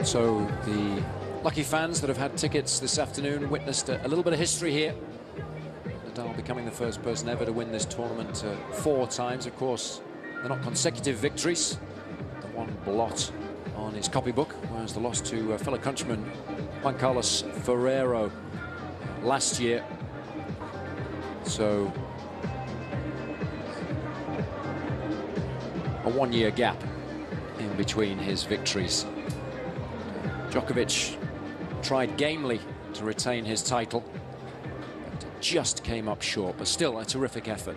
So the lucky fans that have had tickets this afternoon witnessed a little bit of history here. Nadal becoming the first person ever to win this tournament 4 times. Of course, they're not consecutive victories. The one blot on his copybook, whereas the loss to fellow countryman Juan Carlos Ferrero last year. So a 1-year gap in between his victories. Djokovic tried gamely to retain his title, but just came up short, but still a terrific effort.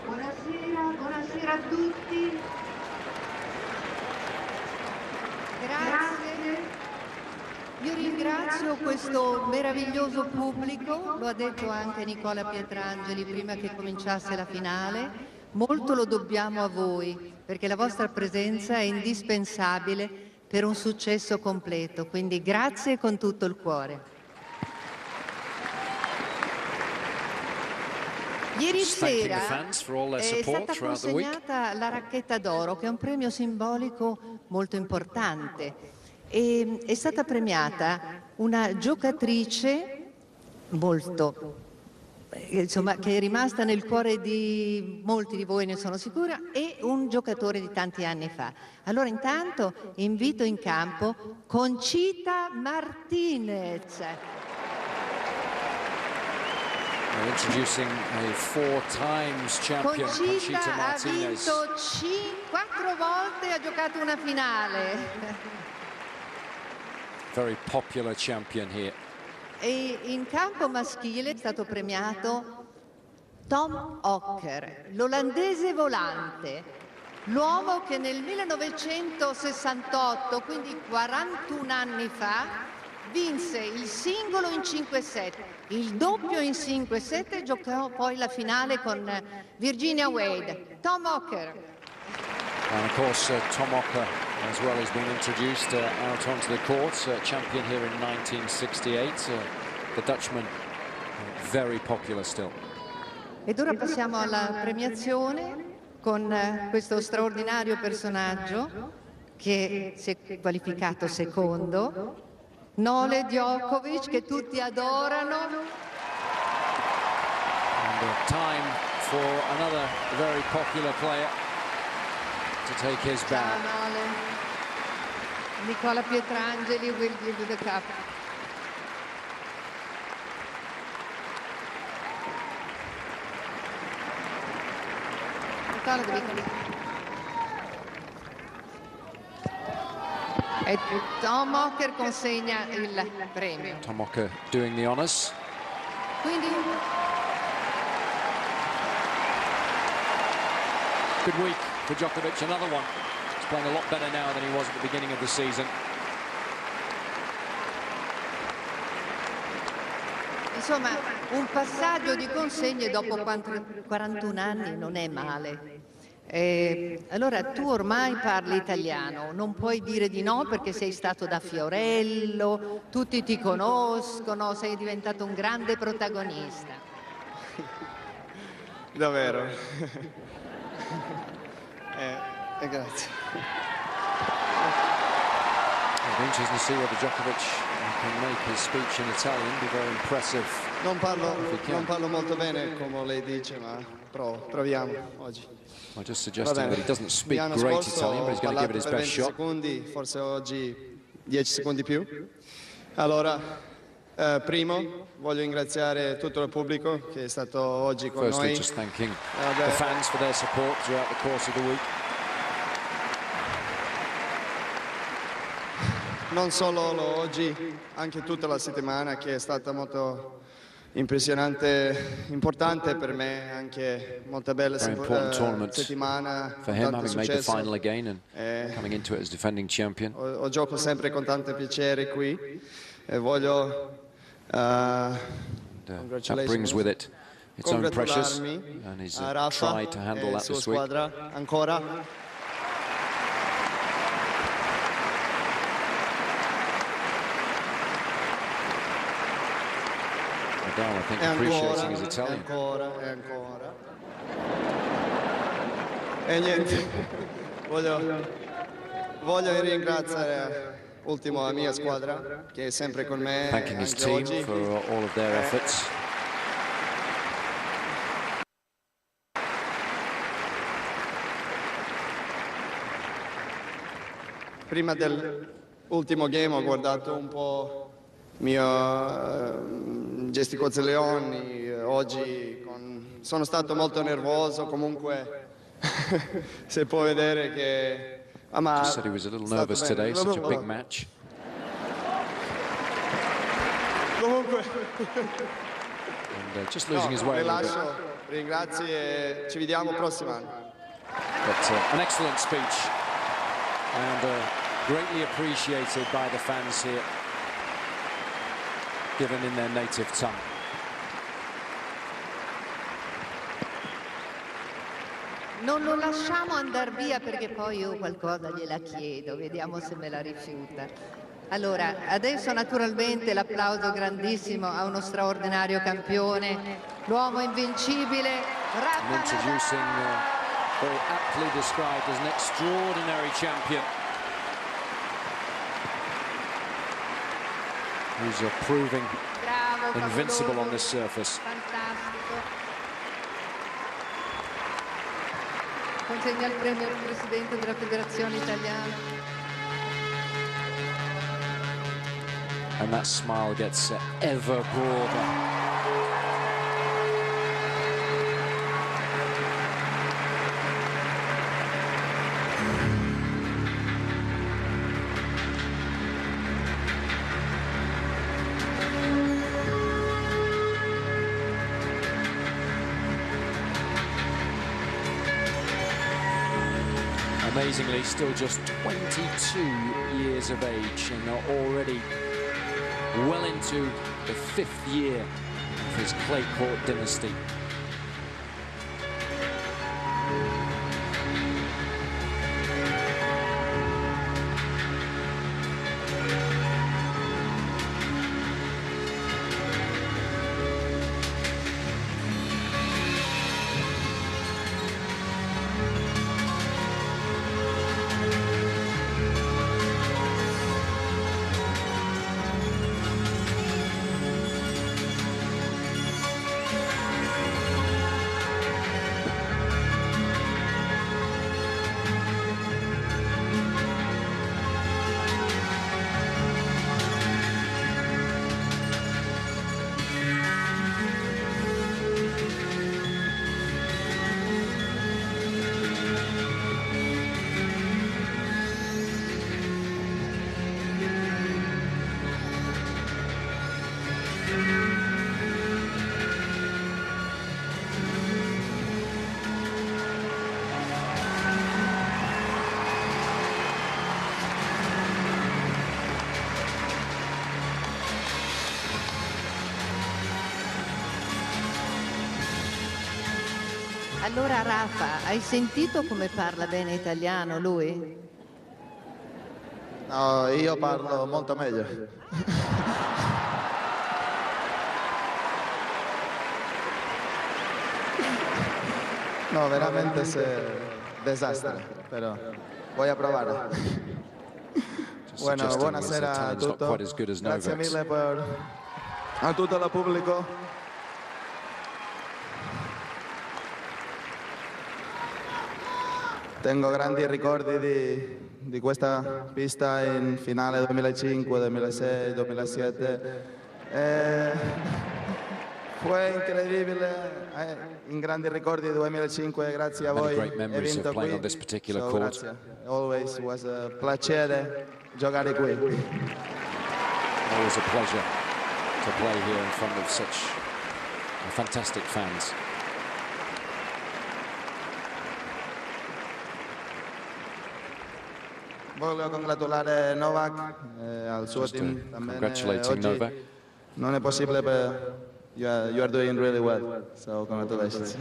Buonasera a tutti. Grazie. Io ringrazio questo meraviglioso pubblico, lo ha detto anche Nicola Pietrangeli prima che cominciasse la finale. Molto lo dobbiamo a voi, perché la vostra presenza è indispensabile per un successo completo. Quindi grazie con tutto il cuore. Ieri sera è stata consegnata la racchetta d'oro, che è un premio simbolico molto importante. E è stata premiata una giocatrice molto, insomma, che è rimasta nel cuore di molti di voi, ne sono sicura, e un giocatore di tanti anni fa. Allora intanto invito in campo Conchita Martinez. Introducing a 4 times champion, Conchita Martinez. Ha vinto 4 volte, ha giocato una finale. Very popular champion here. E in campo maschile è stato premiato Tom Hocker, l'olandese volante, l'uomo che nel 1968, quindi 41 anni fa, vinse il singolo in 5 set, il doppio in 5 set e giocò poi la finale con Virginia Wade. Tom Hocker. And of course, Tom Hocker as well has been introduced out onto the court, champion here in 1968. The Dutchman, very popular still. Ed ora passiamo alla premiazione con questo straordinario personaggio che si è qualificato secondo, Nole Djokovic, che tutti adorano. And time for another very popular player to take his bow. Ciao Nole. Nicola Pietrangeli will give you the cup. Nicola, devi... E Tom Hocker consegna il premio. Tom Hocker doing the honors. Quindi good week for Djokovic, another one. He's playing a lot better now than he was at the beginning of the season. Insomma, un passaggio di consegne dopo 41 anni non è male. Allora tu ormai parli italiano, non puoi dire di no perché sei stato da Fiorello, tutti ti conoscono, sei diventato un grande protagonista. Davvero? Grazie. It'll be interesting to see whether Djokovic can make his speech in Italian, be very impressive. Non parlo molto bene come lei dice, ma proviamo oggi. I'm just suggesting that he doesn't speak great Italian, but he's going to give it his best shot. Secondi, forse oggi 10 secondi più. Allora, primo, voglio ringraziare tutto il pubblico che è stato oggi con Firstly, noi. just thanking the fans for their support throughout the course of the week. Non solo oggi, anche tutta la settimana che è stata molto impressionante, importante per me, anche molto bella settimana. For him, having made the final again and coming into it as defending champion. Ho gioco sempre con tanto piacere qui e voglio that brings with it its own pressures, and he's tried to handle that this week. Ancora. Nadal, I think, appreciating his Italian. Ancora. E niente, voglio ringraziare ultimo la mia squadra che è sempre con me. Thanking his team oggi. for all of their efforts. Prima dell'ultimo game ho guardato un po' mio gesticolazioni, oggi sono stato molto nervoso, comunque si può vedere che... Just said he was a little nervous today, such a big match. Comunque... And just losing his way a little bit. Ringrazio e ci vediamo prossimo anno. But an excellent speech and greatly appreciated by the fans here, given in their native tongue. Non lo lasciamo andare via perché poi io qualcosa gliela chiedo, vediamo se me la rifiuta. Allora, adesso naturalmente l'applauso grandissimo a uno straordinario campione, l'uomo invincibile, And introducing, very aptly described as an extraordinary champion, who's proving invincible on this surface. Fantastico. Consegna il premio al presidente della federazione italiana. And that smile gets ever broader. Amazingly, still just 22 years of age and already well into the 5th year of his clay court dynasty. Allora Rafa, hai sentito come parla bene italiano lui? No, io parlo molto meglio. No, veramente è desastre, però voy a provare. Bueno, buonasera a tutti. Grazie mille a tutto il pubblico. Tengo grandi ricordi di questa pista in finale 2005, 2006, 2007. Fu incredibile, in grandi ricordi 2005, grazie a voi. He vinto qui, so grazie. Always was a piacere giocare qui. Always a pleasure to play here in front of such fantastic fans. Voglio congratulare Novak al suo team. Congratulating Novak. Non è possibile, you are doing really well, so congratulations.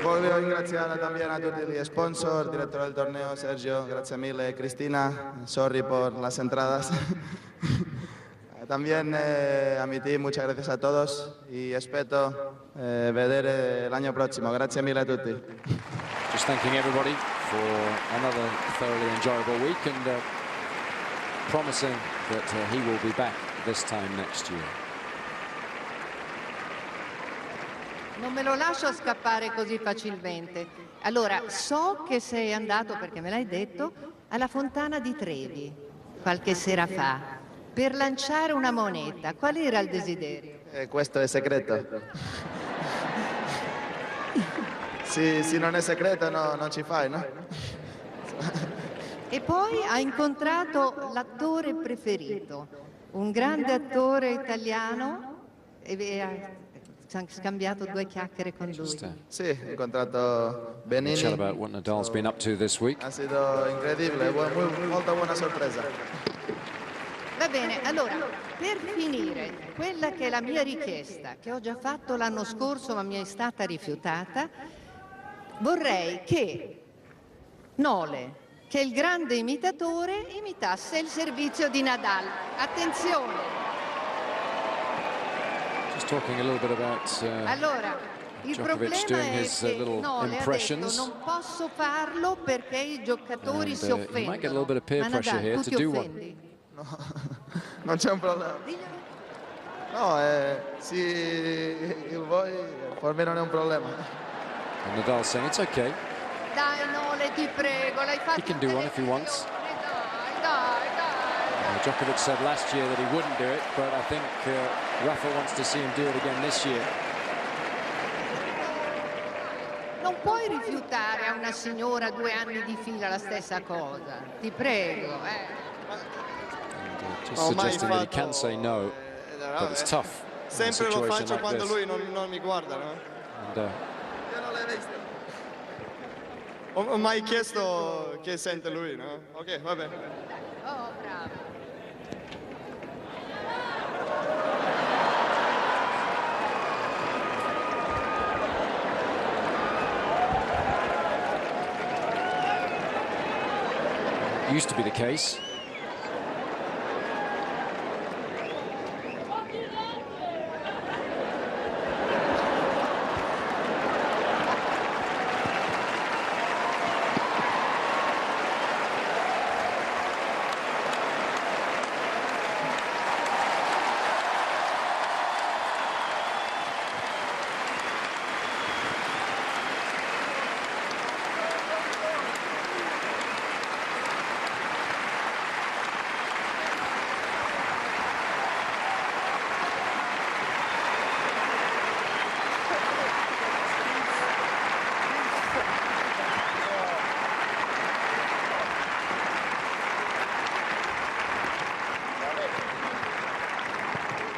Voglio ringraziare también a tutti gli sponsor, direttore del torneo Sergio, grazie mille, Cristina, sorry por las entradas. También a mi team, muchas gracias a todos y espero ver el año próximo. Grazie mille a tutti. Just thanking everybody for another thoroughly enjoyable week and promising that he will be back this time next year. Non me lo lascio scappare così facilmente. Allora, so che sei andato, perché me l'hai detto, alla Fontana di Trevi qualche sera fa per lanciare una moneta. Qual era il desiderio? Questo è segreto. Se non è segreto non ci fai, no? E poi ha incontrato l'attore preferito, un grande attore italiano, e ha scambiato 2 chiacchiere con lui. Sì, ho incontrato Benini. Chat about what Nadal's been up to this week. Ha sido incredibile, molto buona sorpresa. Va bene, allora, per finire, quella che è la mia richiesta, che ho già fatto l'anno scorso ma mi è stata rifiutata, vorrei che Nole, che è il grande imitatore, imitasse il servizio di Nadal. Attenzione! Just talking a little bit about allora, il Djokovic doing his little impressions. Non posso farlo perché i giocatori si offendono. You might get a little bit of peer pressure here to do one. No, non c'è un problema. No, sì, il voi per me non è un problema. And Nadal saying it's okay. Dai Nole, ti prego, l'hai fatto. He can do one if he wants. Dai. Djokovic said last year that he wouldn't do it, but I think Rafa wants to see him do it again this year. Non puoi rifiutare a una signora 2 anni di fila la stessa cosa. Ti prego, Just suggesting that he can say no, but it's tough. Sempre lo faccio quando lui non mi guarda, no? And Ho mai chiesto che sente lui, no? Ok, va bene. Oh, bravo. Used to be the case.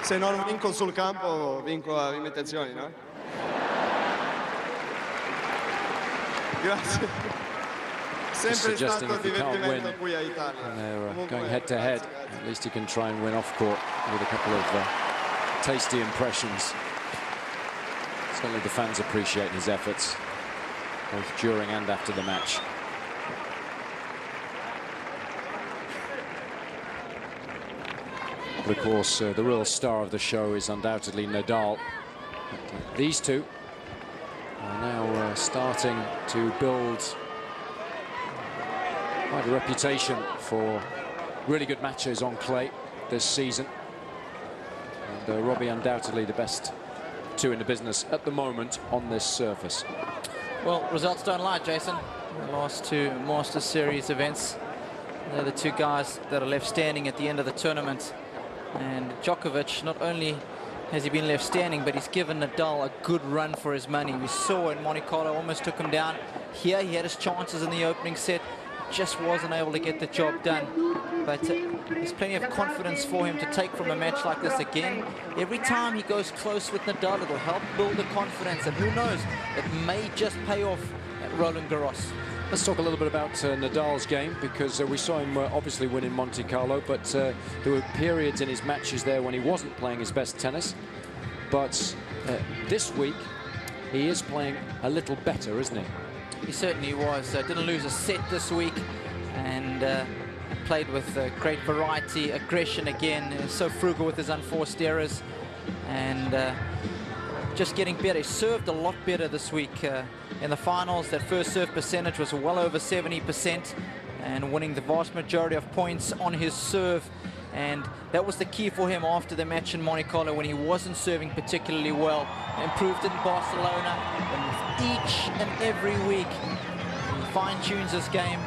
Se non vinco sul campo, vinco a imitazioni, no? Grazie. Sempre stato divertimento qui a Italia. Going head to head. At least he can try and win off court with a couple of tasty impressions. Certainly the fans appreciate his efforts, both during and after the match. But of course, the real star of the show is undoubtedly Nadal. But, these two are now starting to build quite a reputation for really good matches on clay this season. And Robbie undoubtedly the best two in the business at the moment on this surface. Well, results don't lie, Jason. The last two Masters Series events, they're the two guys that are left standing at the end of the tournament. And Djokovic, not only has he been left standing, but he's given Nadal a good run for his money. We saw in Monte Carlo, almost took him down. Here he had his chances in the opening set, just wasn't able to get the job done. But there's plenty of confidence for him to take from a match like this again. Every time he goes close with Nadal, it'll help build the confidence, and who knows, it may just pay off at Roland Garros. Let's talk a little bit about Nadal's game, because we saw him obviously win in Monte Carlo, but there were periods in his matches there when he wasn't playing his best tennis. But this week, he is playing a little better, isn't he? He certainly was. Didn't lose a set this week, and played with great variety, aggression again. So frugal with his unforced errors, and just getting better. He served a lot better this week. In the finals, that first serve percentage was well over 70%, and winning the vast majority of points on his serve. And that was the key for him after the match in Monte Carlo when he wasn't serving particularly well. Improved it in Barcelona, and each and every week he fine-tunes his game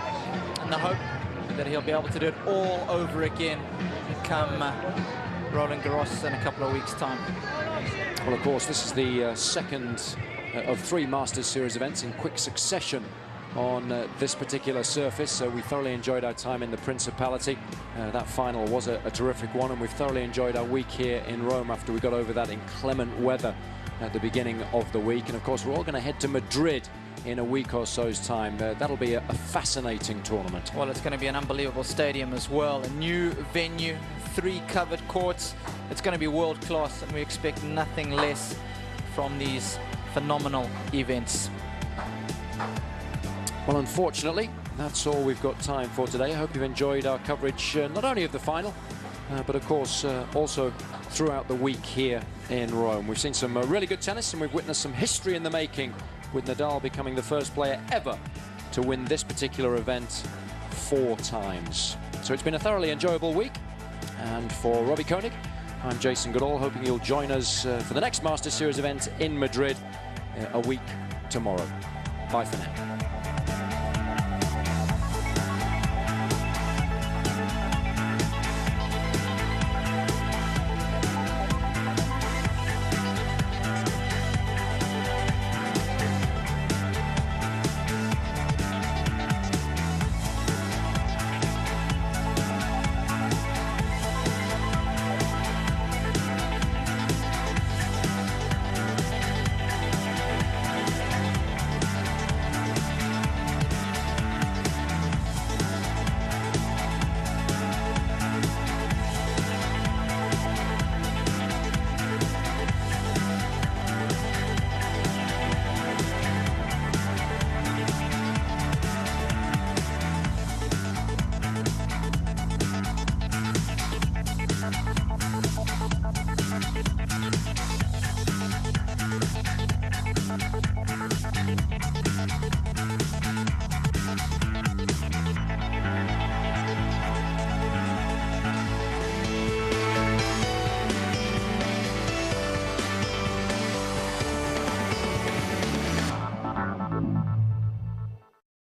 in the hope that he'll be able to do it all over again come Roland Garros in a couple of weeks' time. Well, of course, this is the second of 3 Masters Series events in quick succession on this particular surface. We thoroughly enjoyed our time in the Principality. That final was a terrific one, and we've thoroughly enjoyed our week here in Rome after we got over that inclement weather at the beginning of the week. And of course, we're all going to head to Madrid in a week or so's time. That'll be a fascinating tournament. Well, it's going to be an unbelievable stadium as well. A new venue, 3 covered courts. It's going to be world class, and we expect nothing less from these phenomenal events. Well, unfortunately, that's all we've got time for today. I hope you've enjoyed our coverage, not only of the final, but of course also throughout the week here in Rome. We've seen some really good tennis, and we've witnessed some history in the making, with Nadal becoming the first player ever to win this particular event 4 times. So it's been a thoroughly enjoyable week, and for Robbie Koenig, I'm Jason Goodall, hoping you'll join us for the next Masters Series event in Madrid a week tomorrow. Bye for now.